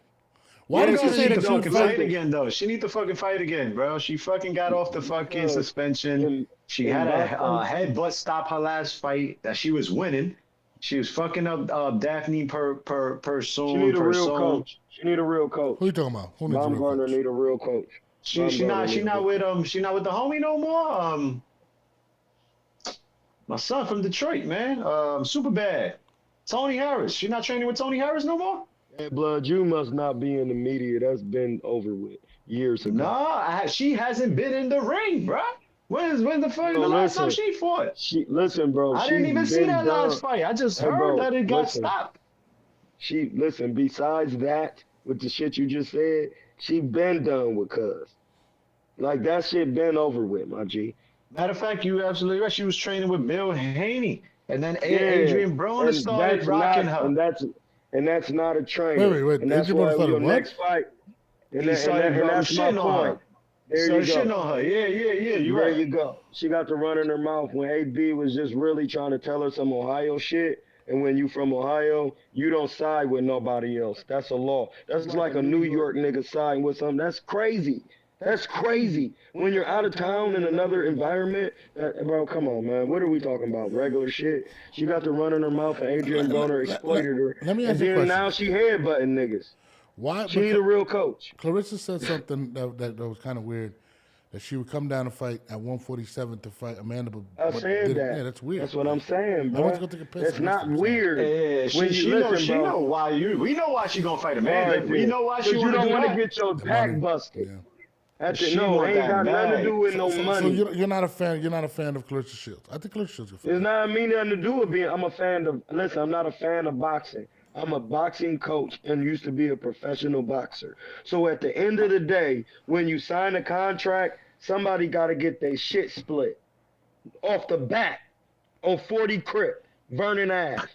Why Yeah, did she because say she that to she don't would fucking fight? fight again, though. She need to fucking fight again, bro. She fucking got off the fucking suspension. She had a headbutt stop her last fight that she was winning. She was fucking up Daphne She need a real Person. coach. She need a real coach. Who you talking about? Who needs a real Baumgartner coach? need a real coach. She Baumgartner need a not real with the homie no more. My son from Detroit, man. Super bad. Tony Harris. She not training with Tony Harris no more? Hey, Blood, you must not be in the media. That's been over with years ago. Nah, she hasn't been in the ring, bro. When's the last time she fought? Listen, bro. I didn't even see that last fight. I just heard that it got stopped. Besides that, with the shit you just said, she been done with Cuz. Like, that shit been over with, my G. Matter of fact, you absolutely right. She was training with Bill Haney, and then Adrian Broner started rocking her. And that's not a trainer. Wait. And that's Adrian why Broner your started next fight. And that's my point. There you shitting go. on her. Yeah. You There right. you go. She got to run in her mouth when AB was just really trying to tell her some Ohio shit. And when you from Ohio, you don't side with nobody else. That's a law. That's like a New York nigga siding with something. That's crazy. That's crazy. When you're out of town in another environment, bro, come on, man. What are we talking about? Regular shit. She got to run in her mouth, and Adrian Broner exploited her. Let me ask and you a then question. now she headbutting niggas. Why? She need a real coach. Clarissa said something that was kind of weird. That she would come down to fight at 147 to fight Amanda. I said that. Yeah, that's weird. That's what I'm saying, bro. I want to go take a piss. That's not weird. Yeah, she know why we know why she gonna fight Amanda. Right, We know why she you don't want to get your back busted. Yeah. Ain't got nothing to do with no money. So you're not a fan. You're not a fan of Clarissa Shields. I think Clarissa Shields is a fan. It's not mean nothing to do with being. I'm a fan of. Listen, I'm not a fan of boxing. I'm a boxing coach and used to be a professional boxer. So at the end of the day, when you sign a contract, somebody got to get their shit split off the bat on 40 Crip, burning ass.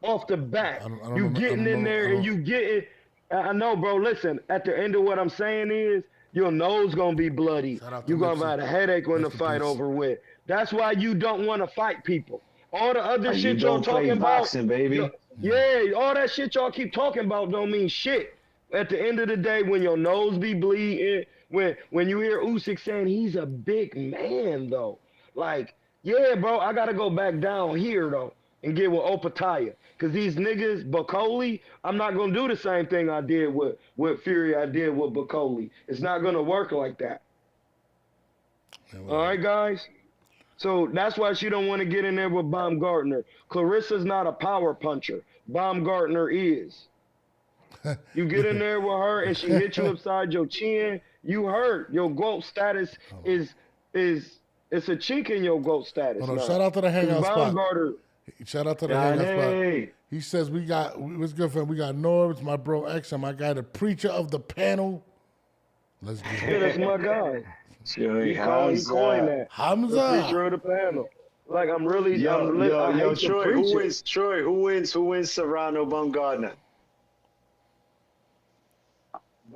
Off the bat, you getting in there and you getting. I know, bro. Listen, at the end of what I'm saying is, your nose gonna be bloody. You're gonna have a headache when the fight over with. That's why you don't want to fight people. All the other shit y'all talking about, boxing, baby. Yeah, all that shit y'all keep talking about don't mean shit. At the end of the day, when your nose be bleeding, when you hear Usyk saying he's a big man though, like, yeah, bro, I gotta go back down here though and get with Opataya. Cause these niggas, Bacoli, I'm not gonna do the same thing I did with Fury I did with Bacoli. It's not gonna work like that. All right, guys? So that's why she don't want to get in there with Baumgartner. Clarissa's not a power puncher. Baumgartner is. You get in there with her and she hit you upside your chin, you hurt. Your GOAT status is it's a chink in your GOAT status. Hold on, shout out to the hangout spot. Shout out to the hangout hey. spot. He says what's good for him? We got Norbs, my bro X, and my guy, the preacher of the panel. Let's get it. Yeah, that's my guy. He coined that. Hamza. The preacher of the panel. Like I'm really Yo, Troy, who wins Serrano Baumgartner?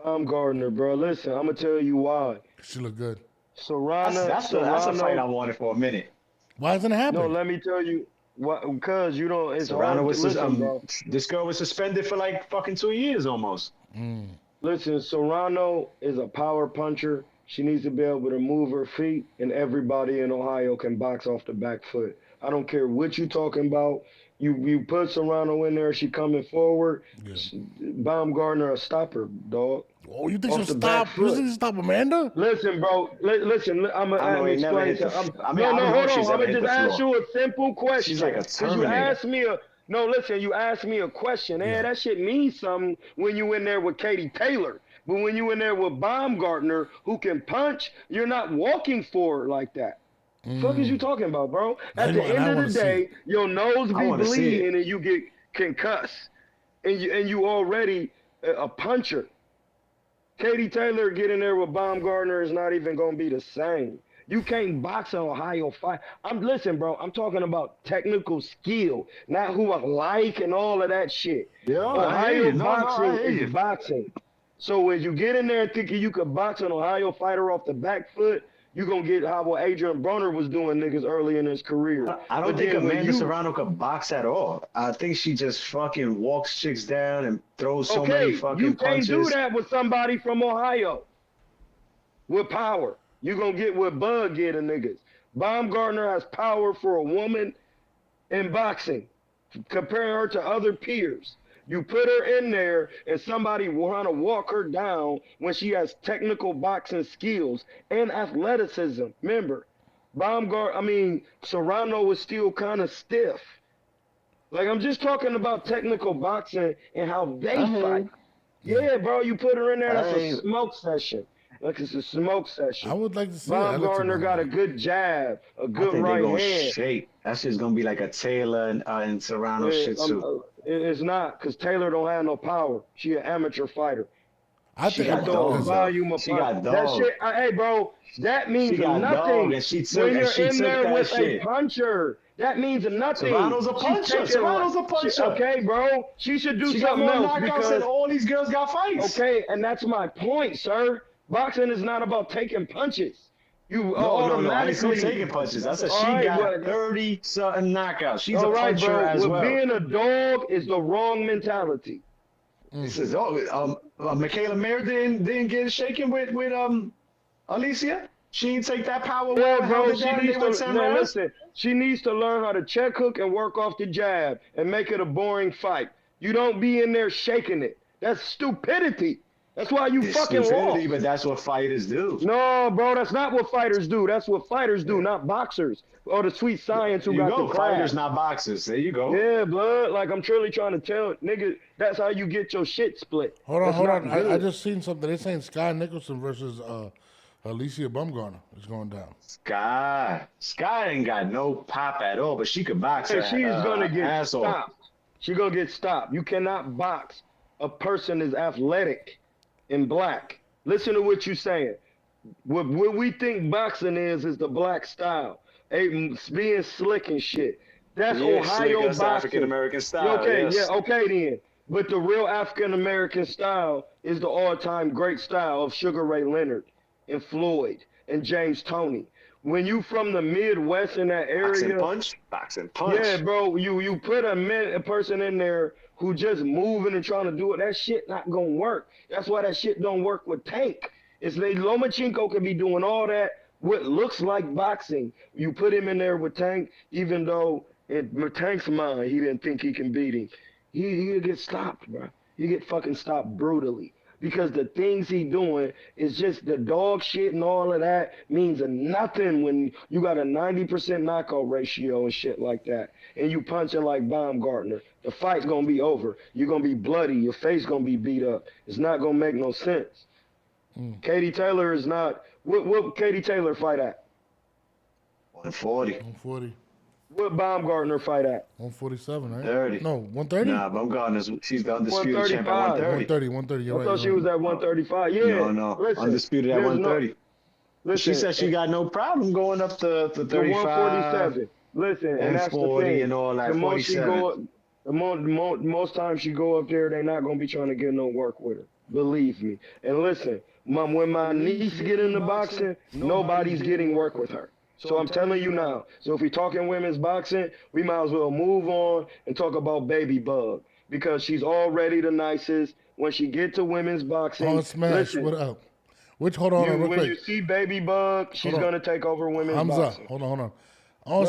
Baumgartner, bro. Listen, I'm gonna tell you why. She look good. Serrano. That's a fight I wanted for a minute. Why isn't it happening? No, let me tell you. Because you don't. It's Serrano hard to listen, bro. This girl was suspended for like fucking 2 years almost. Listen, Serrano is a power puncher. She needs to be able to move her feet, and everybody in Ohio can box off the back foot. I don't care what you talking about. You put Serrano in there, she coming forward. Yeah. Baumgartner a stopper, dog. Oh, you think she'll stop? You think she'll stop Amanda? Listen, bro. Listen, I'm gonna explain to you. No, hold on. I'm gonna just ask you a simple question. She's like a Terminator. You asked me you asked me a question. Yeah. That shit means something when you in there with Katie Taylor. But when you in there with Baumgartner, who can punch, you're not walking forward like that. Fuck is you talking about, bro? At the end of the day, your nose be bleeding and you get concussed, and you already a puncher. Katie Taylor getting there with Baumgartner is not even gonna be the same. You can't box an Ohio fight. Listen, bro. I'm talking about technical skill, not who I like and all of that shit. Yeah, Ohio boxing is boxing. So when you get in there thinking you could box an Ohio fighter off the back foot, you're going to get how Adrian Broner was doing niggas early in his career. I don't think Amanda Serrano could box at all. I think she just fucking walks chicks down and throws so many fucking punches. You can't do that with somebody from Ohio with power. You're going to get what Bud get in niggas. Baumgartner has power for a woman in boxing. comparing her to other peers. You put her in there and somebody want to walk her down when she has technical boxing skills and athleticism. Remember, Serrano was still kind of stiff. Like, I'm just talking about technical boxing and how they fight. Yeah, bro, you put her in there, that's a smoke session. Like, it's a smoke session. I would like to see Baumgartner got a good jab, a good right hand. Shake. That shit's gonna be like a Taylor and Serrano shit too. It's not, because Taylor don't have no power. She an amateur fighter. She got dogs. She got dogs. That shit, hey, bro, that means nothing. And she when you're in there with a puncher, that means nothing. Serrano's a puncher. Serrano's a puncher. Okay, bro. She should do something else because all these girls got fights. Okay, and that's my point, sir. Boxing is not about taking punches. You automatically taking punches. I said she got 30-something knockouts. She's a puncher as well. Being a dog is the wrong mentality. This is Michaela Mayer didn't get shaken with Alicia. She didn't take that power away. Bro, listen. She needs to learn how to check hook and work off the jab and make it a boring fight. You don't be in there shaking it. That's stupidity. That's why you fucking lost. But that's what fighters do. No, bro, that's not what fighters do. That's what fighters do, not boxers. Or the sweet science who got the craft. Fighters, not boxers. There you go. Yeah, blood. Like, I'm truly trying to tell nigga, that's how you get your shit split. Hold on. I just seen something. They're saying Sky Nicholson versus Alicia Baumgartner is going down. Sky ain't got no pop at all, but she could box. She's gonna get stopped. She's gonna get stopped. You cannot box a person as athletic and black. Listen to what you're saying. What we think boxing is the black style. Being slick and shit. That's Ohio boxing. African American style. Okay, okay then. But the real African American style is the all-time great style of Sugar Ray Leonard and Floyd and James Toney. When you from the Midwest in that area, boxing punch. Yeah, bro. You put a person in there who just moving and trying to do it. That shit not gonna work. That's why that shit don't work with Tank. Lomachenko can be doing all that. What looks like boxing, you put him in there with Tank, even though in Tank's mind he didn't think he can beat him. He'll get stopped, bro. You get fucking stopped brutally. Because the things he doing is just the dog shit and all of that means nothing when you got a 90% knockout ratio and shit like that. And you punching like Baumgartner. The fight's gonna be over. You're gonna be bloody. Your face gonna be beat up. It's not gonna make no sense. Katie Taylor is not. What Katie Taylor fight at? 140. 140. What Baumgartner fight at? 147, right? 30. No, 130? Nah, Baumgartner's, she's the undisputed champion at 130. 130, you're I right. thought she was at 135. Yeah. No. Listen, undisputed at 130. Listen, she said she got no problem going up to 35. 147. Listen, and that's 40 the thing. and all that. The more 47. most times she go up there, they're not gonna be trying to get no work with her. Believe me. And listen, when my niece get into boxing, nobody's getting work with her. So I'm telling you now. So if we're talking women's boxing, we might as well move on and talk about Baby Bug because she's already the nicest. When she get to women's boxing, on Smash, what up? Hold on, real quick. When you see Baby Bug, she's gonna take over women's boxing. Hold on. On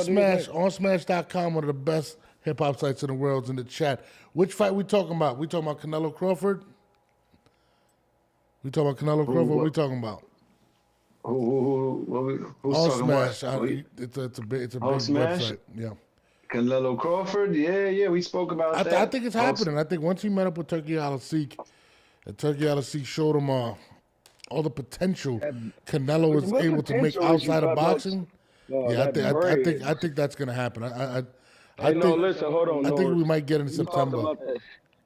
Smash.com, one of the best hip hop sites in the world's in the chat. Which fight we talking about? We talking about Canelo Crawford? What we talking about? Who's on talking Smash. about? It's a big Smash? website. Yeah. Canelo Crawford? Yeah, we spoke about that. I think it's happening. I think once he met up with Turkey Al-Asik, and Turkey Al-Asik showed him all the potential Canelo was able to make outside of boxing. I think that's gonna happen. Listen, hold on. I think we might get in September.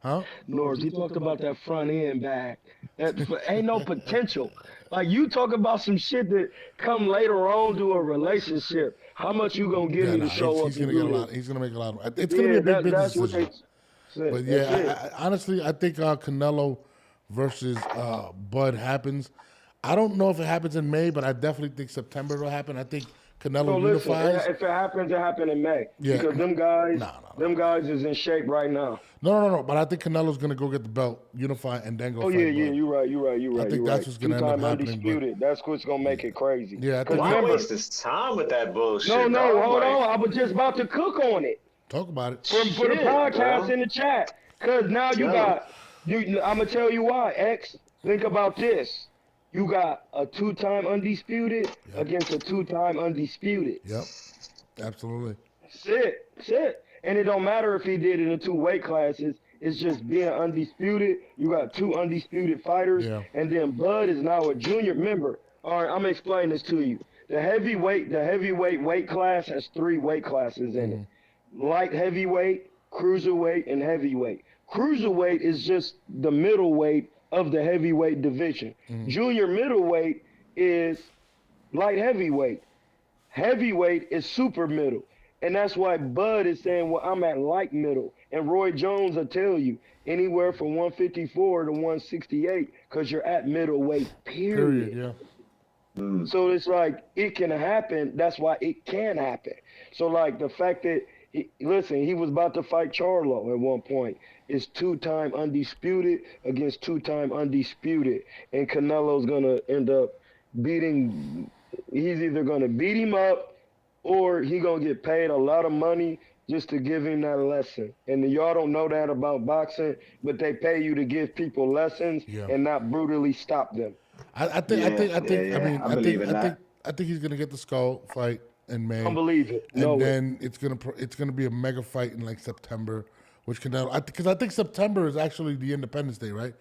Huh? Norris, he talked about that front end bag. Ain't no potential. Like, you talk about some shit that come later on to a relationship. How much you gonna give me to show up? He's gonna get a lot. He's gonna make a lot of. It's gonna be a big business decision. But yeah, honestly, I think Canelo versus Bud happens. I don't know if it happens in May, but I definitely think September will happen. I think Canelo unifies. If it happens, it happens in May. Yeah. Because them guys is in shape right now. No. But I think Canelo's gonna go get the belt, unify, and then go. You're right. I think that's what's gonna end up happening. Undisputed. That's what's gonna make it crazy. Yeah. Why waste this time with that bullshit? No. Hold on. I was just about to cook on it. Talk about it. For the podcast in the chat. Because now you got, I'm going to tell you why, X. Think about this. You got a 2-time undisputed against a 2-time undisputed. Yep, absolutely. That's it. And it don't matter if he did it in 2 weight classes. It's just being undisputed. You got 2 undisputed fighters. Yeah. And then Bud is now a junior member. All right, I'm going to explain this to you. The heavyweight weight class has 3 weight classes in it. Light heavyweight, cruiserweight, and heavyweight. Cruiserweight is just the middleweight of the heavyweight division. Junior middleweight is light heavyweight. Heavyweight is super middle. And that's why Bud is saying, well, I'm at light middle. And Roy Jones will tell you anywhere from 154 to 168 because you're at middleweight, period. Yeah. So it's like it can happen. That's why it can happen. So like the fact that, listen, he was about to fight Charlo at one point. It's 2-time undisputed against 2-time undisputed. And Canelo's going to end up beating, he's either going to beat him up or he going to get paid a lot of money just to give him that lesson. And y'all don't know that about boxing, but they pay you to give people lessons and not brutally stop them. I think he's gonna get the Skull fight in May. I believe it. And then it's gonna be a mega fight in like September, which Canelo. Because I think September is actually the Independence Day, right?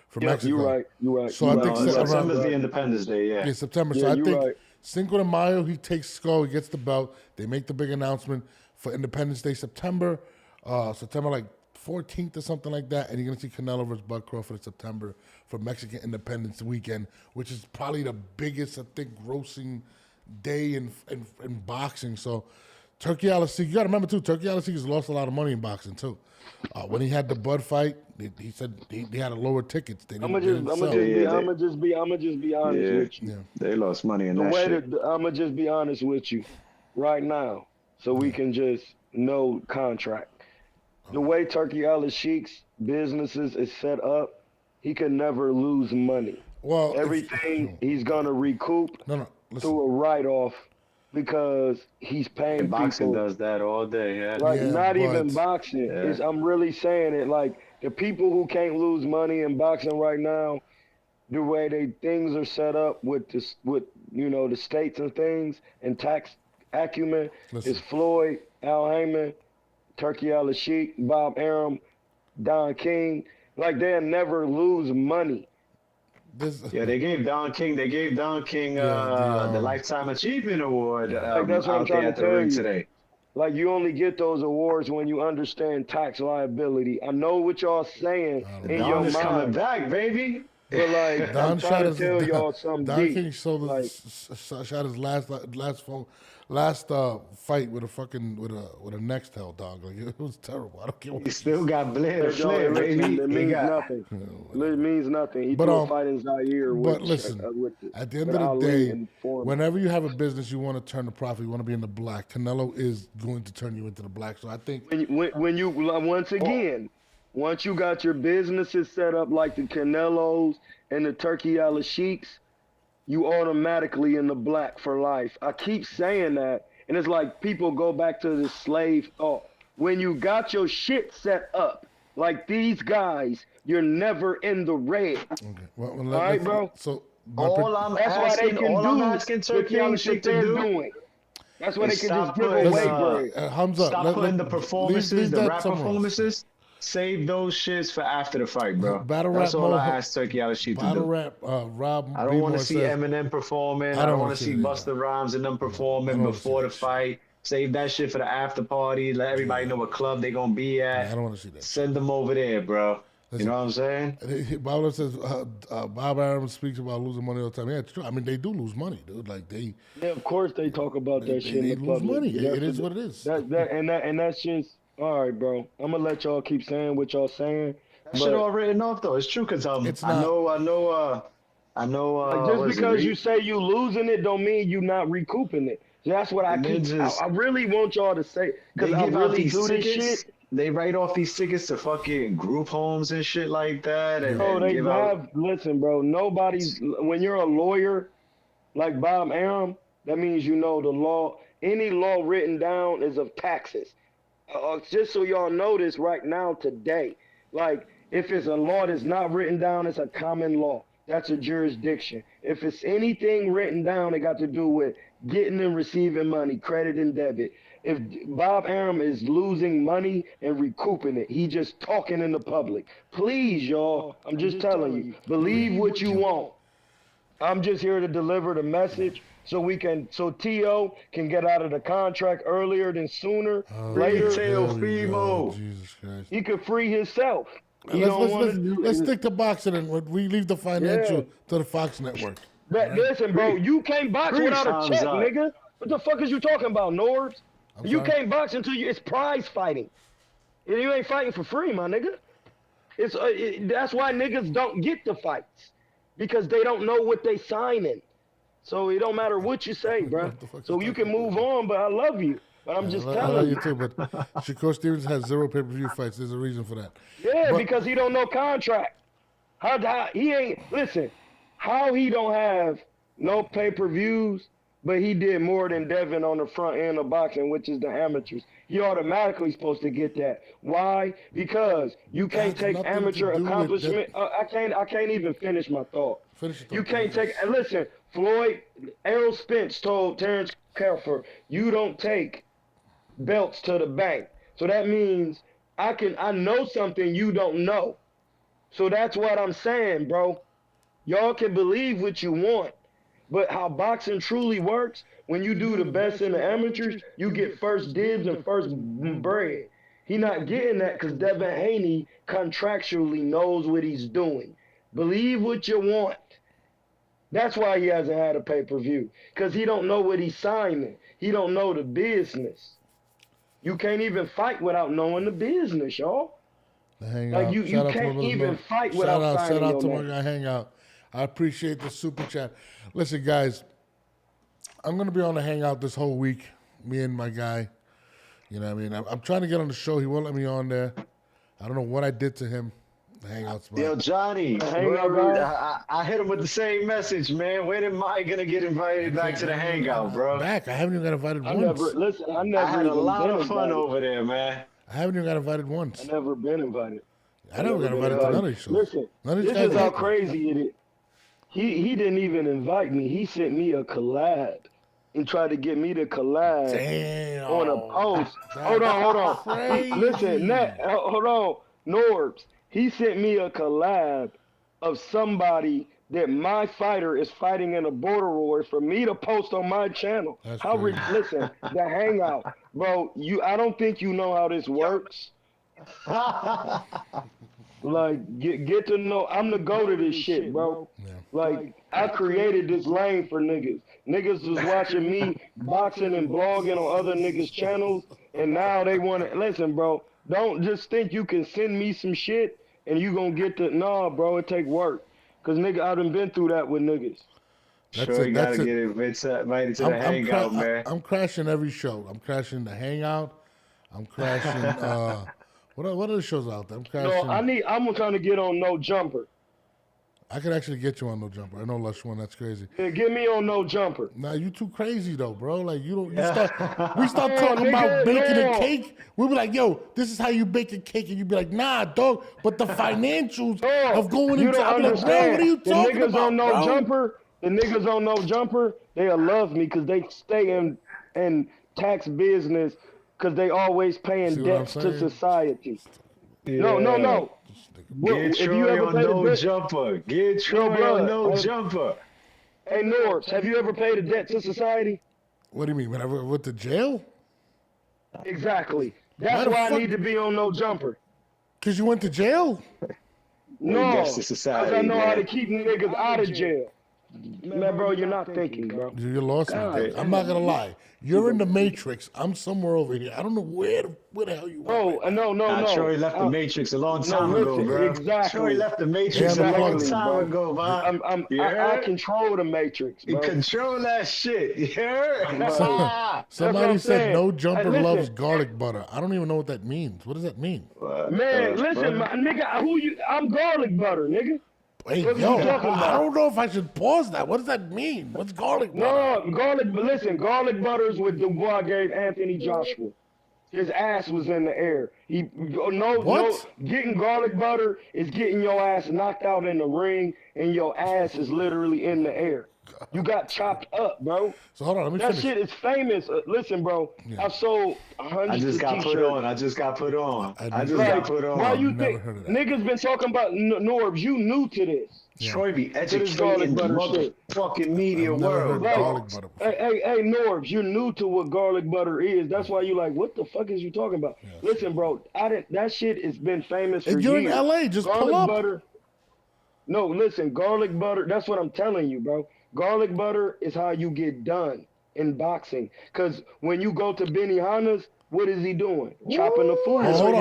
For Mexico. You're right. So I think September's the Independence Day. Yeah, September. So I think Cinco de Mayo he takes Skull, he gets the belt. They make the big announcement for Independence Day, September like 14th or something like that, and you're gonna see Canelo versus Bud Crawford in September for Mexican Independence Weekend, which is probably the biggest, I think, grossing day in boxing. So Turkey Al-Sheikh, you gotta remember too, Turkey Al-Sheikh has lost a lot of money in boxing too. When he had the Bud fight, he said they had to lower tickets. I'm gonna just be honest with you. Yeah. They lost money in that shit. I'm gonna just be honest with you right now, so we can just know contract. The way Turkey Al-Sheikh's businesses is set up, he can never lose money. Well, everything he's gonna recoup through a write-off because he's paying people. Boxing does that all day. Even boxing. I'm really saying it. Like the people who can't lose money in boxing right now, the way things are set up with the states and things and tax acumen is Floyd, Al Heyman, Turkey Al-Sheikh, Bob Arum, Don King. Like they'll never lose money. They gave Don King the Lifetime Achievement Award. That's what I'm trying to tell you today. Like you only get those awards when you understand tax liability. I know what y'all saying in your mind. Coming back, baby. But like I'm trying to tell y'all something Don deep. King shot his last fight with a Nextel dog. Like it was terrible. I don't care what he still got Blair Flair, baby. It means nothing. It means nothing. He threw a fight in Zaire. But listen, at the end of the day, whenever you have a business, you want to turn the profit. You want to be in the black. Canelo is going to turn you into the black. So I think when you once you got your businesses set up like the Canelos and the Turkey Al-Sheikhs, you automatically in the black for life. I keep saying that, and it's like people go back to the slave thought. When you got your shit set up, like these guys, you're never in the red. Okay. Well, all right, bro? So all I'm asking Turkey Al-Sheikh to do. That's why they can just give away bread. Stop putting the performances, the rap performances. Save those shits for after the fight, bro. That's all I asked Turkey Al-Sheikh to do. Rob. I don't want to see Eminem performing. I don't want to see Busta Rhymes and them performing before the fight. Save that shit for the after party. Let everybody know what club they gonna be at. I don't want to see that. Send them over there, bro. You know what I'm saying? Bob says Bob Arum speaks about losing money all the time. Yeah, it's true. I mean, they do lose money, dude. Like they. Yeah, of course they talk about that shit. They lose money. It is what it is. That's just. All right, bro. I'm gonna let y'all keep saying what y'all saying. That shit all written off though. It's true because I know. Just because you say you losing it, don't mean you not recouping it. That's what I really want y'all to say because I really do this shit. They write off these tickets to fucking group homes and shit like that. Listen, bro. When you're a lawyer like Bob Arum, that means you know the law. Any law written down is of taxes. just so y'all know this right now today, like if it's a law that's not written down, it's a common law. That's a jurisdiction. If it's anything written down, it got to do with getting and receiving money, credit and debit. If Bob Arum is losing money and recouping it, he just talking in the public. Please, y'all, I'm just telling you, believe what you want. I'm just here to deliver the message so T.O. can get out of the contract earlier than sooner. Later, Jesus Christ. He could free himself. Let's stick to boxing and we leave the financial to the Fox Network. Listen, bro, you can't box without a check, nigga. What the fuck is you talking about, Norbs? You can't box until it's prize fighting. And you ain't fighting for free, my nigga. That's why niggas don't get the fights. Because they don't know what they signing. So it don't matter what you say, bro. So you can move on, but I love you. But I'm just telling you. I love you too, but Shakur Stevens has 0 pay-per-view fights. There's a reason for that. Yeah, because he don't know contract. How he don't have no pay-per-views, but he did more than Devin on the front end of boxing, which is the amateurs. He automatically supposed to get that. Why? Because you can't take amateur accomplishment. I can't even finish my thought. You can't take. Listen, Floyd, Errol Spence told Terrence Crawford, you don't take belts to the bank. So that means I know something you don't know. So that's what I'm saying, bro. Y'all can believe what you want, but how boxing truly works, when you do the best in the amateurs, you get first dibs and first bread. He not getting that because Devin Haney contractually knows what he's doing. Believe what you want. That's why he hasn't had a pay-per-view, because he don't know what he's signing. He don't know the business. You can't even fight without knowing the business, y'all. Like you can't even fight without signing. Shout out to my guy Hangout. I appreciate the super chat. Listen, guys, I'm going to be on the Hangout this whole week, me and my guy. You know what I mean? I'm trying to get on the show. He won't let me on there. I don't know what I did to him. The Hangout spot. Yo, Johnny, I hit him with the same message, man. When am I going to get invited back to the Hangout, bro? I haven't even got invited once. I had a lot of fun over there, man. I haven't even got invited once. I've never been invited. I never got invited to none of these shows. Listen, this is how crazy it is. He didn't even invite me. He sent me a collab and tried to get me to collab on a post. Hold on. Listen, hold on. Norbs, he sent me a collab of somebody that my fighter is fighting in a border war for me to post on my channel. Listen, the Hangout. Bro, I don't think you know how this works. Like, get to know, I'm the go to this shit, bro. Yeah. Like, I created this lane for niggas. Niggas was watching me boxing and blogging on other niggas' channels, and now they want to, listen, bro, don't just think you can send me some shit and you gonna get the, nah, bro, it take work. Because, nigga, I done been through that with niggas. You gotta get invited to the Hangout, man. I'm crashing every show. I'm crashing the Hangout. I'm crashing, what other shows out there? I'm crashing. No, I'm trying to get on No Jumper. I could actually get you on No Jumper. I know Lush One. That's crazy. Yeah, get me on No Jumper. Nah, you too crazy though, bro. Like we start talking about baking a cake. We'll be like, yo, this is how you bake a cake, and you be like, nah, dog. But the financials of going into, I'm like, bro, what are you talking about? The niggas on No Jumper, they'll love me because they stay in tax business. Because they always paying debts to society. Yeah. No. Get Troy on No Jumper. Get Troy on No Jumper. Hey, Norbs, have you ever paid a debt to society? What do you mean? When I went to jail? Exactly. That's why I need to be on No Jumper. Because you went to jail? No, because I know how to keep niggas out of jail. Man, bro, you're not thinking, bro. You lost me. I'm not going to lie. You're in the Matrix. I'm somewhere over here. I don't know where the hell you are. Oh, no. Troy left the Matrix a long time ago, bro. Exactly. Troy left the Matrix a long time ago, bro. I control the Matrix, bro. You control that shit. You heard? Somebody said No Jumper loves garlic butter. I don't even know what that means. What does that mean? Man, listen, nigga, I'm garlic butter, nigga. Hey, yo, I don't know if I should pause that. What does that mean? What's garlic butter? No, garlic butter is what Dubois gave Anthony Joshua. His ass was in the air. Getting garlic butter is getting your ass knocked out in the ring, and your ass is literally in the air. You got chopped up, bro. So hold on, let me That finish. shit is famous. Listen, bro, I've sold hundreds I just of got t-shirts. put on. I just got put on. I just Like, got put on. why you Never think heard of that. niggas been talking about Norbs? You new to this. Troy be garlic educating the butter shit. motherfucking media I've never world. heard dog. garlic butter before. Hey, Norbs, you're new to what garlic butter is. That's why you like, what the fuck is you talking about? Listen, bro, that shit has been famous for And you're years. in LA, just garlic pull up. butter. No, listen, garlic butter. That's what I'm telling you, bro. Garlic butter is how you get done in boxing. Cause when you go to Benihana's, what is he doing? Chopping the food. Oh, hold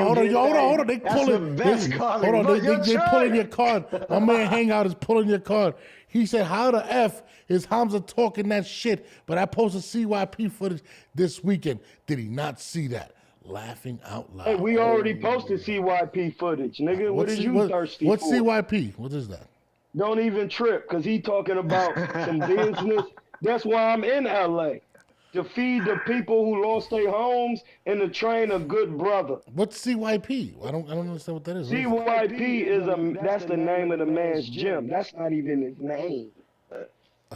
on. They That's pulling. the best garlic Hold on, butter. they pulling your card. My man Hangout is pulling your card. He said, "How the f is Hamza talking that shit?" But I posted CYP footage this weekend. Did he not see that? Laughing out loud. Hey, we already posted CYP footage, nigga. What is you thirsty What's for? CYP? What is that? Don't even trip, cause he talking about some business. That's why I'm in LA. To feed the people who lost their homes and to train a good brother. What's CYP? I don't understand what that is. CYP that's the name of the man's gym. That's not even his name.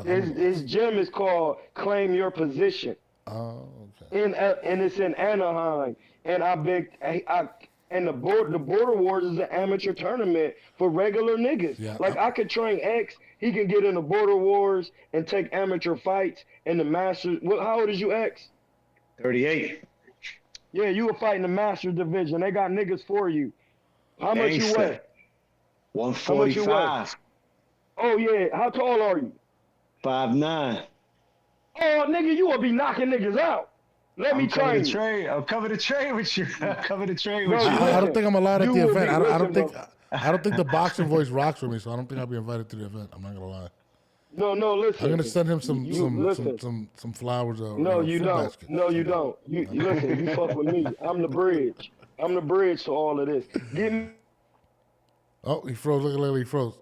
His gym is called Claim Your Position. Oh, okay. And it's in Anaheim. And the Border Wars is an amateur tournament for regular niggas. Yeah, like I could train X, he can get in the Border Wars and take amateur fights in the Masters. How old is you, X? 38. Yeah, you were fighting the Masters division. They got niggas for you. How much you weigh? 145. Oh yeah. How tall are you? 5'9". Oh nigga, you will be knocking niggas out. Let me train you. I'm coming to train with you. I'm coming to train with No, you. I don't think I'm allowed at the You will event. be- I don't listen, think. I don't think the boxing voice rocks for me, so I don't think I'll be invited to the event. I'm not gonna lie. No, listen. I'm gonna send him some listen. some flowers or No, a you fruit don't. basket. No, you don't. You listen. You fuck with me. I'm the bridge. I'm the bridge to all of this. Give me. Oh, he froze. Look, he froze.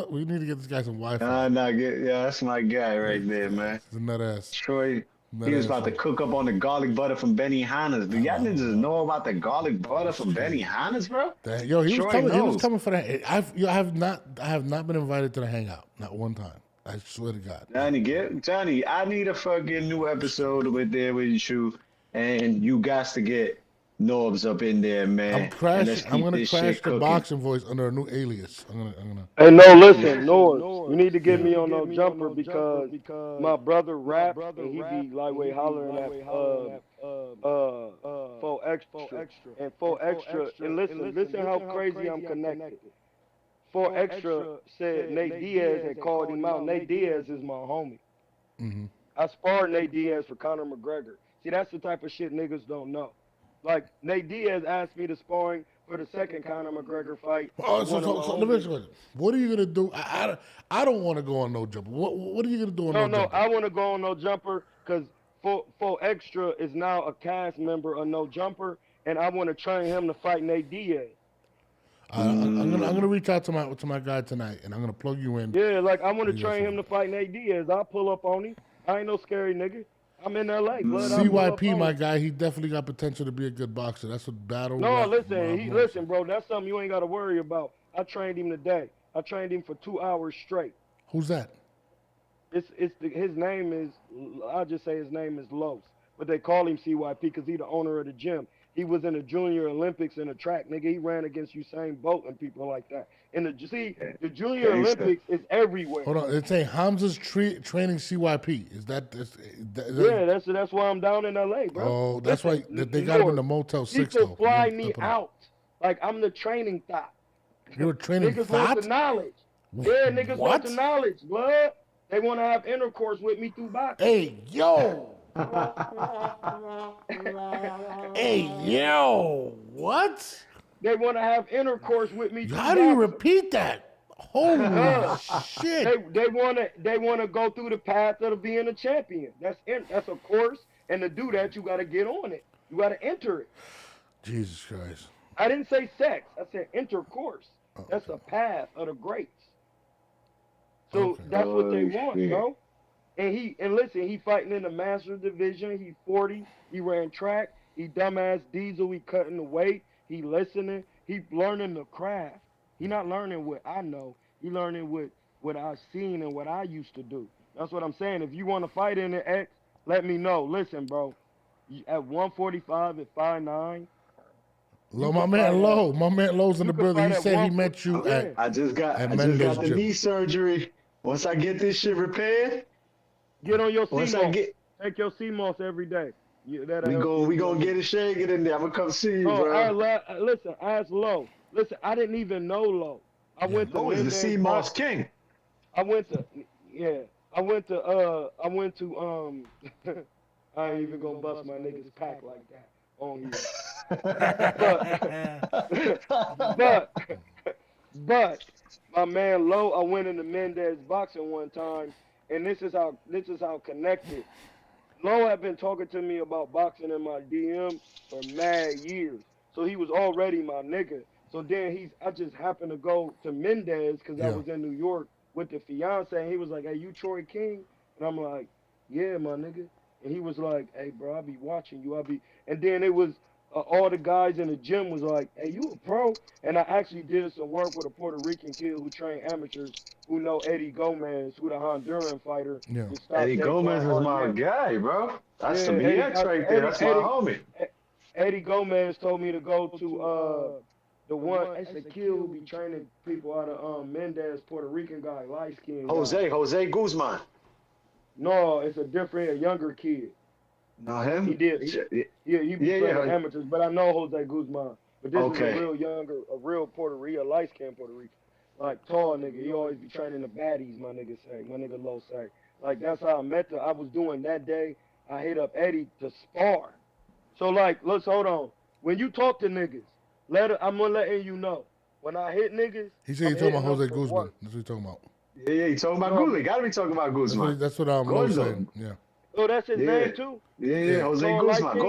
We need to get this guy some Wi-Fi. That's my guy right there, man. He's a nut ass. Troy, he was about to cook up on the garlic butter from Benihana's. Do y'all niggas know about the garlic butter from Benihana's, bro? Yo, he was Troy coming. He was knows. coming for that. I have not been invited to the hangout. Not one time. I swear to God. Johnny, I need a fucking new episode with you, and you got to get Norbs up in there, man. I'm gonna crash the boxing voice under a new alias. I'm gonna. Hey, no, listen, Norris, you need to get me on no jumper because my brother rap and he be lightweight hollering at 4 extra and 4 extra. And listen how crazy I'm connected. 4 extra said Nate Diaz had called him out. Nate Diaz is my homie. Mm-hmm. I sparred Nate Diaz for Conor McGregor. See, that's the type of shit niggas don't know. Like, Nate Diaz asked me to sparring for the second Conor McGregor fight. Oh, so let me ask you a question. What are you gonna do? I don't want to go on no jumper. What are you gonna do on no jumper? No, I want to go on no jumper because 4 extra is now a cast member of no jumper, and I want to train him to fight Nate Diaz. I'm gonna reach out to my guy tonight, and I'm gonna plug you in. Yeah, like I want to train him to fight Nate Diaz. I'll pull up on him. I ain't no scary nigga. I'm in LA. CYP, my guy, he definitely got potential to be a good boxer. That's a battle. No, listen, bro. That's something you ain't got to worry about. I trained him today. I trained him for 2 hours straight. Who's that? His name is. I'll just say his name is Los, but they call him CYP because he's the owner of the gym. He was in the Junior Olympics in the track, nigga. He ran against Usain Bolt and people like that. And the Junior Olympics is everywhere. Hold on, it's saying Hamza's training CYP. Is that yeah, that's why I'm down in LA, bro. Oh, that's why they got him in the Motel 6. People fly me out like I'm the training thought. You were training niggas thought? want the knowledge. Yeah, niggas want the knowledge, blood. They want to have intercourse with me through boxing. Hey, yo. Hey, yo, what? They want to have intercourse with me. How do you repeat that? Holy shit! They want to go through the path of being a champion. That's a course, and to do that, you got to get on it. You got to enter it. Jesus Christ! I didn't say sex. I said intercourse. That's a path of the greats. So that's what they want, bro. And listen, he fighting in the Masters division. He's 40. He ran track. He dumbass Diesel. He cutting the weight. He listening. He learning the craft. He not learning what I know. He learning what I've seen and what I used to do. That's what I'm saying. If you want to fight in the X, let me know. Listen, bro. At 145 at 5'9", Low, my man Lowe's in the building. He said he met you yeah. I just got Mendes the gym. knee surgery. Once I get this shit repaired, Get on your once CMOS. I get, Take your CMOS every day. we gonna get it shaking in there. I'm gonna come see you, Oh, bro. listen, ask Low. Listen, I didn't even know Low. I went to Low is the Mendez CMOS king. I went to I ain't even gonna bust my niggas pack like that on here. But my man Low, I went into Mendez boxing one time, and this is how connected. Low had been talking to me about boxing in my DM for mad years. So he was already my nigga. So then I just happened to go to Mendez because I was in New York with the fiance, and he was like, "Hey, you Troy King?" And I'm like, "Yeah, my nigga." And he was like, "Hey, bro, I'll be watching you. And then it was all the guys in the gym was like, "Hey, you a pro?" And I actually did some work with a Puerto Rican kid who trained amateurs who know Eddie Gomez, who the Honduran fighter. Yeah. Eddie Gomez is my guy, bro. That's the BX right there. That's my homie. Eddie Gomez told me to go to the one. It's a kid who be training people out of Mendez, Puerto Rican guy, light skinned guy. Jose Guzman. No, it's a younger kid. Know him? He did. He be training amateurs, but I know Jose Guzman. But this is a real Puerto Rican, light skinned Puerto Rican. Like tall nigga. He always be training the baddies, my nigga say. My nigga Low say. Like that's how I met her. I was doing that day. I hit up Eddie to spar. So like, let's hold on. When you talk to niggas, I'm gonna letting you know. When I hit niggas, he said you're talking about Jose Guzman. That's what you're talking about. Yeah, you talking about Guzman. Gotta be talking about Guzman. That's what I'm saying. Yeah. Oh, that's his name too? Yeah, Jose Guzman.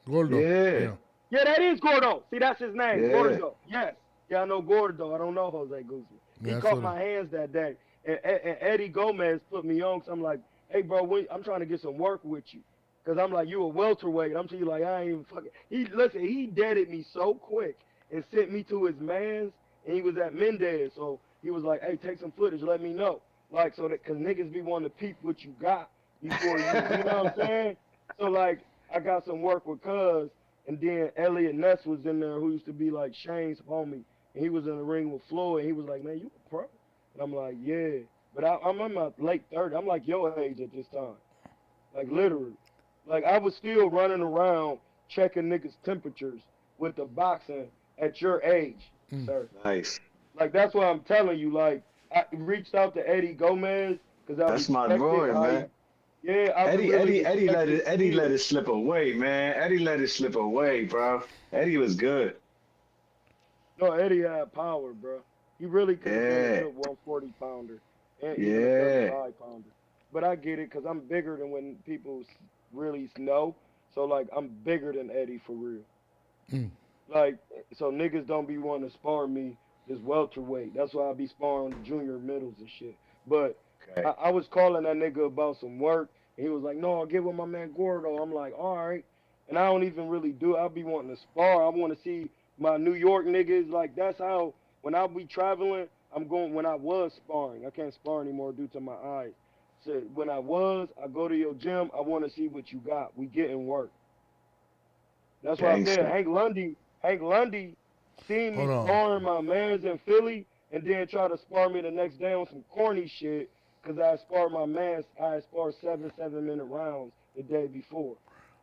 Gordo. Yeah, that is Gordo. See, that's his name. Yeah. Gordo. Yes. Yeah, I know Gordo. I don't know Jose Guzman. He caught my hands that day. And Eddie Gomez put me on, so I'm like, "Hey, bro, I'm trying to get some work with you." Because I'm like, "You a welterweight." I'm saying, like, I ain't even fucking. He deaded me so quick and sent me to his man's, and he was at Mendez. So he was like, "Hey, take some footage, let me know." Like, so that, because niggas be wanting to peep what you got before you know what I'm saying? So, like, I got some work with Cuz, and then Elliot Ness was in there, who used to be like Shane's homie, and he was in the ring with Floyd, and he was like, "Man, you a pro?" And I'm like, "Yeah." But I'm in my late 30s. I'm like your age at this time. Like, literally. Like, I was still running around checking niggas' temperatures with the boxing at your age, sir. Nice. Like, that's what I'm telling you. Like, I reached out to Eddie Gomez because I That's my boy, man. Yeah, Eddie let it slip away, man. Eddie let it slip away, bro. Eddie was good. No, Eddie had power, bro. He really could have been a good 140 pounder and even a 35 pounder. But I get it because I'm bigger than when people really know. So, like, I'm bigger than Eddie for real. Like, so niggas don't be wanting to spar me this welterweight. That's why I be sparring the junior middles and shit. But I was calling that nigga about some work, and he was like, "No, I'll get with my man Gordo." I'm like, "All right." And I don't even really do it. I be wanting to spar. I want to see my New York niggas. Like, that's how, when I be traveling, when I was sparring. I can't spar anymore due to my eyes. So when I go to your gym, I want to see what you got. We getting work. That's why I said Hank Lundy seen me sparring my mans in Philly and then try to spar me the next day on some corny shit because I sparred my mans. I sparred 7-minute rounds the day before.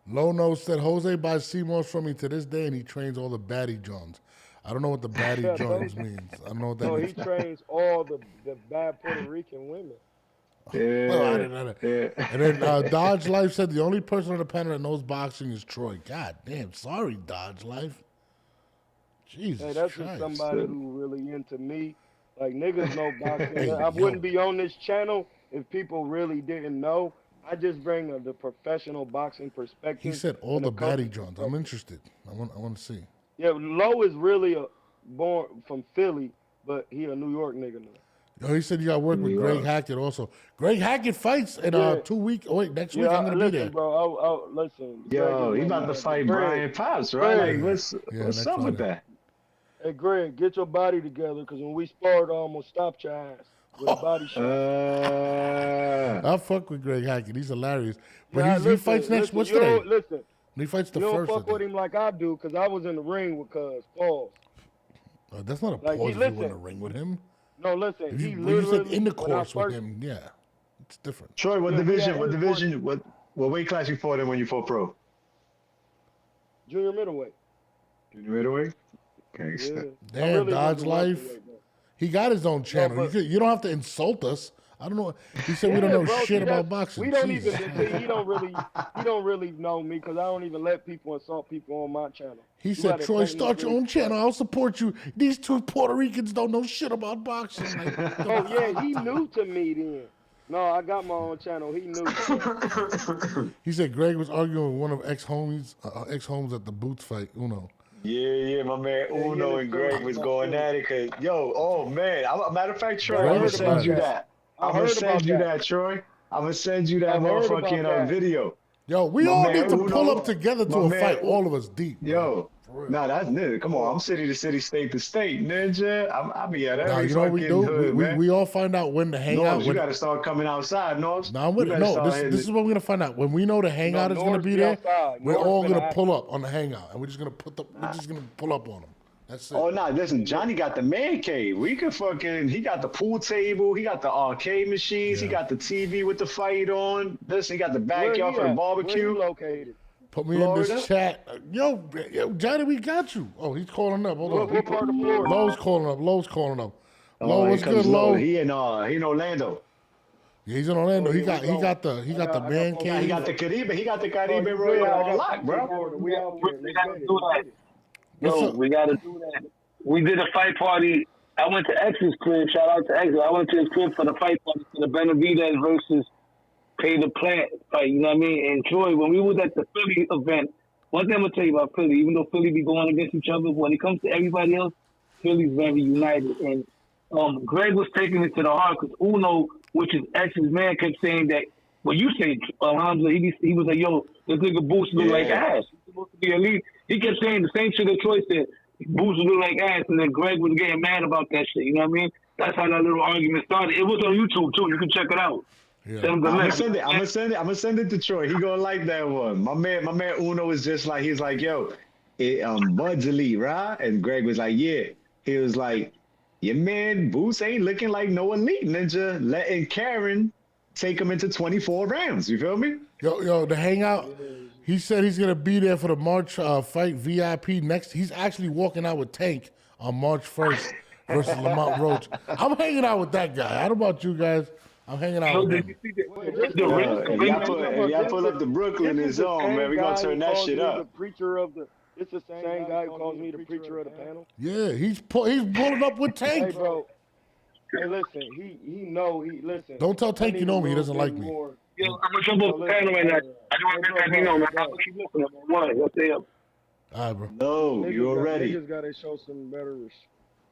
Lono said Jose buys CMOS from me to this day, and he trains all the baddie Johns. I don't know what the baddie Johns means. I don't know what that means. He trains all the bad Puerto Rican women. And then Dodge Life said the only person on the panel that knows boxing is Troy. God damn, sorry, Dodge Life. Jesus Hey, that's Christ. just somebody who really into me. Like, niggas know boxing. I wouldn't be on this channel if people really didn't know. I just bring the professional boxing perspective. He said all the baddie Johns. I'm interested. I want to see. Yeah, Low is really born from Philly, but he a New York nigga now. Oh, he said you got to work with Greg Hackett also. Greg Hackett fights in 2 weeks. Oh, wait, next week I'm going to be there. Bro, listen. Yo, he about to fight Brian Pops, right? Like, what's up with that? Hey, Greg, get your body together, because when we sparred, I almost stopped your ass with a body shot. I'll fuck with Greg Hackett. He's hilarious. But he fights next. What's today? Listen. He fights the you first. You don't fuck with him like I do, because I was in the ring with Cuz. Pause. That's not a pause if you were in the ring with him. No, listen. If you said in the course with him, yeah. It's different. Troy, what division, what weight class you fought in when you fought pro? Junior middleweight. Junior middleweight? Okay. Yeah. Damn, really Dodge Life. He got his own channel. You don't have to insult us. I don't know. He said we don't know shit about boxing. We don't he don't really know me, because I don't even let people insult people on my channel. He said, Troy, start your own channel. I'll support you. These two Puerto Ricans don't know shit about boxing. Like, oh, yeah, he new to me then. No, I got my own channel. He knew. He said Greg was arguing with one of ex-homies at the Boots fight, Uno. Yeah, my man Uno and Greg was going at it, because, matter of fact, Troy, I'm going to send you that. I'm going to send you that, Troy. I'm going to send you that motherfucking video. Yo, we all need to pull up together to a fight, all of us deep. Yo, that's nigga. Come on, I'm city to city, state to state, ninja. I'll be at every fucking hood, man. We all find out when to hang out. You got to start coming outside, Norms. No, I'm with it. No, this is what we're gonna find out. When we know the hangout is gonna be there, we're all gonna pull up on the hangout, and we're just gonna pull up on them. That's it. Oh no, listen, Johnny got the man cave. We could he got the pool table, he got the arcade machines, he got the TV with the fight on. He got the backyard for the barbecue. Where located? Put me in this chat. Yo, Johnny, we got you. Oh, he's calling up. Hold on. What part of Florida? Lowe's calling up. Lowe, what's good, Lowe? He in Orlando. Yeah, he's in Orlando. He got the man cave. He got the Caribe Royale lock, bro. We out here. We gotta do that. We did a fight party. I went to X's crib. Shout out to X. I went to his crib for the fight party for the Benavidez versus Pay the Plant fight. You know what I mean? And Troy, when we was at the Philly event, one thing I'm gonna tell you about Philly, even though Philly be going against each other, when it comes to everybody else, Philly's very united. And Greg was taking it to the heart, because Uno, which is X's man, kept saying that. Well, you say Hamza, he was like, yo, this nigga Boots look like ass. He's supposed to be elite. He kept saying the same shit that Troy said. Boots look like ass, and then Greg was getting mad about that shit. You know what I mean? That's how that little argument started. It was on YouTube too. You can check it out. Yeah. I'm gonna send it to Troy. He gonna like that one. My man Uno is just like, he's like, yo, Bud's elite, right? And Greg was like, yeah. He was like, your man Boots ain't looking like no elite ninja, letting Karen take him into 24 rounds. You feel me? Yo, the hangout. He said he's gonna be there for the March fight VIP next. He's actually walking out with Tank on March 1st versus Lamont Roach. I'm hanging out with that guy. I don't know about you guys. I'm hanging out with him. If y'all pull up to Brooklyn, it's on, man. We gonna turn that shit up. It's the same guy who calls me the preacher of the panel. Yeah, he's pulling up with Tank. Hey, bro. Hey, listen. He listen. Don't tell Tank you know me. He doesn't like me. Yo, I'm gonna jump off the panel right now. I just want to let you know, man. I'll keep listening. What's up? All right, bro. No, you already. Niggas gotta show some better.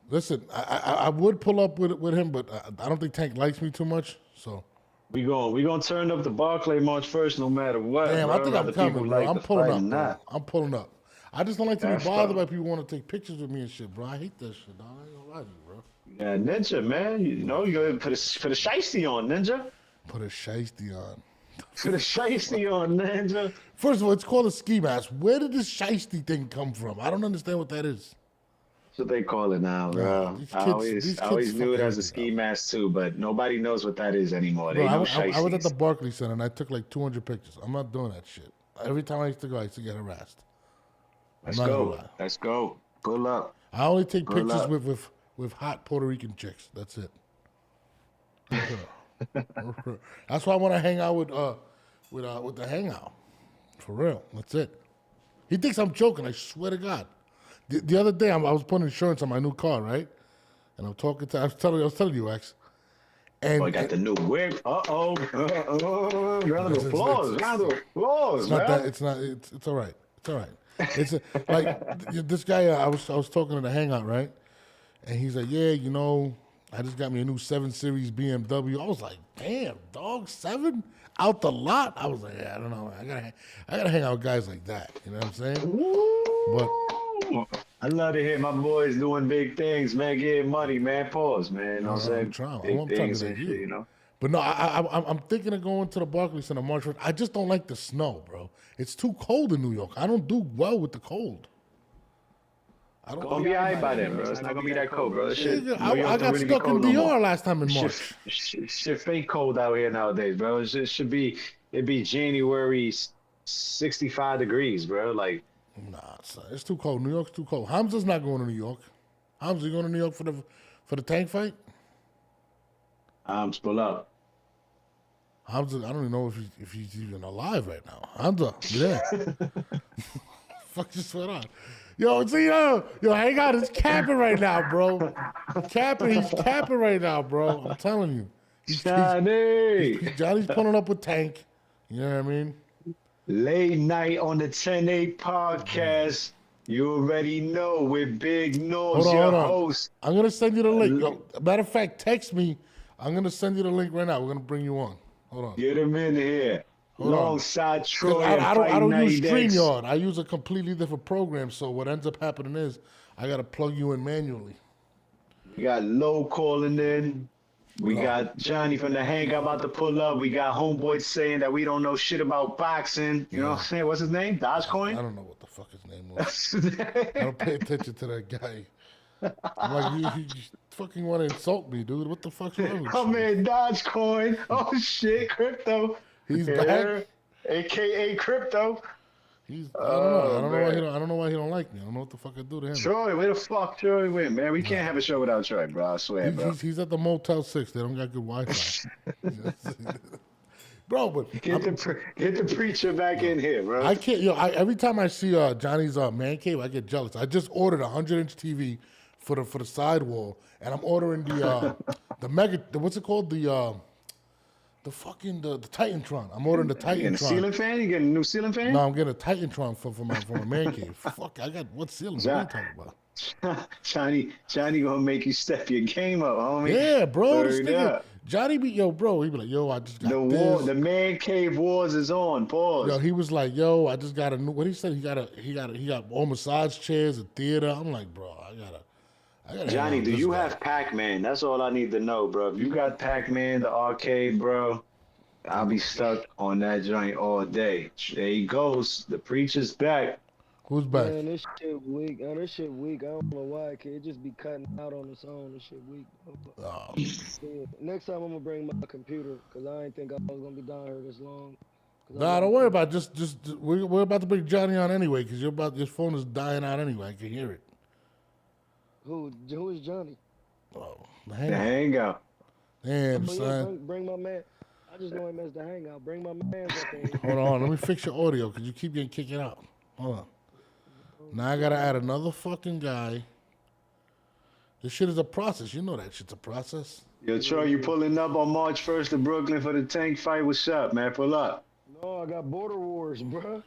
Listen, I would pull up with him, but I don't think Tank likes me too much. So we gonna turn up the Barclay March 1st, no matter what. Damn, bro. I think I'm coming, bro. I'm pulling up. I'm pulling up. I just don't like to be bothered by people want to take pictures with me and shit, bro. I hate that shit, dog. I ain't gonna lie to you, bro. Yeah, Ninja, man. You know, you gotta put a shiesty on, Ninja. Put a shiesty on. Put a shiesty on, Ninja. First of all, it's called a ski mask. Where did this shiesty thing come from? I don't understand what that is. That's what they call it now, bro. I always knew it as a ski mask too, but nobody knows what that is anymore. Bro, I was at the Barclays Center and I took like 200 pictures. I'm not doing that shit. Every time I used to go, I used to get harassed. Let's go. Pull up. I only take pictures with hot Puerto Rican chicks. That's it. That's why I want to hang out with the hangout. For real. That's it. He thinks I'm joking. I swear to God. The other day I was putting insurance on my new car, right? And I was telling you, X. And I got the new whip. Uh-oh. Round of applause. It's not that. It's not. It's all right. It's all right. It's like this guy. I was talking to the hangout, right? And he's like, yeah, you know, I just got me a new 7 Series BMW. I was like, damn, dog, 7 out the lot. I was like, yeah, I don't know. I gotta hang out with guys like that. You know what I'm saying? But I love to hear my boys doing big things, man. Getting money, man. Pause, man. You know what I'm saying? I'm trying. Big I'm trying things to and get shit, you. you know. But no, I'm thinking of going to the Barclays Center March 1st. I just don't like the snow, bro. It's too cold in New York. I don't do well with the cold. It's gonna be alright by then, bro. It's not gonna be that cold, bro. I got stuck in DR last time in March. Shit fake cold out here nowadays, bro. It'd be January 65 degrees, bro. Like, nah, son, it's too cold. New York's too cold. Hamza's not going to New York. Hamza, you going to New York for the tank fight? pull up. Hamza, I don't even know if he's even alive right now. Hamza, you there? Fuck just went on. Yo, see, yo, hang on. It's capping right now, bro. He's capping right now, bro. I'm telling you. Johnny's pulling up with Tank. You know what I mean? Late night on the 10-8 podcast. You already know with Big Nose, your host. I'm going to send you the link. Yo, matter of fact, text me. I'm going to send you the link right now. We're going to bring you on. Hold on. Get him in here. Alongside Troy. I don't use StreamYard. I use a completely different program. So what ends up happening is I got to plug you in manually. We got Low calling in. We got Johnny from the Hang about to pull up. We got Homeboy saying that we don't know shit about boxing. You know what I'm saying? What's his name? Dogecoin? I don't know what the fuck his name was. I don't pay attention to that guy. I'm like, you fucking want to insult me, dude. What the fuck's wrong with you? Oh, man, Dogecoin. Oh, shit, crypto. He's back. AKA crypto. I don't know why he don't like me. I don't know what the fuck I do to him. Troy, where the fuck Troy went, man? We can't have a show without Troy, bro. I swear, bro. He's at the Motel 6. They don't got good Wi-Fi. Bro, but get the preacher back in here, bro. I can't. Every time I see Johnny's man cave, I get jealous. I just ordered a 100-inch TV for the sidewall, and I'm ordering the mega. What's it called? The Titantron. I'm ordering the Titantron. You getting a ceiling fan? You getting a new ceiling fan? No, I'm getting a Titantron for my man cave. Fuck, I got what ceiling? What are you talking about? Johnny gonna make you step your game up, homie. Yeah, bro. This nigga, Johnny bro. He be like, yo, I just got the man cave wars is on. Pause. Yo, he was like, yo, I just got a new. What he said? He got all massage chairs, a theater. I'm like, bro, I gotta. Johnny, do you have Pac-Man? That's all I need to know, bro. If you got Pac-Man, the arcade, bro, I'll be stuck on that joint all day. There he goes. The preacher's back. Who's back? Man, this shit weak. This shit weak. I don't know why. It just be cutting out on its own. This shit weak. Yeah. Next time I'm gonna bring my computer because I ain't think I was gonna be down here this long. Nah, don't worry about it. Just we're about to bring Johnny on anyway because your phone is dying out anyway. I can hear it. Who is Johnny? Oh, the hangout. Damn, son. Yeah, bring my man. I just know him as the hangout. Bring my man up there. Hold on, let me fix your audio because you keep getting kicked out. Hold on. Now I gotta add another fucking guy. This shit is a process. You know that shit's a process. Yo, Troy, you pulling up on March 1st to Brooklyn for the tank fight? What's up, man? Pull up. No, I got Border Wars, bro.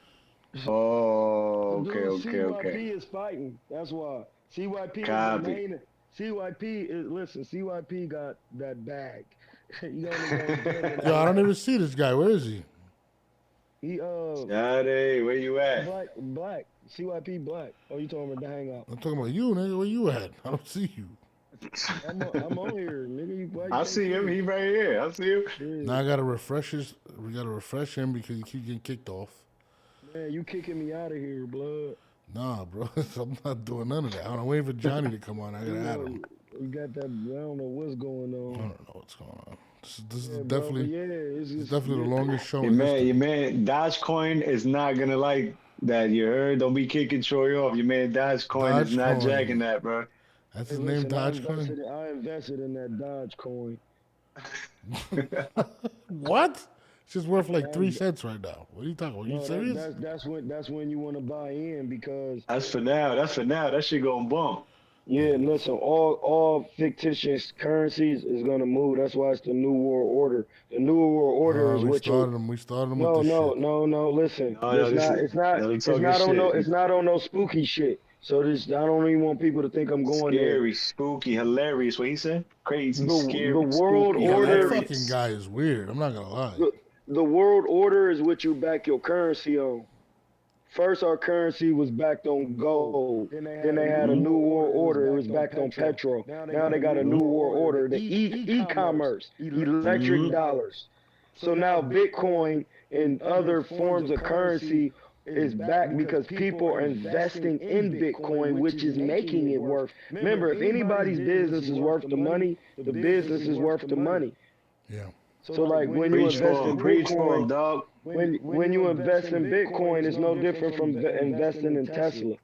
Oh, okay. CYP is fighting. That's why. CYP Copy. is the main. CYP got that bag. Yo, I don't even see this guy. Where is he? Saturday, where you at? Black. CYP Black. Oh, you talking about the hangout? I'm talking about you, nigga. Where you at? I don't see you. I'm on here, nigga. I see him. He right here. I see him. Yeah. Now I gotta refresh we gotta refresh him because he keeps getting kicked off. Man, you kicking me out of here, blood. Nah, bro. I'm not doing none of that. I'm waiting for Johnny to come on. I gotta add him. You got that. I don't know what's going on. I don't know what's going on. This is definitely, it's definitely the longest show. Your man, Dogecoin is not gonna like that. You heard? Don't be kicking Troy off. Your man Dogecoin is not jacking that, bro. That's his name, Dogecoin. I invested in that Dogecoin. What? It's just worth like 3 cents right now. What are you talking about? Are you serious? That's when you want to buy in because that's for now. That shit gonna bump. Yeah, listen, all fictitious currencies is gonna move. That's why it's the New World Order. The New World Order is we what started them with this shit. No. Listen, it's not on no spooky shit. So this, I don't even want people to think I'm going there. Scary, spooky, hilarious. What he said? Crazy, The scary, world spooky, order. That hilarious. fucking guy is weird. I'm not gonna lie. The world order is what you back your currency on. First, our currency was backed on gold. Then they had a new world order. It was backed on petrol. Now they got a new world order, the e-commerce, electric dollars. So now Bitcoin and other forms of currency is back because people are investing in Bitcoin, which is making it worth. Remember, if anybody's business is worth the money, the business is worth the money. Yeah. So like when you invest in Bitcoin, dog. when you invest in Bitcoin, it's no different from investing in Tesla.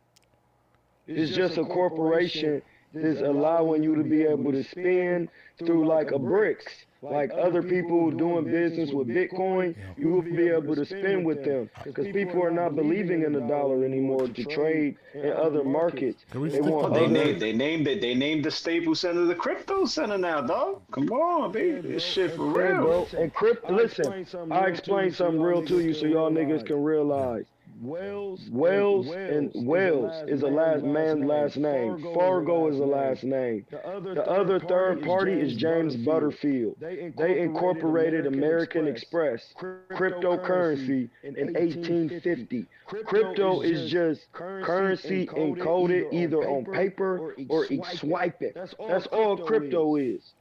It's just a corporation that's allowing you to be able to spend through like a bricks. Like other people doing business with Bitcoin, you will be able to spend with them because people are not believing in the dollar anymore to trade in other markets. They want They named it. They named the Staples Center the Crypto Center now, dog. Come on, baby. This shit for real. Bro. And listen, I explain something real to you so y'all niggas can realize. Wales is a man's last name. Fargo is a last name. The other third party is James Butterfield. They incorporated American Express cryptocurrency in 1850. Crypto is just currency encoded either on paper or swipe it. That's all crypto is.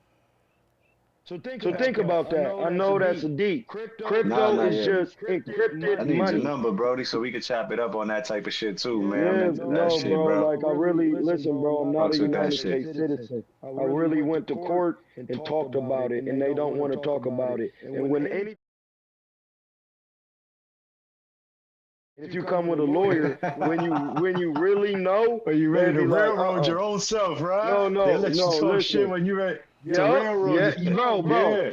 So think about that. I know that's a deep. Crypto is just encrypted I need money. your number, Brody, so we can chop it up on that type of shit too, man. Yeah, I'm into no, that shit, bro. Like I really listen, bro. I'm not Fucks a with that United shit. States citizen. I really went to court and talked about it, and they don't want to talk about it. And if you come with a lawyer, when you really know, Are you ready to they be like, railroad your own self, right? No, They let you talk listen. shit when you ready to Yeah, railroad. bro. Yeah.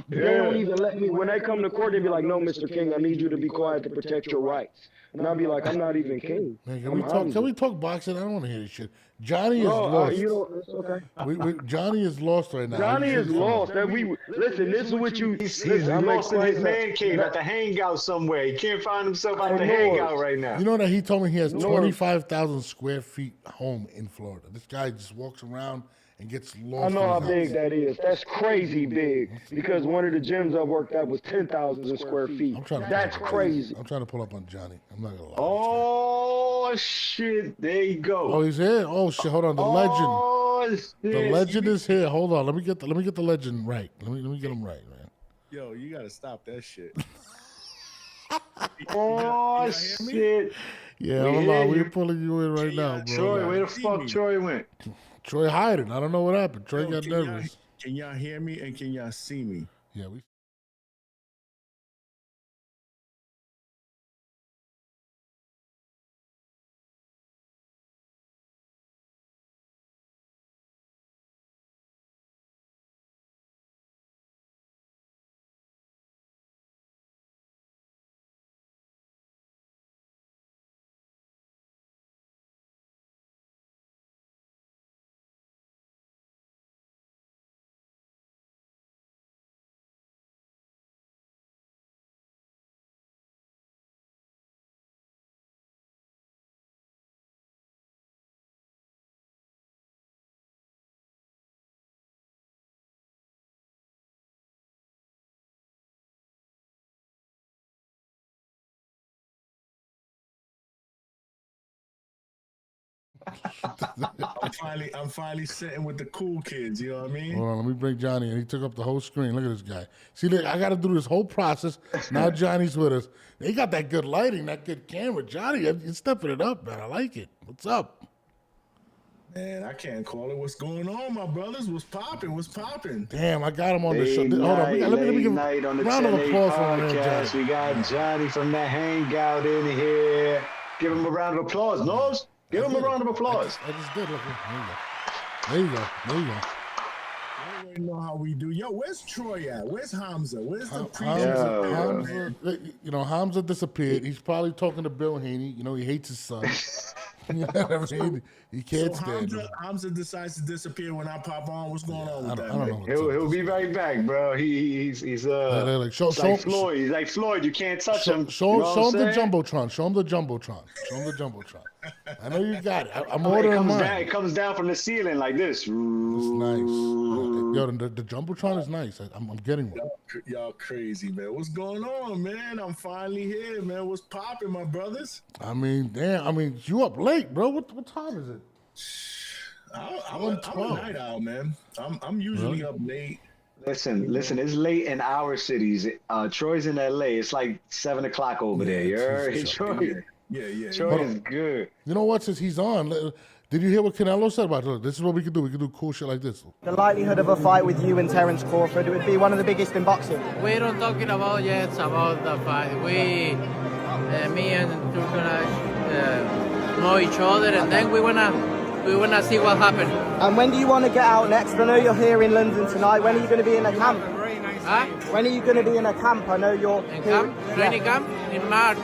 They don't even let me. When they come to court, they be like, "No, Mr. King, I need you to be quiet to protect your rights." And I'll be like, "I'm not even king." Man, can we talk boxing? I don't want to hear this shit. Johnny is lost. It's okay. Johnny is lost right now. Johnny is lost. Listen. This is what you. He's Listen, lost in his man cave at the hangout somewhere. He can't find himself at the hangout right now. You know that he told me he has 25,000 square feet home in Florida. This guy just walks around and gets lost. I know how in his big house. that is. That's crazy big. Because one of the gyms I worked at was 10,000 square feet. That's crazy. I'm trying to pull up on Johnny. I'm not gonna lie. Oh shit! There you go. Oh, he's here. Oh shit! Hold on. The legend. Shit. The legend is here. Hold on. Let me get the legend right. Let me get him right, man. Yo, you gotta stop that shit. Oh shit! Yeah, hold on. We're pulling you in right now, bro. Troy, where the fuck Troy went? Troy hiding. I don't know what happened. Troy got nervous. Can y'all hear me and can y'all see me? Yeah, we. I'm finally sitting with the cool kids. You know what I mean? Hold on, let me bring Johnny in. He took up the whole screen. Look at this guy. See, look, I got to do this whole process. Now Johnny's with us. They got that good lighting, that good camera. Johnny, you're stepping it up, man. I like it. What's up? Man, I can't call it. What's going on, my brothers? What's popping? What's popping? Damn, I got him on the show. Hold on, let me give him a round of applause for him, podcast. Johnny. We got Johnny from the hangout in here. Give him a round of applause. Nose, give him a round of applause. I just did. Look, there you go. I already know how we do. Yo, where's Troy at? Where's Hamza? Where's the Hamza, you know, Hamza disappeared. He's probably talking to Bill Haney. You know, he hates his son. You know what I mean? He can't So stand him. Hamza decides to disappear when I pop on. What's going on with that? I don't know. man? What's up He'll with be this guy. right back, bro. He's Like, it's like Floyd. He's like Floyd. You can't touch him. Show You know him what the I'm saying? jumbotron. Show him the jumbotron. Show him the jumbotron. I know you got it. I'm It ordering comes mine. down. It comes down from the ceiling like this. It's nice. Yo, the jumbotron is nice. I'm getting one. Y'all crazy, man. What's going on, man? I'm finally here, man. What's popping, my brothers? I mean, damn. I mean, you up late, bro. What time is it? I'm a night owl, man. I'm usually up late. Listen. It's late in our cities. Troy's in LA. It's like 7 o'clock over there. You heard? Troy. Yeah. Troy is good. You know what? Since he's on, did you hear what Canelo said about it? Look, this is what we could do. We could do cool shit like this. The likelihood of a fight with you and Terence Crawford, it would be one of the biggest in boxing. We don't talking about yet about the fight. Me and two gonna know each other, and then we wanna see what happens. And when do you want to get out next? I know you're here in London tonight. When are you going to be in a camp? Huh? When are you going to be in a camp? I know you're In here. camp, training camp in March.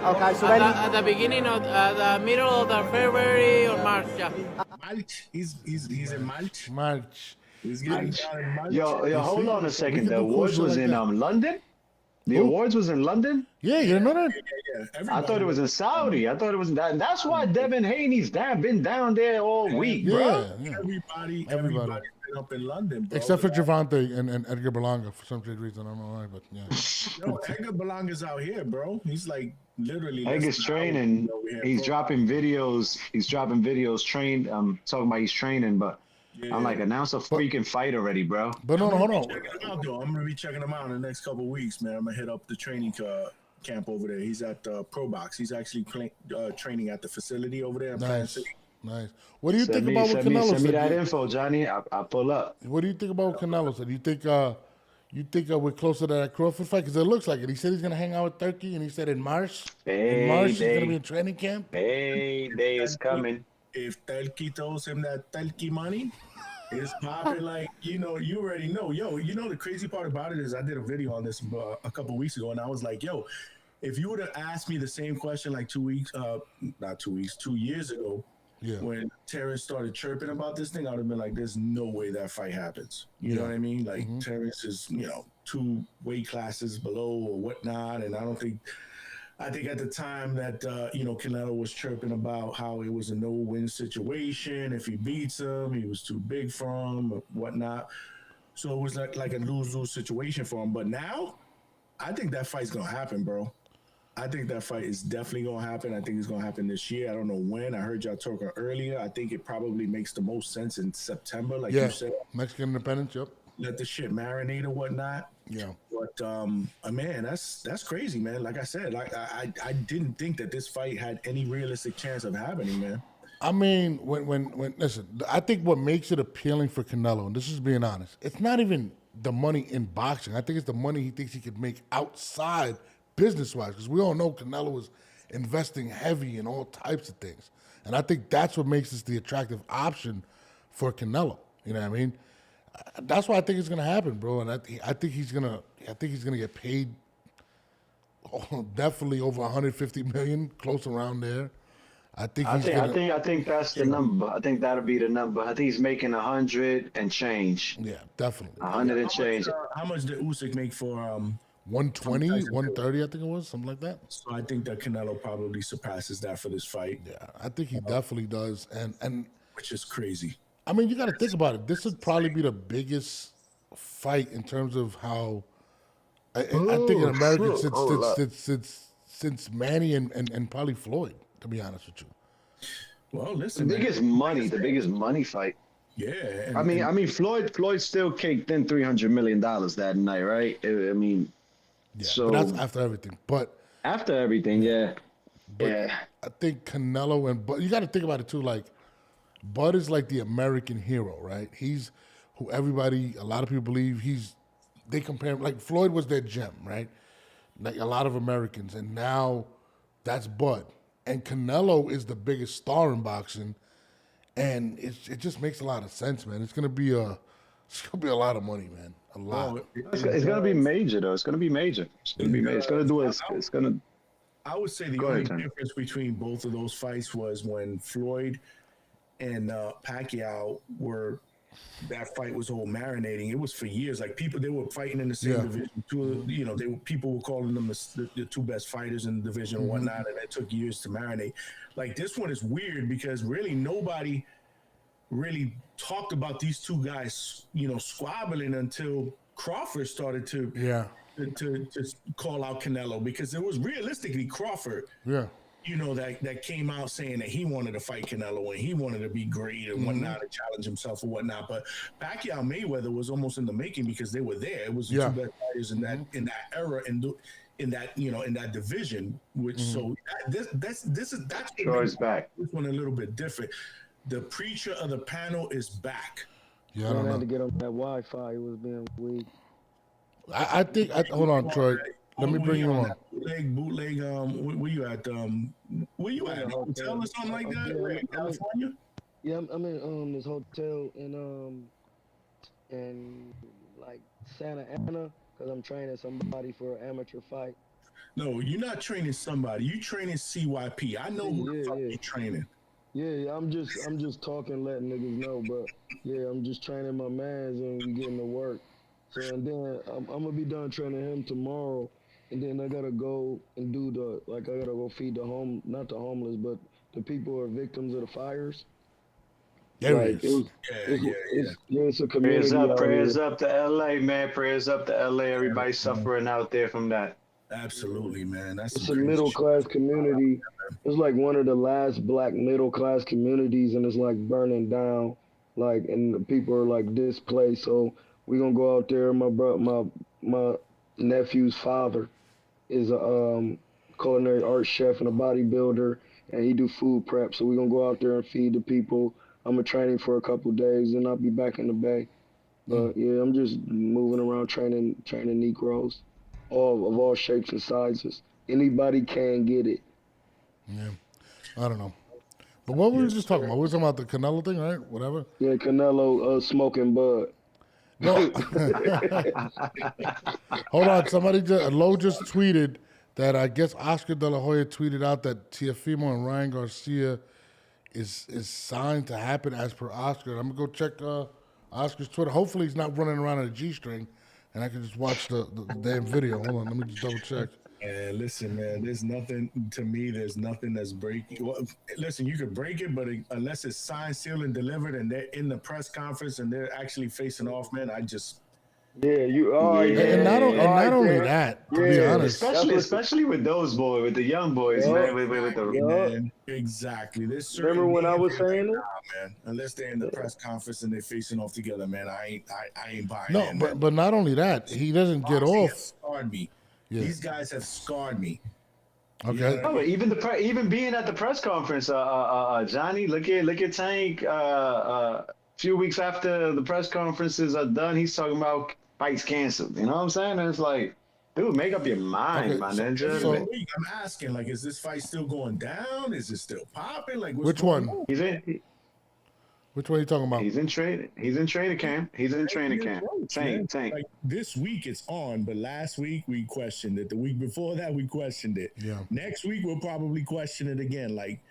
Okay, so At the beginning of the middle of the February or March, yeah. March. He's in March. March. He's getting down in March. Yo, hold on a second. can The do cool awards shit was like in that. London. The awards was in London. Yeah, you didn't know that? Yeah. I thought it was in Saudi. I thought it was that. That's why Devin Haney's been down there all week, bro. Yeah. Everybody's been up in London, bro. Except for Javante and Edgar Berlanga for some strange reason. I don't know why, but yeah. Yo, Edgar Belanga's out here, bro. He's like literally. Egg training. He's dropping videos. He's dropping videos. Trained. Talking about he's training, but I'm like, announce a freaking fight already, bro. But no, hold on. I'm gonna be checking him out in the next couple of weeks, man. I'm gonna hit up the training camp over there. He's at Pro Box. He's actually training at the facility over there in Plant City. Nice. What do you think about what Canelo Send me said? that info, Johnny. I'll pull up. What do you think about what Canelo said? You think we're closer to that Crawford fight? Because it looks like it. He said he's gonna hang out with Turkey, and he said in March. In March, he's gonna be in training camp. Day is coming. If Telki throws him that Telki money, it's popping like, you already know. Yo, the crazy part about it is I did a video on this a couple weeks ago, and I was like, yo, if you would have asked me the same question like 2 years ago, when Terence started chirping about this thing, I would have been like, there's no way that fight happens. You know what I mean? Like, Terence is, 2 weight classes below or whatnot, and I think at the time that, Canelo was chirping about how it was a no-win situation. If he beats him, he was too big for him or whatnot. So it was like a lose-lose situation for him. But now, I think that fight's going to happen, bro. I think that fight is definitely going to happen. I think it's going to happen this year. I don't know when. I heard y'all talking earlier. I think it probably makes the most sense in September, like you said. Mexican independence, yep. Let the shit marinate or whatnot. Yeah. But man, that's crazy, man. Like I said, like I didn't think that this fight had any realistic chance of happening, man. I mean, when listen, I think what makes it appealing for Canelo, and this is being honest, it's not even the money in boxing. I think it's the money he thinks he could make outside business-wise, because we all know Canelo is investing heavy in all types of things, and I think that's what makes this the attractive option for Canelo. You know what I mean? That's why I think it's gonna happen, bro. And I think he's gonna get paid definitely over 150 million, close around there. I think that's the number. I think that'll be the number. I think he's making 100 and change. Yeah, definitely. 100 and change. How much did Usyk make for 120, 130, I think it was, something like that. So I think that Canelo probably surpasses that for this fight. Yeah, I think he definitely does, and which is crazy. I mean, you got to think about it. This would probably be the biggest fight in terms of how I think in America since Manny and probably Floyd. To be honest with you. Well, listen, the biggest money fight. Yeah. I mean, Floyd still caked in $300 million that night, right? I mean, yeah, so but that's after everything. But after everything, yeah. I think Canelo and Bud, you got to think about it too. Like, Bud is like the American hero, right? He's who a lot of people believe they compare him, like Floyd was their gem, right? Like a lot of Americans, and now that's Bud. And Canelo is the biggest star in boxing, and it just makes a lot of sense, man. It's gonna be a lot of money, man. A lot. It's gonna be major though. It's gonna be major. It's gonna be major. It's gonna do it. It's gonna. I would say the Go only ahead, Tim. difference between both of those fights was when Floyd and Pacquiao were. That fight was all marinating. It was for years. Like people, they were fighting in the same division. People were calling them the two best fighters in the division and whatnot, and it took years to marinate. Like this one is weird because really nobody really talked about these two guys, squabbling until Crawford started to call out Canelo, because it was realistically Crawford. Yeah. That came out saying that he wanted to fight Canelo and he wanted to be great and whatnot and challenge himself or whatnot. But Pacquiao Mayweather was almost in the making because they were there. It was the two best fighters in that era and in that division. Which so that's Sure is back. This one a little bit different. The preacher of the panel is back. Yeah, I had to get on that Wi-Fi. It was being weak. I think. Hold on, Troy. Let me bring you on. Bootleg. Where you at? Where you at? Hotel or something like that? Yeah, in California? Yeah, I'm in this hotel in like Santa Ana because I'm training somebody for an amateur fight. No, you're not training somebody. You training CYP. I know who the fuck you training. Yeah, I'm just talking, letting niggas know. But yeah, I'm just training my mans and we getting to work. So and then I'm gonna be done training him tomorrow. And then I gotta go and do I gotta go feed not the homeless, but the people who are victims of the fires. There like, it is. It's a community. Prayers up to LA, man. Prayers up to LA. Everybody's suffering out there from that. Absolutely, man. It's a middle class community. It's like one of the last black middle class communities, and it's like burning down. Like, and the people are like displaced. So we're gonna go out there. My nephew's father is a culinary art chef and a bodybuilder, and he do food prep. So we're gonna go out there and feed the people. I'm gonna train him for a couple days, and I'll be back in the Bay. But yeah, I'm just moving around training Negroes, all shapes and sizes. Anybody can get it. Yeah, I don't know. But what were we just talking about? We were talking about the Canelo thing, right? Whatever. Yeah, Canelo smoking bud. No. Hold on, Lo just tweeted that I guess Oscar De La Hoya tweeted out that Teofimo and Ryan Garcia is signed to happen as per Oscar. I'm gonna go check Oscar's Twitter. Hopefully he's not running around in a G-string, and I can just watch the damn video. Hold on, let me just double check. And listen, man, there's nothing that's breaking. Well, listen, you could break it, but unless it's signed, sealed, and delivered, and they're in the press conference and they're actually facing off, man, I just. Yeah, you are. And not only that, to be honest, especially with those boys, with the young boys, man, with the exactly. Remember when I was saying it, man? Unless they're in the press conference and they're facing off together, man, I ain't buying. No, but not only that, he doesn't get off. Scarred me. Yeah. These guys have scarred me. Okay. Oh, even being at the press conference, Johnny, look at Tank. A few weeks after the press conferences are done, he's talking about fights canceled. You know what I'm saying? And it's like, dude, make up your mind, my ninja. So, I'm asking, like, is this fight still going down? Is it still popping? Like, which one? He's in. Which one are you talking about? He's in training. He's in training camp. Tank. Like, this week it's on, but last week we questioned it. The week before that we questioned it. Yeah. Next week we'll probably question it again. Like,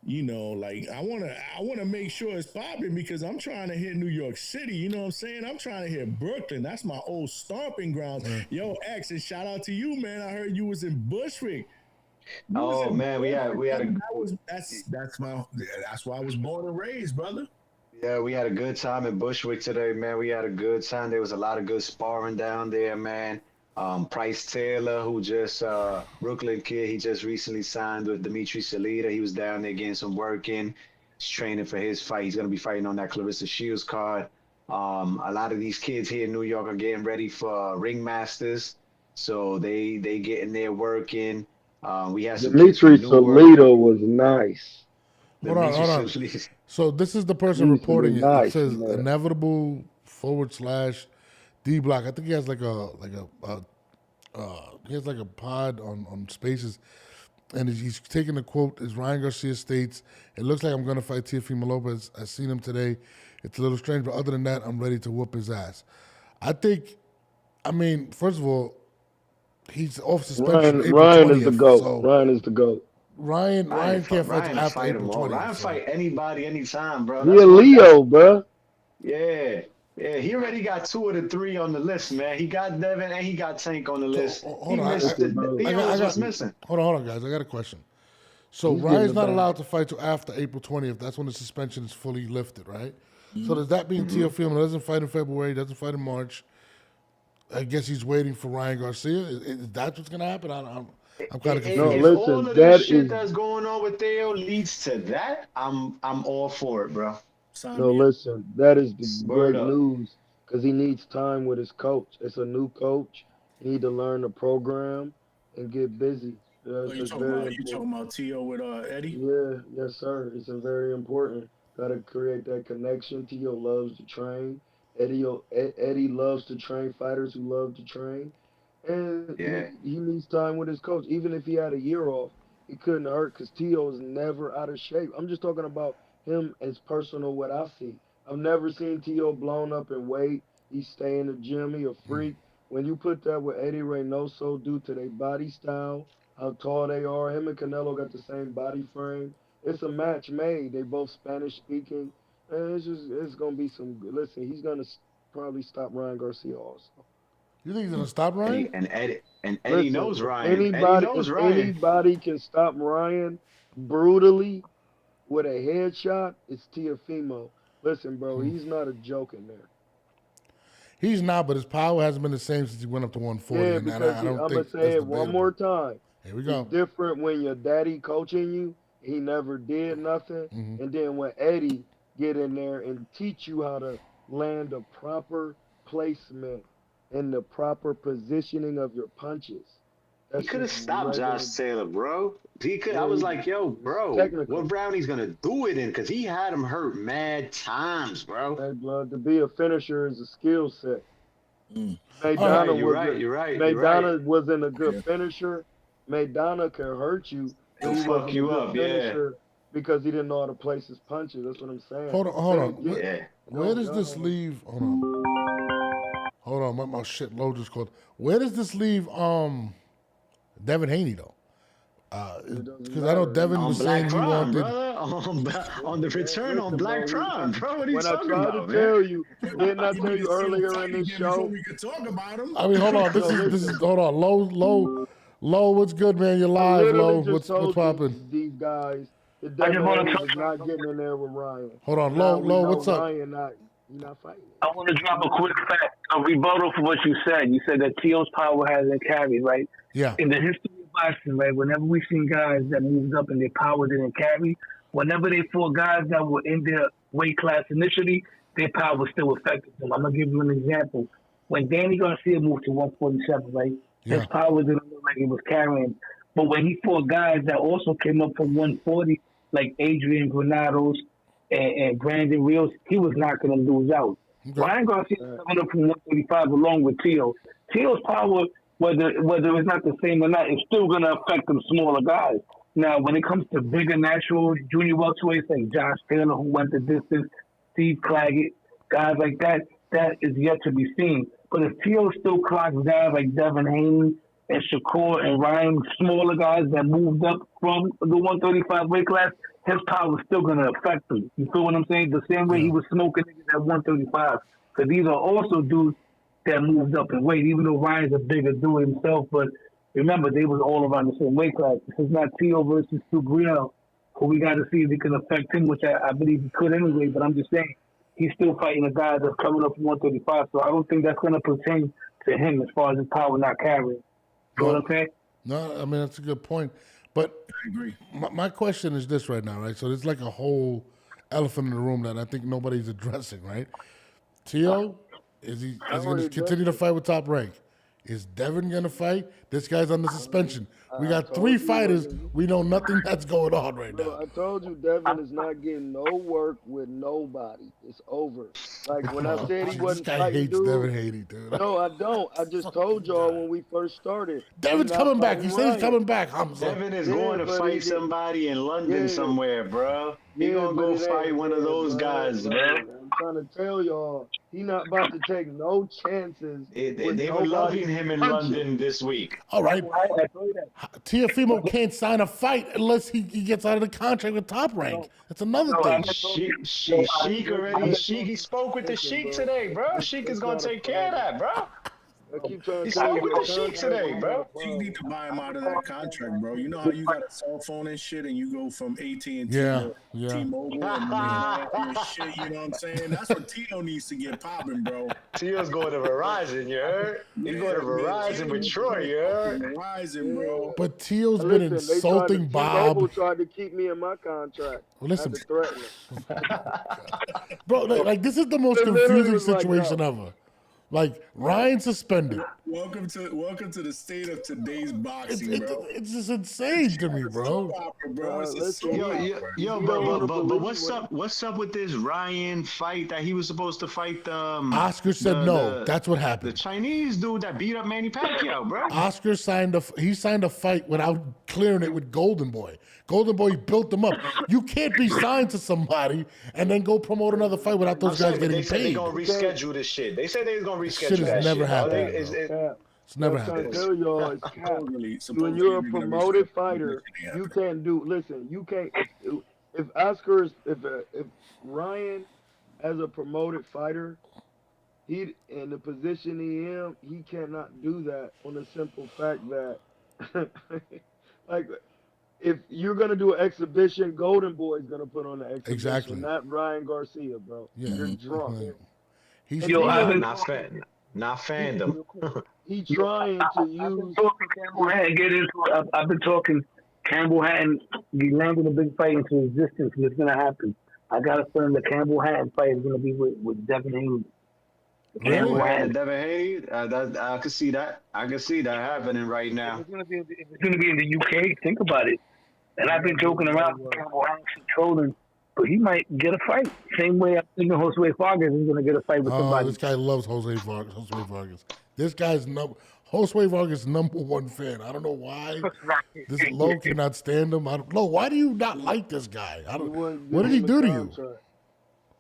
I wanna make sure it's popping because I'm trying to hit New York City. You know what I'm saying? I'm trying to hit Brooklyn. That's my old stomping grounds. Yo, X, and shout out to you, man. I heard you was in Bushwick. Oh man, we had that's why I was born and raised, brother. Yeah, we had a good time in Bushwick today, man. We had a good time. There was a lot of good sparring down there, man. Price Taylor, who just Brooklyn kid, he just recently signed with Dimitri Salita. He was down there getting some work in. He's training for his fight. He's gonna be fighting on that Clarissa Shields card. A lot of these kids here in New York are getting ready for ringmasters, so they getting their work in. We had some Dimitri Salita was nice. Hold on. So this is the person reporting it. It says inevitable / D Block. I think he has like a pod on Spaces, and he's taking the quote. As Ryan Garcia states, "It looks like I'm going to fight Teofimo Lopez. I've seen him today. It's a little strange, but other than that, I'm ready to whoop his ass." I mean, first of all, He's off suspension April Ryan 20th. is the GOAT. So Ryan is the GOAT. Ryan can't fight till after fight April him all. 20th. Ryan fight anybody, anytime, bro. He a Leo, bro. Yeah. Yeah, he already got 2 of the 3 on the list, man. He got Devin and he got Tank on the list. Hold on, What's missing. Hold on, guys. I got a question. So He's Ryan's getting not the allowed to fight till after April 20th. That's when the suspension is fully lifted, right? So does that mean Teofimo doesn't fight in February, doesn't fight in March? I guess he's waiting for Ryan Garcia. Is that what's going to happen? I'm kind of confused. No, If listen, all of that this shit is- that's going on with Theo leads to that, I'm all for it, bro. No, listen, that is the Word great up. news because he needs time with his coach. It's a new coach. He need to learn the program and get busy. Oh, you talking about T.O. with Eddie? Yeah, yes, sir. It's a very important. Got to create that connection. T.O. loves to train. Eddie loves to train fighters who love to train. And he needs time with his coach. Even if he had a year off, it couldn't hurt because T.O. is never out of shape. I'm just talking about him as personal what I see. I've never seen T.O. blown up in weight. He stay in the gym. He a freak. When you put that with Eddie Reynoso due to their body style, how tall they are, him and Canelo got the same body frame. It's a match made. They both Spanish speaking. And it's going to be some good. Listen, he's going to probably stop Ryan Garcia also. You think he's going to stop Ryan? Eddie knows Ryan. Anybody can stop Ryan brutally with a headshot, it's Teofimo. Listen, bro, he's not a joke in there. He's not, but his power hasn't been the same since he went up to 140. Yeah, and because I don't I'm think going to say it one more time. Here we go. It's different when your daddy coaching you. He never did nothing. And then when Eddie get in there and teach you how to land a proper placement and the proper positioning of your punches. He could have stopped Josh Taylor, bro. He could. I was like, yo, bro, what round he's gonna do it in? Because he had him hurt mad times, bro. Hey, blood, to be a finisher is a skill set. You're right. Maidana wasn't a good finisher. Maidana can hurt you. He'll fuck you up, because he didn't know how to place his punches. That's what I'm saying. Hold on. Where does this leave? Hold on. My shit load just called. Where does this leave Devin Haney though? Because I know Devin was saying he wanted on the return on Black Prime, bro. What are you talking about, man? Didn't I tell you earlier in this show? We could talk about him. I mean, hold on. This is hold on. Low. What's good, man? You're live, Low. What's popping? These guys. The Devin Haney is not getting in there with Ryan. Hold on, Low. What's up? Ryan not fighting. I want to drop a quick fact, a rebuttal for what you said. You said that T.O.'s power hasn't carried, right? Yeah. In the history of boxing, right, whenever we've seen guys that moved up and their power didn't carry, whenever they fought guys that were in their weight class initially, their power still affected them. I'm going to give you an example. When Danny Garcia moved to 147, right, his power didn't look like it was carrying. But when he fought guys that also came up from 140, like Adrian Granados and Brandon Rios, he was knocking them dudes out. Ryan Garcia coming up from 135 along with T.O. T.O.'s power, whether it's not the same or not, it's still going to affect them smaller guys. Now, when it comes to bigger natural junior welterweights like Josh Taylor, who went the distance, Steve Claggett, guys like that is yet to be seen. But if T.O. still clocks guys like Devin Haney and Shakur and Ryan, smaller guys that moved up from the 135 weight class, his power is still going to affect him. You feel what I'm saying? The same way he was smoking niggas at 135. Because these are also dudes that moved up in weight, even though Ryan's a bigger dude himself. But remember, they was all around the same weight class. This is not T.O. versus Subriel, who we got to see if he can affect him, which I believe he could anyway. But I'm just saying, he's still fighting a guy that's coming up from 135. So I don't think that's going to pertain to him as far as his power not carrying. You know what I'm saying? No, I mean, that's a good point. But I agree. My question is this right now, right? So there's like a whole elephant in the room that I think nobody's addressing, right? T.O., is he going to continue to fight with Top Rank? Is Devin going to fight? This guy's under suspension. We got 3 fighters. We know nothing that's going on right now. I told you Devin is not getting no work with nobody. It's over. Like when I said he wasn't this guy fighting hates dude. Devin Haney, dude. No, I don't. I just told y'all when we first started. Devin's coming back. He said he's coming back. Hamza. Devin is going to fight somebody in London somewhere, bro. He gonna but go it fight ain't one of fair, those guys, bro. I'm trying to tell y'all, he not about to take no chances. They were loving him in London this week. All right. I told you that. Tiafimo can't sign a fight unless he gets out of the contract with Top Rank. That's another thing. Sheik already. He spoke with the Sheik today, bro. Sheik is gonna take care of that, bro. I keep trying He to tell spoke you, with the Sheik today, bro. You need to buy him out of that contract, bro. You know how you got a cell phone and shit, and you go from AT&T Yeah, to yeah. T-Mobile and shit. You know what I'm saying? That's what Tito needs to get popping, bro. Tio's going to Verizon, you heard? He's going to Verizon with Troy, you heard? Verizon, bro. But Tio's been insulting Bob. T-Mobile tried to keep me in my contract. Well, listen, I had to threaten him. bro, like this is the most It literally confusing was like, situation no. ever. Like Ryan suspended. Welcome to the state of today's boxing, bro. It's just insane to me, bro. Bro, it's a soap opera. Yo, but what's up with this Ryan fight that he was supposed to fight Oscar said no. That's what happened. The Chinese dude that beat up Manny Pacquiao, bro. Oscar signed a fight without clearing it with Golden Boy. Golden Boy built him up. You can't be signed to somebody and then go promote another fight without those guys getting They said paid. they gonna reschedule this shit. They said they was gonna reschedule Shit has that never shit. happened. It's never I'm trying happened. to tell y'all, it's cap. When you're a promoted fighter, you can't do. Listen, you can't. If Oscar is, if Ryan, as a promoted fighter, he in the position he in, he cannot do that on the simple fact that, like, if you're gonna do an exhibition, Golden Boy is gonna put on the exhibition, Exactly. not Ryan Garcia, bro. Yeah. You're drunk. He's not fandom. He trying to use. Campbell Hatton get into it. I've been talking. Campbell Hatton, he landed a big fight into existence, and it's gonna happen. I got a feeling the Campbell Hatton fight is gonna be with Devin Haney. Campbell Hatton, Devin Haney. I can see that. I can see that happening right now. It's gonna be in the UK. Think about it. And I've been joking around with Campbell Hatton trolling, but he might get a fight. Same way I'm thinking Jose Vargas is gonna get a fight with somebody. This guy loves Jose Vargas. This guy's Jose Vargas' #1 fan. I don't know why. This Low cannot stand him. Low, why do you not like this guy? What did he do to you?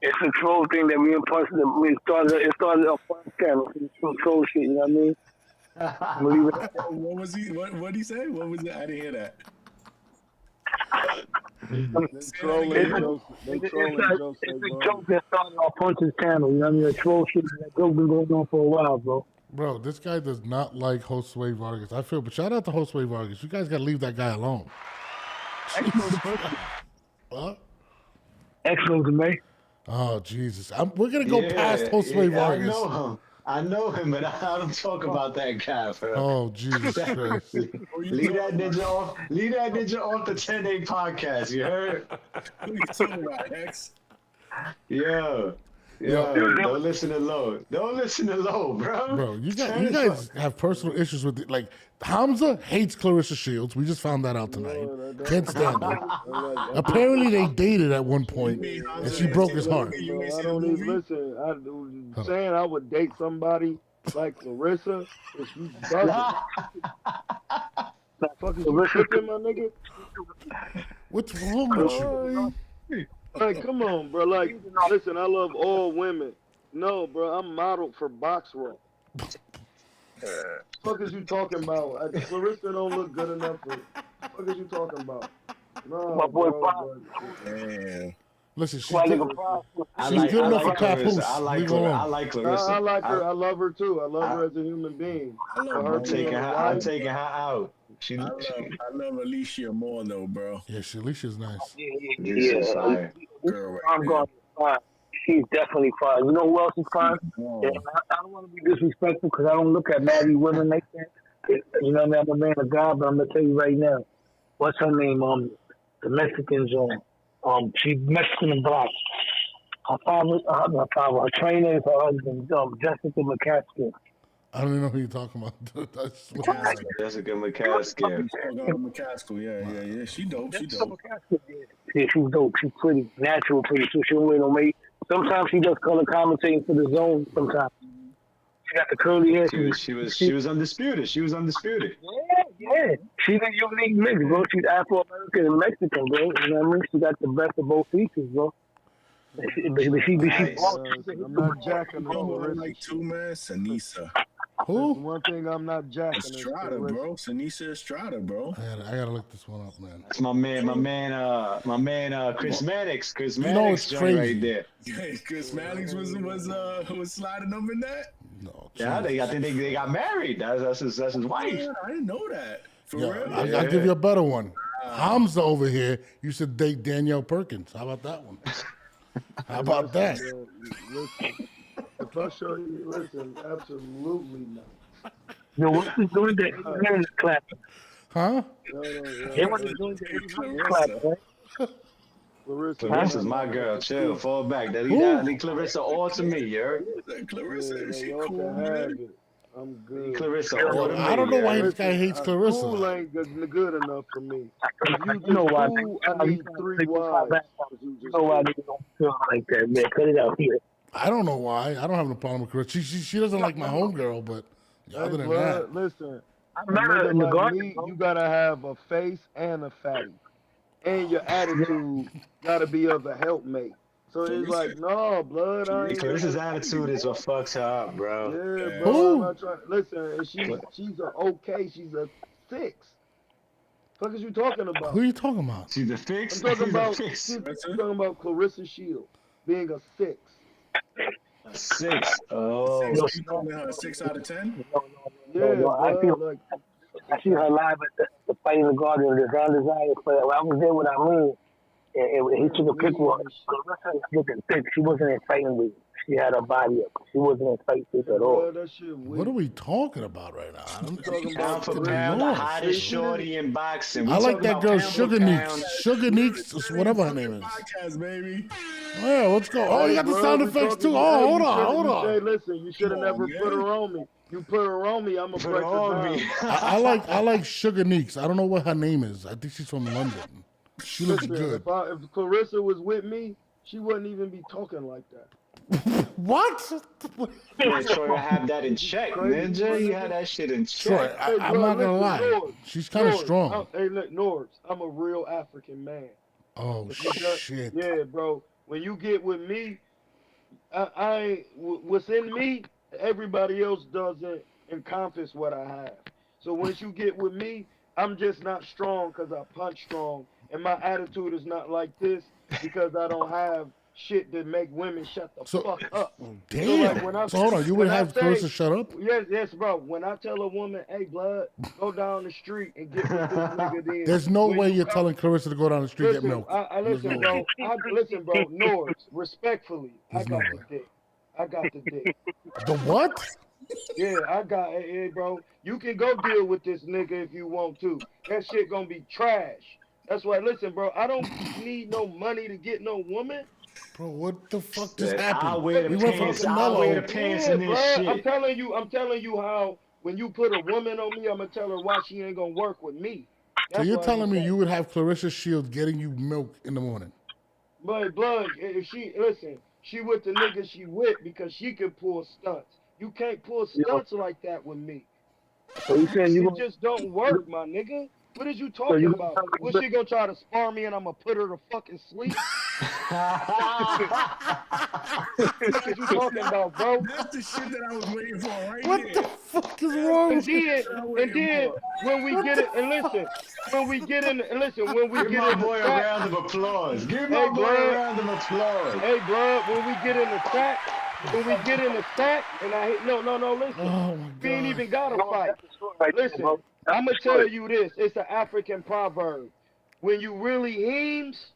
It's a troll thing that we imposted. It started a fun scandal. It's some troll shit. You know what I mean? What was he? What did he say? What was it? I didn't hear that. It's a joke that started off Punch's channel. You know what I mean? A troll shit that joke been going on for a while, bro. Bro, this guy does not like Josue Vargas. I feel, but shout out to Josue Vargas. You guys got to leave that guy alone. What? Excellent to me. Oh, Jesus. We're going to go past Josue Vargas. I know him, but I don't talk about that guy, bro. Oh, Jesus Christ. Leave that ninja off the 10-day podcast, you heard? Who you talking about, X? Yo, don't listen to Low. Don't listen to Low, bro. Bro, you guys have personal issues with it. Like, Hamza hates Clarissa Shields. We just found that out tonight. Can't stand her. Apparently, they dated at one point, and she broke his heart. Bro, I don't even listen. Saying I would date somebody like Clarissa, if you bugging. Fucking you tripping, my nigga? What's wrong with you? Like, come on, bro. Like, listen, I love all women. No, bro, I'm modeled for box roll. What is you talking about? Clarissa don't look good enough for. What is you talking about? No, my boy, Damn. Listen, she's good enough for Papoose. I like Clarissa. I like her. I love her too. I love her as a human being. I'm taking her out. I love Alicia more though, bro. Yeah, Alicia's nice. Yeah. I'm going to fine. She's definitely fine. You know who else is fine? Yeah, I don't want to be disrespectful because I don't look at married women like that. You know what I mean? I'm a man of God, but I'm gonna tell you right now. What's her name? The Mexicans she's Mexican and black. Her trainer is her husband, Jessica McCaskill. I don't even know who you're talking about. Jessica McCaskill. Yeah. She dope. Yeah, she's dope. She's pretty natural, pretty too. She don't wear no make. Sometimes she does color commentating for the Zone. Sometimes she got the curly hair. She was undisputed. Yeah. Yeah, she's a unique mix, bro. She's Afro-American and Mexican, bro. You know what I mean? She got the best of both features, bro. I'm not jacking her. Oh, I Clarissa. like two, man. Sanisa. Who? That's one thing I'm not jacking is Estrada, Clarissa. bro. Sanisa Estrada, bro. I gotta look this one up, man. That's my man, Chris Mannix. Chris You know Mannix it's joint crazy. right there. Yeah, Chris Mannix was sliding them in that. No. Yeah, I think they got married. That's his wife. Yeah, I didn't know that. For Yeah, real. I'll give you a better one. Hamza over here used to date Danielle Perkins. How about that one? How about that? Listen, if I show you, listen, absolutely not. Yo, what's he doing the hands clap? Huh? They want to do the hands clap, right? Clarissa's my girl. Chill, fall back. Leave Clarissa all to me, you heard? Clarissa, she y'all cool, can have man. it. I'm good. Clarissa all to me. I don't know why you this guy hates Clarissa. School ain't good enough for me. If You know why? school, I need 3 wives. You know why niggas don't feel like that, man? Cut it out here. I don't know why. I don't have no problem with Clarissa. She doesn't like my homegirl, but other than that. Listen, I met her a in the nigga like garden. me, you gotta have a face and a fatty. And your attitude gotta be of a helpmate. So it's like, no, blood. I ain't Clarissa's attitude is what fucks her up, bro. Yeah, bro. I'm not trying. Listen, and she's a okay. She's a 6. Fuck is you talking about? Who are you talking about? She's a 6. I'm talking about Clarissa Shields being a 6. 6. Oh. You calling her a 6 out of 10? Yeah, I see her live at the fight in the garden. The Grand Desire play. I was there with Amin, and he took a pic with her. Clarissa was looking thick. She wasn't in fighting weight. She had her body up. She wasn't in fight weight at all. What are we talking about right now? I'm talking Pound for pound, the hottest shorty in boxing. I like that girl, Sugar Neeks. Sugar Neeks, whatever her name is. Podcast, baby. Yeah, let's go. Oh, you got the sound effects too. Oh, hold on. Hey, listen, you should have never put her on me. You put her on me, I'm gonna break her down. I like Sugar Neeks. I don't know what her name is. I think she's from London. She looks good. If Clarissa was with me, she wouldn't even be talking like that. What? Yeah, Troy, I have that in check, Ninja. You had that shit in check. Troy, I'm not gonna lie. Nords, She's kind of strong. Hey, look, Nords, I'm a real African man. Oh, shit. Yeah, bro. When you get with me, what's in me, everybody else doesn't encompass what I have. So once you get with me, I'm just not strong because I punch strong. And my attitude is not like this because I don't have shit that make women shut the fuck up. Damn. So hold on, you would have Clarissa shut up? Yes, bro. When I tell a woman, hey, blood, go down the street and get with this nigga then. There's no way you're telling Clarissa to go down the street and get milk. Listen, bro. Listen, bro. Nords, respectfully, I got the dick. I got the dick. The what? Yeah, I got it, bro. You can go deal with this nigga if you want to. That shit gonna be trash. That's why, listen, bro, I don't need no money to get no woman. Bro, what the fuck just happened? I'll wear the pants. I'll wear the pants in this shit. I'm telling you how when you put a woman on me, I'm gonna tell her why she ain't gonna work with me. So you're telling me you would have Clarissa Shields getting you milk in the morning? But blood, if she with the nigga she with because she can pull stunts. You can't pull stunts like that with me. So you saying you just don't work, my nigga? What is you talking about? Was she gonna try to spar me and I'm gonna put her to fucking sleep? What are you talking about, bro? That's the shit that I was waiting for right What here. the fuck is wrong with you? And then when we get it, and listen, when we get in, and listen, when we Give get my in boy the a track, round of applause. Give my boy a round of applause. hey, blood, when we get in the track, and I hit, no, listen, Oh my we ain't God. even got to fight. Listen, I'm gonna tell you this. It's an African proverb. When you really heems,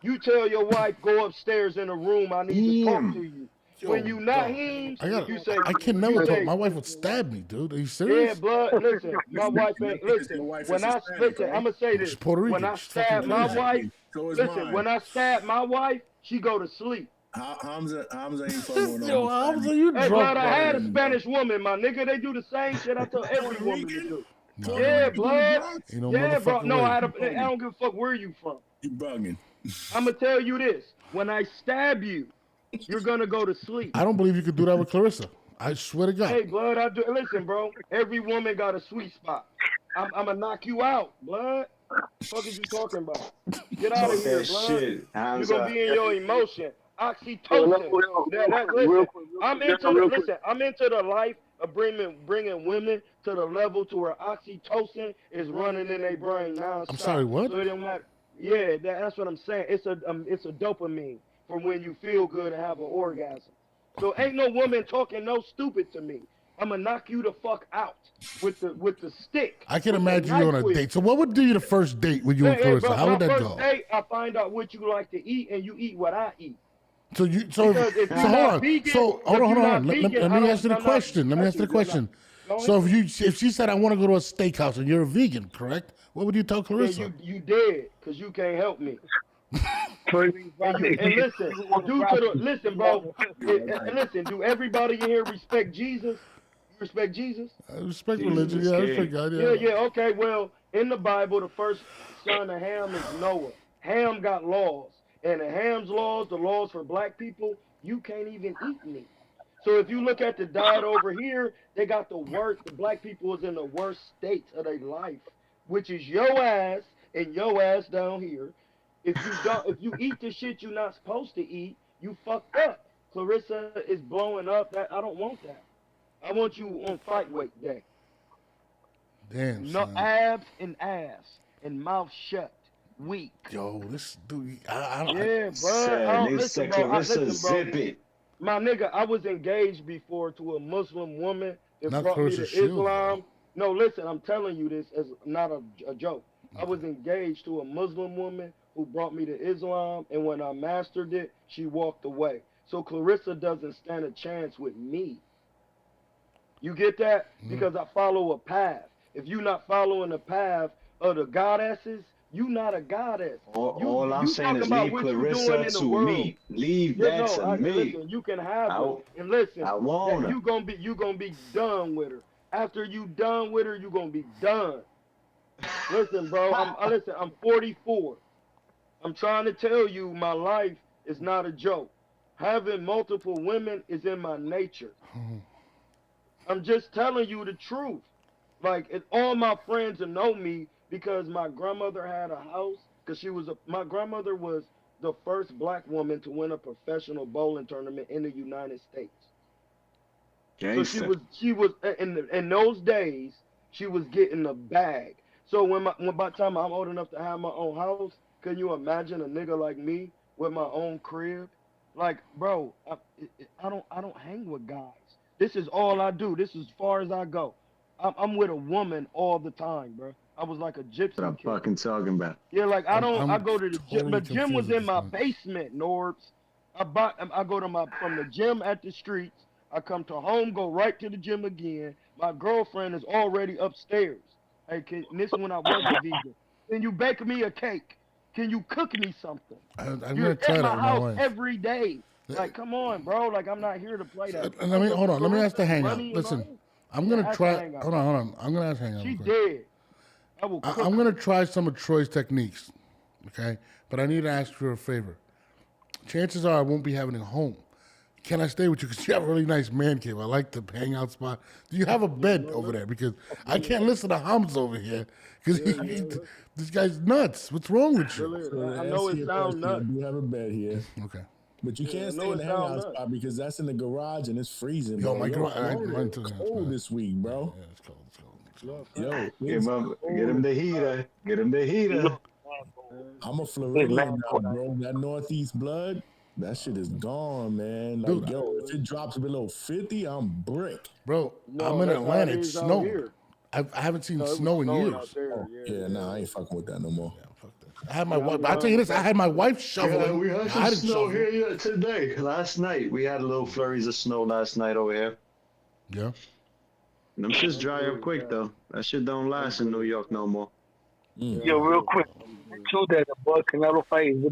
you tell your wife, go upstairs in a room. I need to talk to you. When you not heems, you say, I can never talk. My wife would stab me, dude. Are you serious? yeah, blood. Listen, my wife ain't. Listen, when I listen, I'm gonna say this. She's Puerto Rican. When I She's stab fucking my crazy. wife, So is listen. mine. When I stab my wife, she go to sleep. Hamza ain't fucking with Yo, Hamza, you Hey, drunk, blood, I had a man. Spanish woman, my nigga. They do the same shit I tell every woman to do. No, Yeah, blood. You know, Yeah, bro. motherfucking No, way. I don't give a fuck where you from. You bugging. I'm gonna tell you this. When I stab you, you're gonna go to sleep. I don't believe you could do that with Clarissa. I swear to God. Hey, blood, I do. Listen, bro. Every woman got a sweet spot. I'm gonna knock you out, blood. Fuck is you talking about? Get out Talk of here, that blood. shit. You're gonna be in your emotion. Yo, Oxytocin. Listen, I'm into the life of bringing women to the level to where oxytocin is running in their brain nonstop. I'm sorry, what? So it don't matter. Yeah, that's what I'm saying. It's a dopamine for when you feel good and have an orgasm. So ain't no woman talking no stupid to me. I'm gonna knock you the fuck out with the stick. I can with the imagine you on a knife date. So what would be the first date with you and Hey, Clarissa? bro, How would my that first go? date, I find out what you like to eat, and you eat what I eat. So Because if you're hold not on. vegan, So hold if you're on. not Let vegan, me I ask you the I'm not- question. Let me ask you the question. So if she said I want to go to a steakhouse and you're a vegan, correct? What would you tell Yeah, Clarissa? you dead because you can't help me. And listen, listen, bro. And listen, do everybody in here respect Jesus? You respect Jesus? I respect Jesus religion. is Yeah, I king. respect God. Yeah. Okay. Well, in the Bible, the first son of Ham is Noah. Ham got laws, and in Ham's laws, the laws for black people, you can't even eat meat. So if you look at the diet over here, they got the worst. The black people is in the worst state of their life, which is your ass and your ass down here. If you eat the shit you're not supposed to eat, you fucked up. Clarissa is blowing up. That I don't want that. I want you on fight weight day. Damn, No son. abs and ass and mouth shut. Weak. Yo, this dude. Yeah, bro. Sad. Nigga Listen, said bro. Clarissa, Listen, bro. zip it. My nigga, I was engaged before to a Muslim woman that Not brought me Clarissa to Shields, Islam. No, listen, I'm telling you this as not a joke. I was engaged to a Muslim woman who brought me to Islam, and when I mastered it, she walked away. So Clarissa doesn't stand a chance with me. You get that? Because I follow a path. If you're not following the path of the goddesses, you not a goddess. All I'm saying talking is about leave what you Clarissa doing in the to world. me. Leave Yeah, that to me. listen, you can have her. And listen, I want her. you gonna be done with her. After you done with her, you gonna be done. Listen, bro, I'm 44. I'm trying to tell you my life is not a joke. Having multiple women is in my nature. I'm just telling you the truth. Like, all my friends know me because my grandmother had a house. Because my grandmother was the first black woman to win a professional bowling tournament in the United States. So she was in those days, she was getting a bag. So when by the time I'm old enough to have my own house, can you imagine a nigga like me with my own crib? Like, bro, I don't hang with guys. This is all I do. This is as far as I go. I'm with a woman all the time, bro. I was like a gypsy What I'm kid. fucking talking about. Yeah, like I go to the gym. totally The gym was confused in my with this basement, Norbs. I go to from the gym at the streets. I come to home, go right to the gym again. My girlfriend is already upstairs. Hey, and this is when I was a vegan. Can you bake me a cake? Can you cook me something? I'm You're gonna try at that my with my house wife. every day. Like, come on, bro. Like, I'm not here to play that. Let me hold on. Let me ask the hangout. Money and Listen, all? I'm Yeah, gonna ask try. the hangout. Hold on. I'm gonna ask hangout. She real quick. dead. I will cook I'm gonna try some of Troy's techniques, okay? But I need to ask you a favor. Chances are I won't be having a home. Can I stay with you? Because you have a really nice man cave. I like the hangout spot. Do you have a bed over there? Because I can't listen to Hums over here. Because this guy's nuts. What's wrong with you? So I know it sounds nuts. We have a bed here. Okay. But you I can't know stay in it the sound hangout nuts. spot because that's in the garage and it's freezing. Yo, bro. my garage- Florida mine is too, cold this week, bro. Yeah, it's cold. Yo, Get him the heater. Get him the heater. I'm a Floridian now, bro. That Northeast blood, that shit is gone, man. Like, Dude, yo, if it drops below 50, I'm brick. Bro, No, I'm in that's how Atlanta. it It's is out snowing. here. I haven't seen No, it was snow in snowing out years. there. Yeah, nah, I ain't fucking with that no more. I had my wife. I'll tell you this. I had my wife shoveling. Yeah, we had I some didn't snow shovel. here today. Last night, we had a little flurries of snow last night over here. Yeah. Them shits dry up quick though. That shit don't last in New York no more. Yo, real quick, true that the Bud Canelo fight is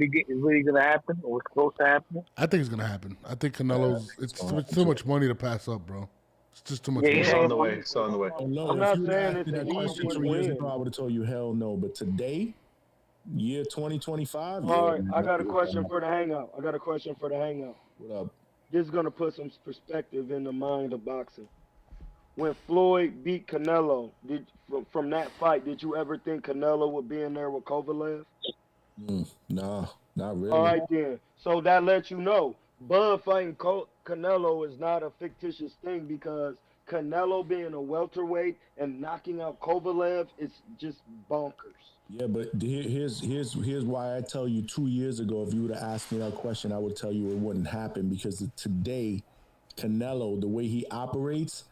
really gonna happen, or it's close to happening. I think it's gonna happen. I think Canelo's. It's too much money to pass up, bro. It's just too much. Yeah, money. It's on the way. It's on the way. Oh, no, I'm if not you saying asked it's me an that question easy 3 years win. ago, I would have told you hell no. But today, year 2025, All right, I got a question for the hangout. What up? This is gonna put some perspective in the mind of boxing. when Floyd beat Canelo, from that fight, did you ever think Canelo would be in there with Kovalev? Nah, not All really. right then. So that lets you know Bud fighting Canelo is not a fictitious thing because Canelo being a welterweight and knocking out Kovalev is just bonkers. Yeah, but here's why I tell you 2 years ago, if you would have asked me that question, I would tell you it wouldn't happen because today, Canelo, the way he operates,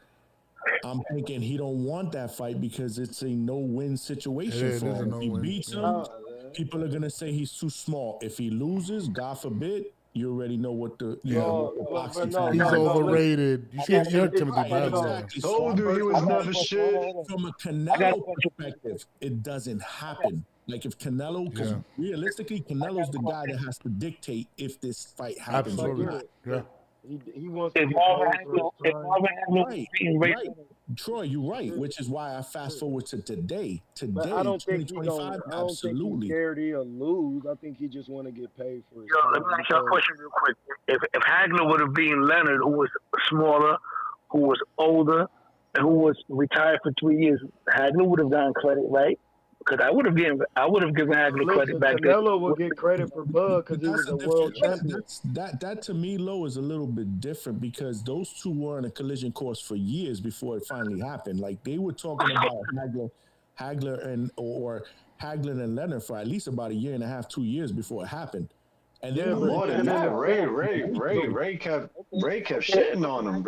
I'm thinking he don't want that fight because it's a no-win situation for is a him. If he no-win. beats Yeah. him, people are gonna say he's too small. If he loses, God forbid, you already know what the what the boxing fans He's are gonna say. overrated. You see, you heard Timothy Right, Bradley. exactly. Told you he was never shit. From a Canelo perspective, it doesn't happen. Like if Canelo, because Yeah. realistically, Canelo's the guy that has to dictate if this fight happens or Absolutely. not. Yeah. He wants to If get Marvin paid for his time. Hagler Right, beating Ray right. Troy, you're right, which is why I fast forward to today. But Today, I don't think he 2025, don't. I don't think he's absolutely. scared he'll lose. I think he just want to get paid for his Yo, time. let me ask you a because- question real quick. If Hagler would have beaten Leonard, who was smaller, who was older, and who was retired for 3 years, Hagler would have gotten credit, right? Because I would have given Hagler credit Listen, back then. Canelo will get credit for Bud because he That's was a a world different. champion. That to me, Lo, is a little bit different because those two were on a collision course for years before it finally happened. Like they were talking about Hagler and or Hagler and Leonard for at least about a year and a half, 2 years before it happened. And Yeah, then but More than even in that, the Ray kept shitting on him.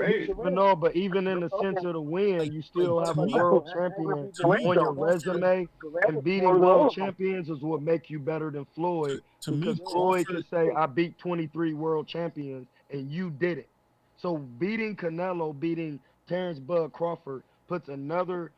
but even in the sense of the win, you still have a me- world champion to me, on your resume, and beating world champions is what makes you better than Floyd. To me, Because Floyd Crawford- can say, "I beat 23 world champions, and you did it." So beating Canelo, beating Terrence Bud Crawford puts another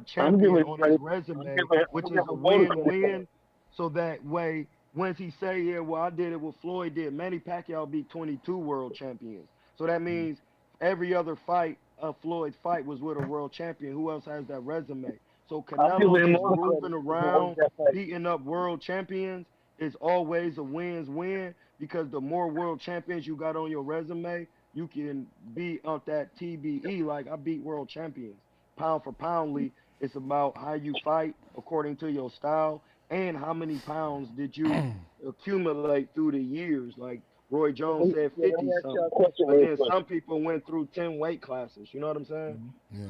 champion on his resume, which is a win-win. So that way, once he say, "Yeah, well, I did it what Floyd did," Manny Pacquiao beat 22 world champions. So that means every other fight of Floyd's fight was with a world champion. Who else has that resume? So Canelo just moving around, beating up world champions is always a win-win because the more world champions you got on your resume, you can be on that TBE. Like I beat world champions, pound for poundly. It's about how you fight according to your style and how many pounds did you accumulate through the years. Like Roy Jones said 50 something. But then some people went through 10 weight classes. You know what I'm saying? Yeah.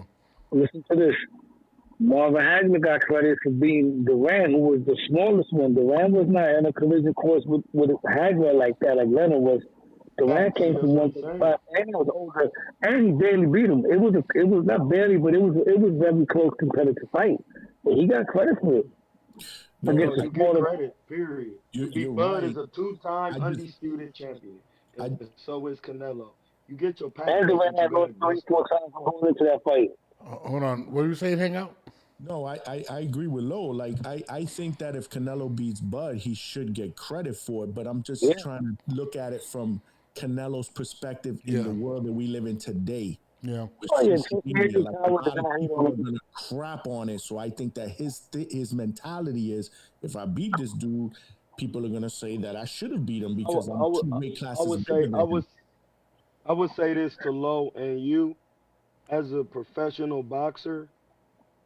Listen to this. Marvin Hagler got credit for being Duran, who was the smallest one. Duran was not in a collision course with Hagler like that, like Leonard was. Duran came from 135, and he was older, and he barely beat him. It was not barely, but it was very close competitive fight. But he got credit for it. No, you get credit, period. You're Bud right. is a two-time I just- undisputed champion. And so is Canelo. You get your And package. Duran had lost 3-4 times going into that fight. Hold on. What were you saying, hang out? No, I agree with Lo. Like I think that if Canelo beats Bud, he should get credit for it. But I'm just trying to look at it from Canelo's perspective in the world that we live in today. Yeah. With Oh, yeah, social media, like, a lot of people are gonna crap on it. So I think that his mentality is, if I beat this dude, people are gonna say that I should have beat him because I'm 2 weight classes bigger than him. I would say this to Lo and you, as a professional boxer,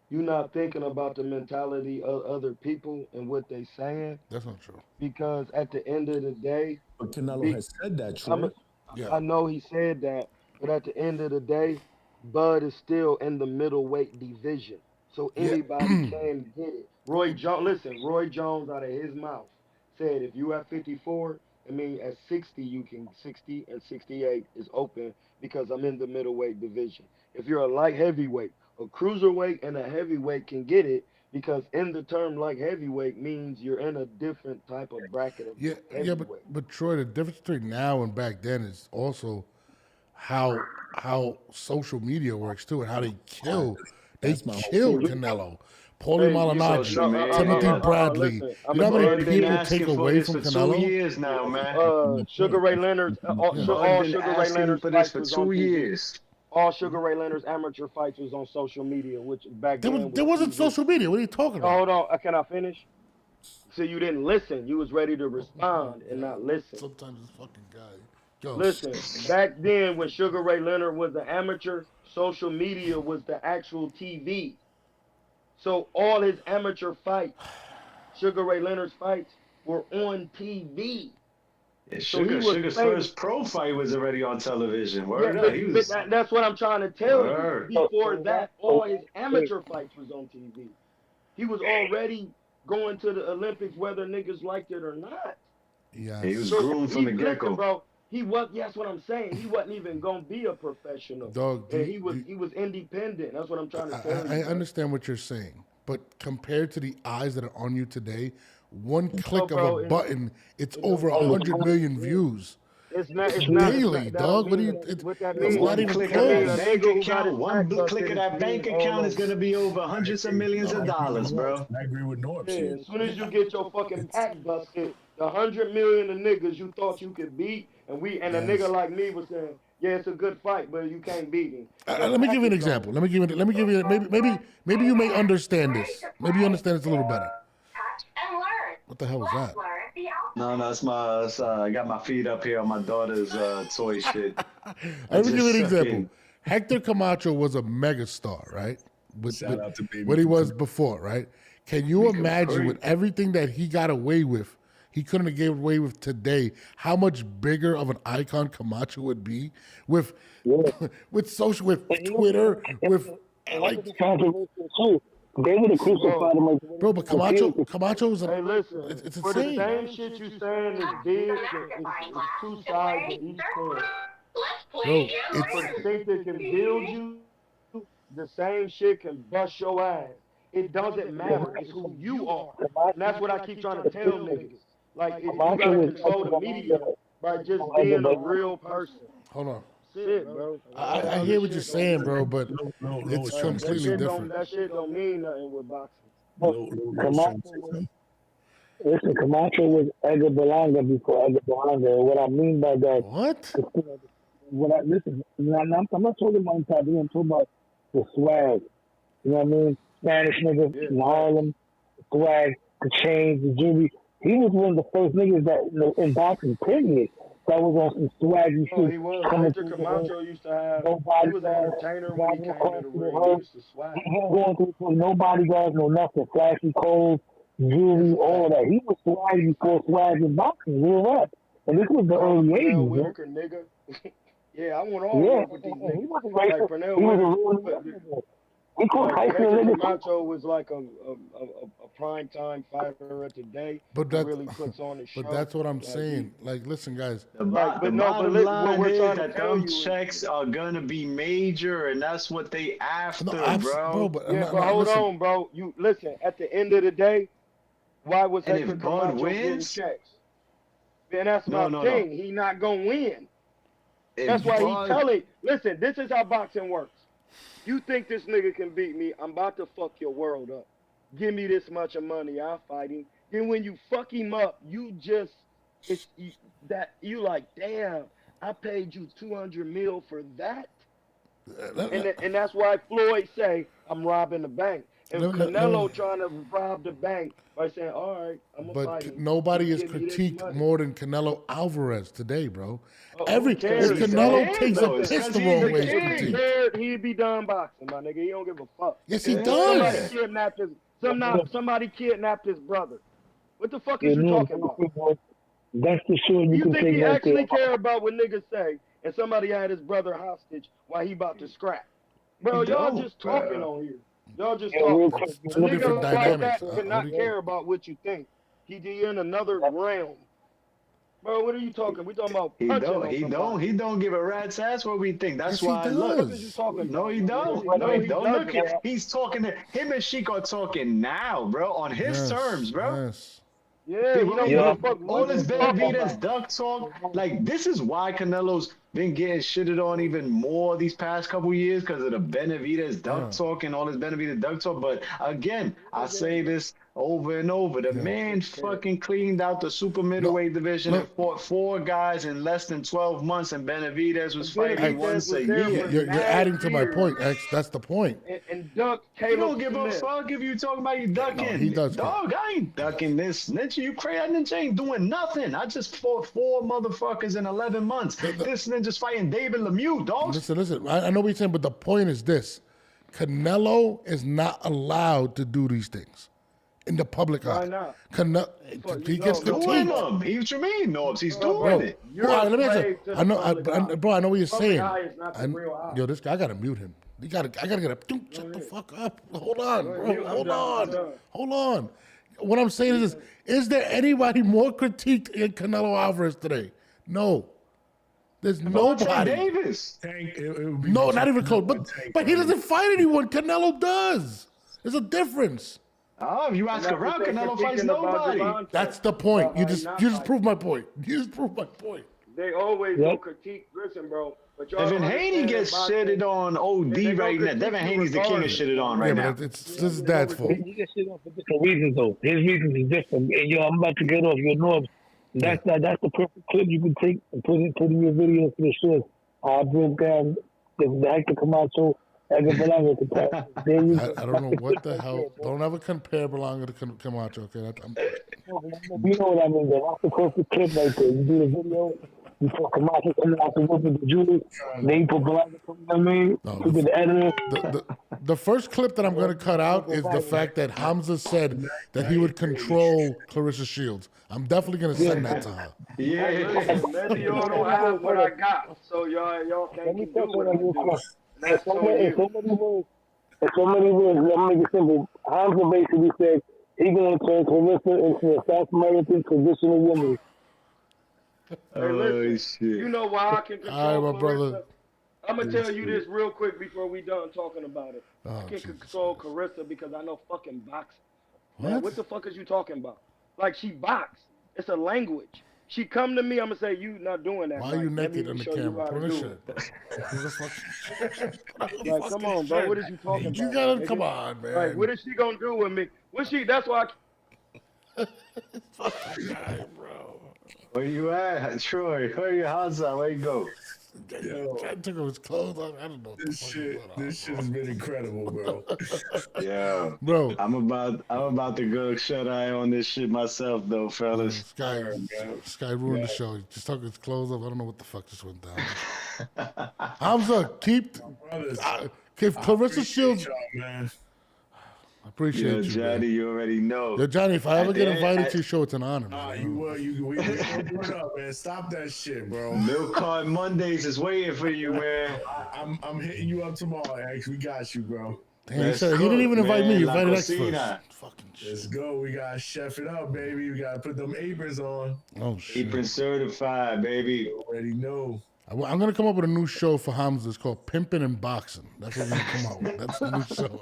you're not thinking about the mentality of other people and what they saying. That's not true. Because at the end of the day, But Canelo has said that, Troy. I know he said that, but at the end of the day, Bud is still in the middleweight division, so anybody can get it. Roy Jones out of his mouth said, if you at 54, I mean at 60 you can 60 and 68 is open because I'm in the middleweight division. If you're a light heavyweight, a cruiserweight and a heavyweight can get it because in the term light heavyweight means you're in a different type of bracket of heavyweight. But Troy, the difference between now and back then is also how social media works too, and how they kill Canelo. Paulie Malignaggi, Timothy Bradley. Listen, you know how many people take away from Canelo? 2 years now, man. Sugar Ray Leonard, all Sugar Ray Leonard's for this fights for was 2 on TV. years. All Sugar Ray Leonard's amateur fights was on social media, which back then There wasn't TV. social media. What are you talking No, about? hold on, can I finish? So you didn't listen. You was ready to respond and not listen. Sometimes this fucking guy Listen, back then when Sugar Ray Leonard was an amateur, social media was the actual TV. So all his amateur fights, Sugar Ray Leonard's fights, were on TV. Yeah, So he was Sugar's famous. first pro fight was already on television. Yeah, Word up. that's what I'm trying to tell Word. you. Before that, all his amateur fights was on TV. He was already going to the Olympics whether niggas liked it or not. Yeah. He was groomed from the get-go. Listen, bro, he was. That's what I'm saying. He wasn't even gonna be a professional. Dog, and he was independent. That's what I'm trying to tell you. I understand what you're saying, but compared to the eyes that are on you today, one click of a button, it's over 100 million views. It's not daily, dog. What do you? It's not even click close. of that bank account, one click of that bank account is gonna be over hundreds of millions of dollars, bro. I agree with Norm. Yeah, as soon as you get your fucking pack busted, the 100 million of niggas you thought you could beat, and a nigga like me was saying, yeah, it's a good fight, but you can't beat him. Let me give you an example. Let me give you. Maybe you may understand this. Maybe you understand this a little better. What the hell was that? No, it's I got my feet up here on my daughter's toy shit. Let me give you an example. Hector Camacho was a megastar, right? Shout out to Baby what he was before, right? Can you imagine with everything that he got away with, he couldn't have gave away with today, how much bigger of an icon Camacho would be with social, with Twitter, with like. They would have crucified him. Bro, but Camacho's Hey, listen, it's for the insane. same shit you saying is big, it's two sides of each coin. Bro, For the thing that can build you, the same shit can bust your ass. It doesn't matter. It's who you are. And that's what I keep trying to tell niggas. Like, you gotta control the media by just being a real person. Hold on. Shit, bro. I hear what you're saying, bro, but it's completely different. That shit don't mean nothing with boxing. Camacho was Edgar Berlanga before Edgar Berlanga. What I mean by that? Listen, I'm not talking about Italian. I'm talking about the swag. You know what I mean? Spanish niggas in Harlem, the swag, the chains, the jewelry. He was one of the first niggas that in boxing, period, that was on some swaggy shit. He was. Hector Camacho used to have. He was an entertainer when he came to the ring. He used to swag. He was going through no bodyguards, no nothing. Flashy clothes, jewelry, all that. He was swaggy before swag in boxing, real rap. And this was the early 80s. Wilker, nigga. Yeah, I want all work with these niggas. He wasn't like racist. Pernell He was a real nigga. He called Hector Camacho was like a prime time fighter of today. But that really puts on his show. But that's what I'm saying. Like, listen, guys. The bottom line is that them checks are gonna be major, and that's what they after, bro. But hold on, bro. You listen. At the end of the day, why was Hector Camacho getting checks? Man, that's my thing. He not gonna win. That's why he telling. Listen, this is how boxing works. You think this nigga can beat me? I'm about to fuck your world up. Give me this much of money, I'll fight him. Then when you fuck him up, you like, damn, I paid you 200 mil for that. And that's why Floyd say, I'm robbing the bank. And Canelo trying to rob the bank by saying, all right, I'm going to fight him. But nobody is critiqued more than Canelo Alvarez today, bro. If Canelo takes a piss the wrong way, he's critiqued. He'd be done boxing, my nigga. He don't give a fuck. Yes, he does. Somebody kidnapped his brother. What the fuck is you talking about? That's the shit you think he actually care about what niggas say and somebody had his brother hostage while he about to scrap? Bro, y'all just talking on here. Y'all just talking. Two different dynamics. Cannot care about what you think. He in another realm. Bro, what are you talking? We talking about He don't give a rat's ass what we think. That's why. Look, no, he don't. No, he don't. Look, he's talking to him and Sheik are talking now, bro, on his terms, bro. Yes. Yeah, all this Benavidez duck talk, like this is why Canelo's been getting shitted on even more these past couple years because of the Benavidez duck talk and all this Benavidez duck talk. But again, I say this over and over. The man fucking cleaned out the super middleweight division and fought 4 guys in less than 12 months, and Benavidez was fighting once a year. You're adding to my point, X. That's the point. And duck You Caleb don't give a Smith. fuck if you talking about you ducking. No, he does. Dog, I ain't ducking this. Ninja, you crazy. Ninja ain't doing nothing. I just fought 4 motherfuckers in 11 months. This ninja's fighting David Lemieux, dog. Listen. I know what you're saying, but the point is this. Canelo is not allowed to do these things in the public eye. Why not? He gets doing critiqued. them. What you mean, Norbs? He's doing Bro, it. let me ask you. I know what you're saying. eye is not the real eye. Yo, this guy, I gotta mute him. I gotta get up. Dude, shut the fuck up. Hold on, bro. Hold on. What I'm saying is there anybody more critiqued in Canelo Alvarez today? No. There's nobody. Davis. Tank, it would be No, not even close. But he doesn't fight anyone. Canelo does. There's a difference. Oh, if you ask around, Canelo fights nobody. That's the point. You just proved my point. They always go critique. Listen, bro. But y'all Devin don't Haney understand gets about shitted that. on OD right now. Devin Haney's the king of shitted on right now. This is Dad's fault. He gets shit on for different reasons, though. His reasons is different. And, yo, I'm about to get off your Norbs. That's the perfect clip you can take and put in your video for the show. I broke down the Hector Camacho. I don't know what the hell. Don't ever compare Berlanga to Camacho, okay? You know what I mean, though. That's the perfect clip right there. You do the video, you put Camacho coming out the whip with the jewelry, then you put Berlanga coming, I mean, you get the editor. The first clip that I'm going to cut out is the fact that Hamza said that he would control Clarissa Shields. I'm definitely going to send that to her. Yeah, listen, maybe y'all don't have what I got, so y'all can't keep doing what I do. In so many words, let me make it simple. Hamza basically said he's going to turn Clarissa into a South American traditional woman. Hey, listen, you know why I can control All right, my Clarissa? brother. I'm going to tell you this real quick before we done talking about it. I can control Clarissa because I know fucking boxing. Man, what the fuck is you talking about? Like, she box. It's a language. She come to me, I'm going to say, you not doing that. Why are you naked on the camera? Put this shit. Like, come on, bro. What is you talking about? You gotta, come on, man. Like, what is she going to do with me? That's why bro. Where you at, Troy? Where you, Hamza? Where you go? I took off his clothes. I don't know. This shit's been incredible, bro. Yeah, bro. I'm about to go shut eye on this shit myself, though, fellas. Sky ruined the show. He just took his clothes off. I don't know what the fuck just went down. Hamza, keep Clarissa Shields. Man. I appreciate you, Johnny. Man. You already know. Yo, Johnny, if I ever get invited to your show, it's an honor, man. We gonna do it up, man. Stop that shit, bro. Milk Card Mondays is waiting for you, man. I'm hitting you up tomorrow, X. We got you, bro. Damn, he didn't even invite me. He invited X first. Fucking shit. Let's go. We gotta chef it up, baby. We gotta put them aprons on. Oh shit. Apron certified, baby. You already know. I'm gonna come up with a new show for Hamza. It's called Pimpin' and Boxing. That's what we're gonna come out with. That's the new show.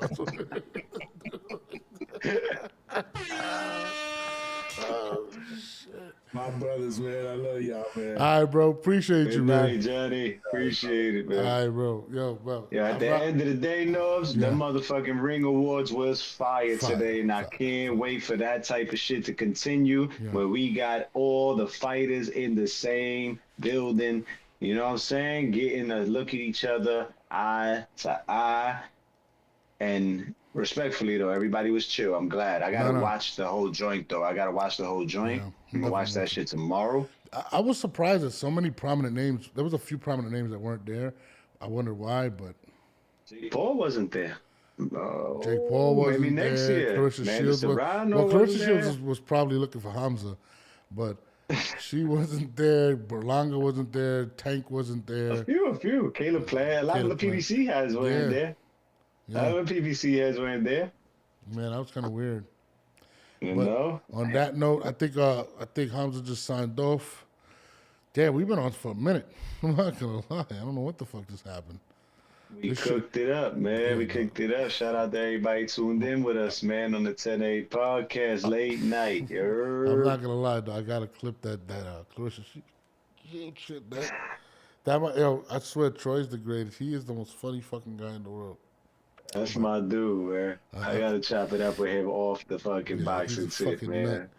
Oh, shit. My brothers, man. I love y'all, man. All right, bro. Appreciate you, man. Good night, Johnny. Appreciate it, man. All right, bro. Yo, bro. Yeah, at the end of the day, Norbs, the motherfucking Ring Awards was fire today, and I can't wait for that type of shit to continue, where we got all the fighters in the same building. You know what I'm saying? Getting a look at each other eye to eye. And respectfully, though, everybody was chill. I'm glad. I got to watch the whole joint, though. I'm going to watch that shit tomorrow. I was surprised at so many prominent names. There was a few prominent names that weren't there. I wonder why, but... Jake Paul wasn't there. Jake Paul wasn't maybe next there. year. Clarissa Shields Clarissa Shields was probably looking for Hamza, but... She wasn't there. Berlanga wasn't there. Tank wasn't there. A few. Caleb Plant. A lot of the PBC heads weren't there. A lot of the PBC heads weren't there. Man, that was kind of weird. You know? On that note, I think Hamza just signed off. Damn, we've been on for a minute. I'm not gonna lie. I don't know what the fuck just happened. We cooked it up, man. We cooked it up. Shout out to everybody tuned in with us, man, on the 10A podcast late night. I'm not gonna lie, though. I gotta clip that Clarissa shit. Yo, I swear, Troy's the greatest. He is the most funny fucking guy in the world. That's my dude, man. I gotta chop it up with him off the fucking boxing he's a tip, fucking man. nut.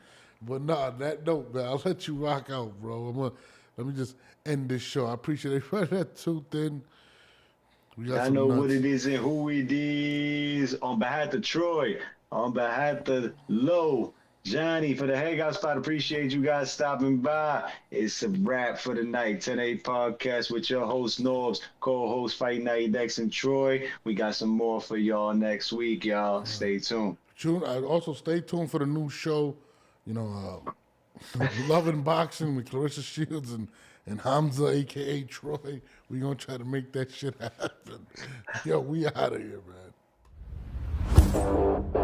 But nah, on that note, man, I'll let you rock out, bro. Let me just end this show. I appreciate everybody that tuned in. We got I some know nuts. what it is and who it is. On behalf of Troy, on behalf of Low, Johnny, for the Hangout Spot, appreciate you guys stopping by. It's a wrap for the night. 10-8 podcast with your host, Norbs, co-host Fight Night Dex and Troy. We got some more for y'all next week, y'all. Stay tuned. Also, stay tuned for the new show, Loving Boxing with Clarissa Shields and Hamza, a.k.a. Troy. We going to try to make that shit happen. Yo, we out of here, man.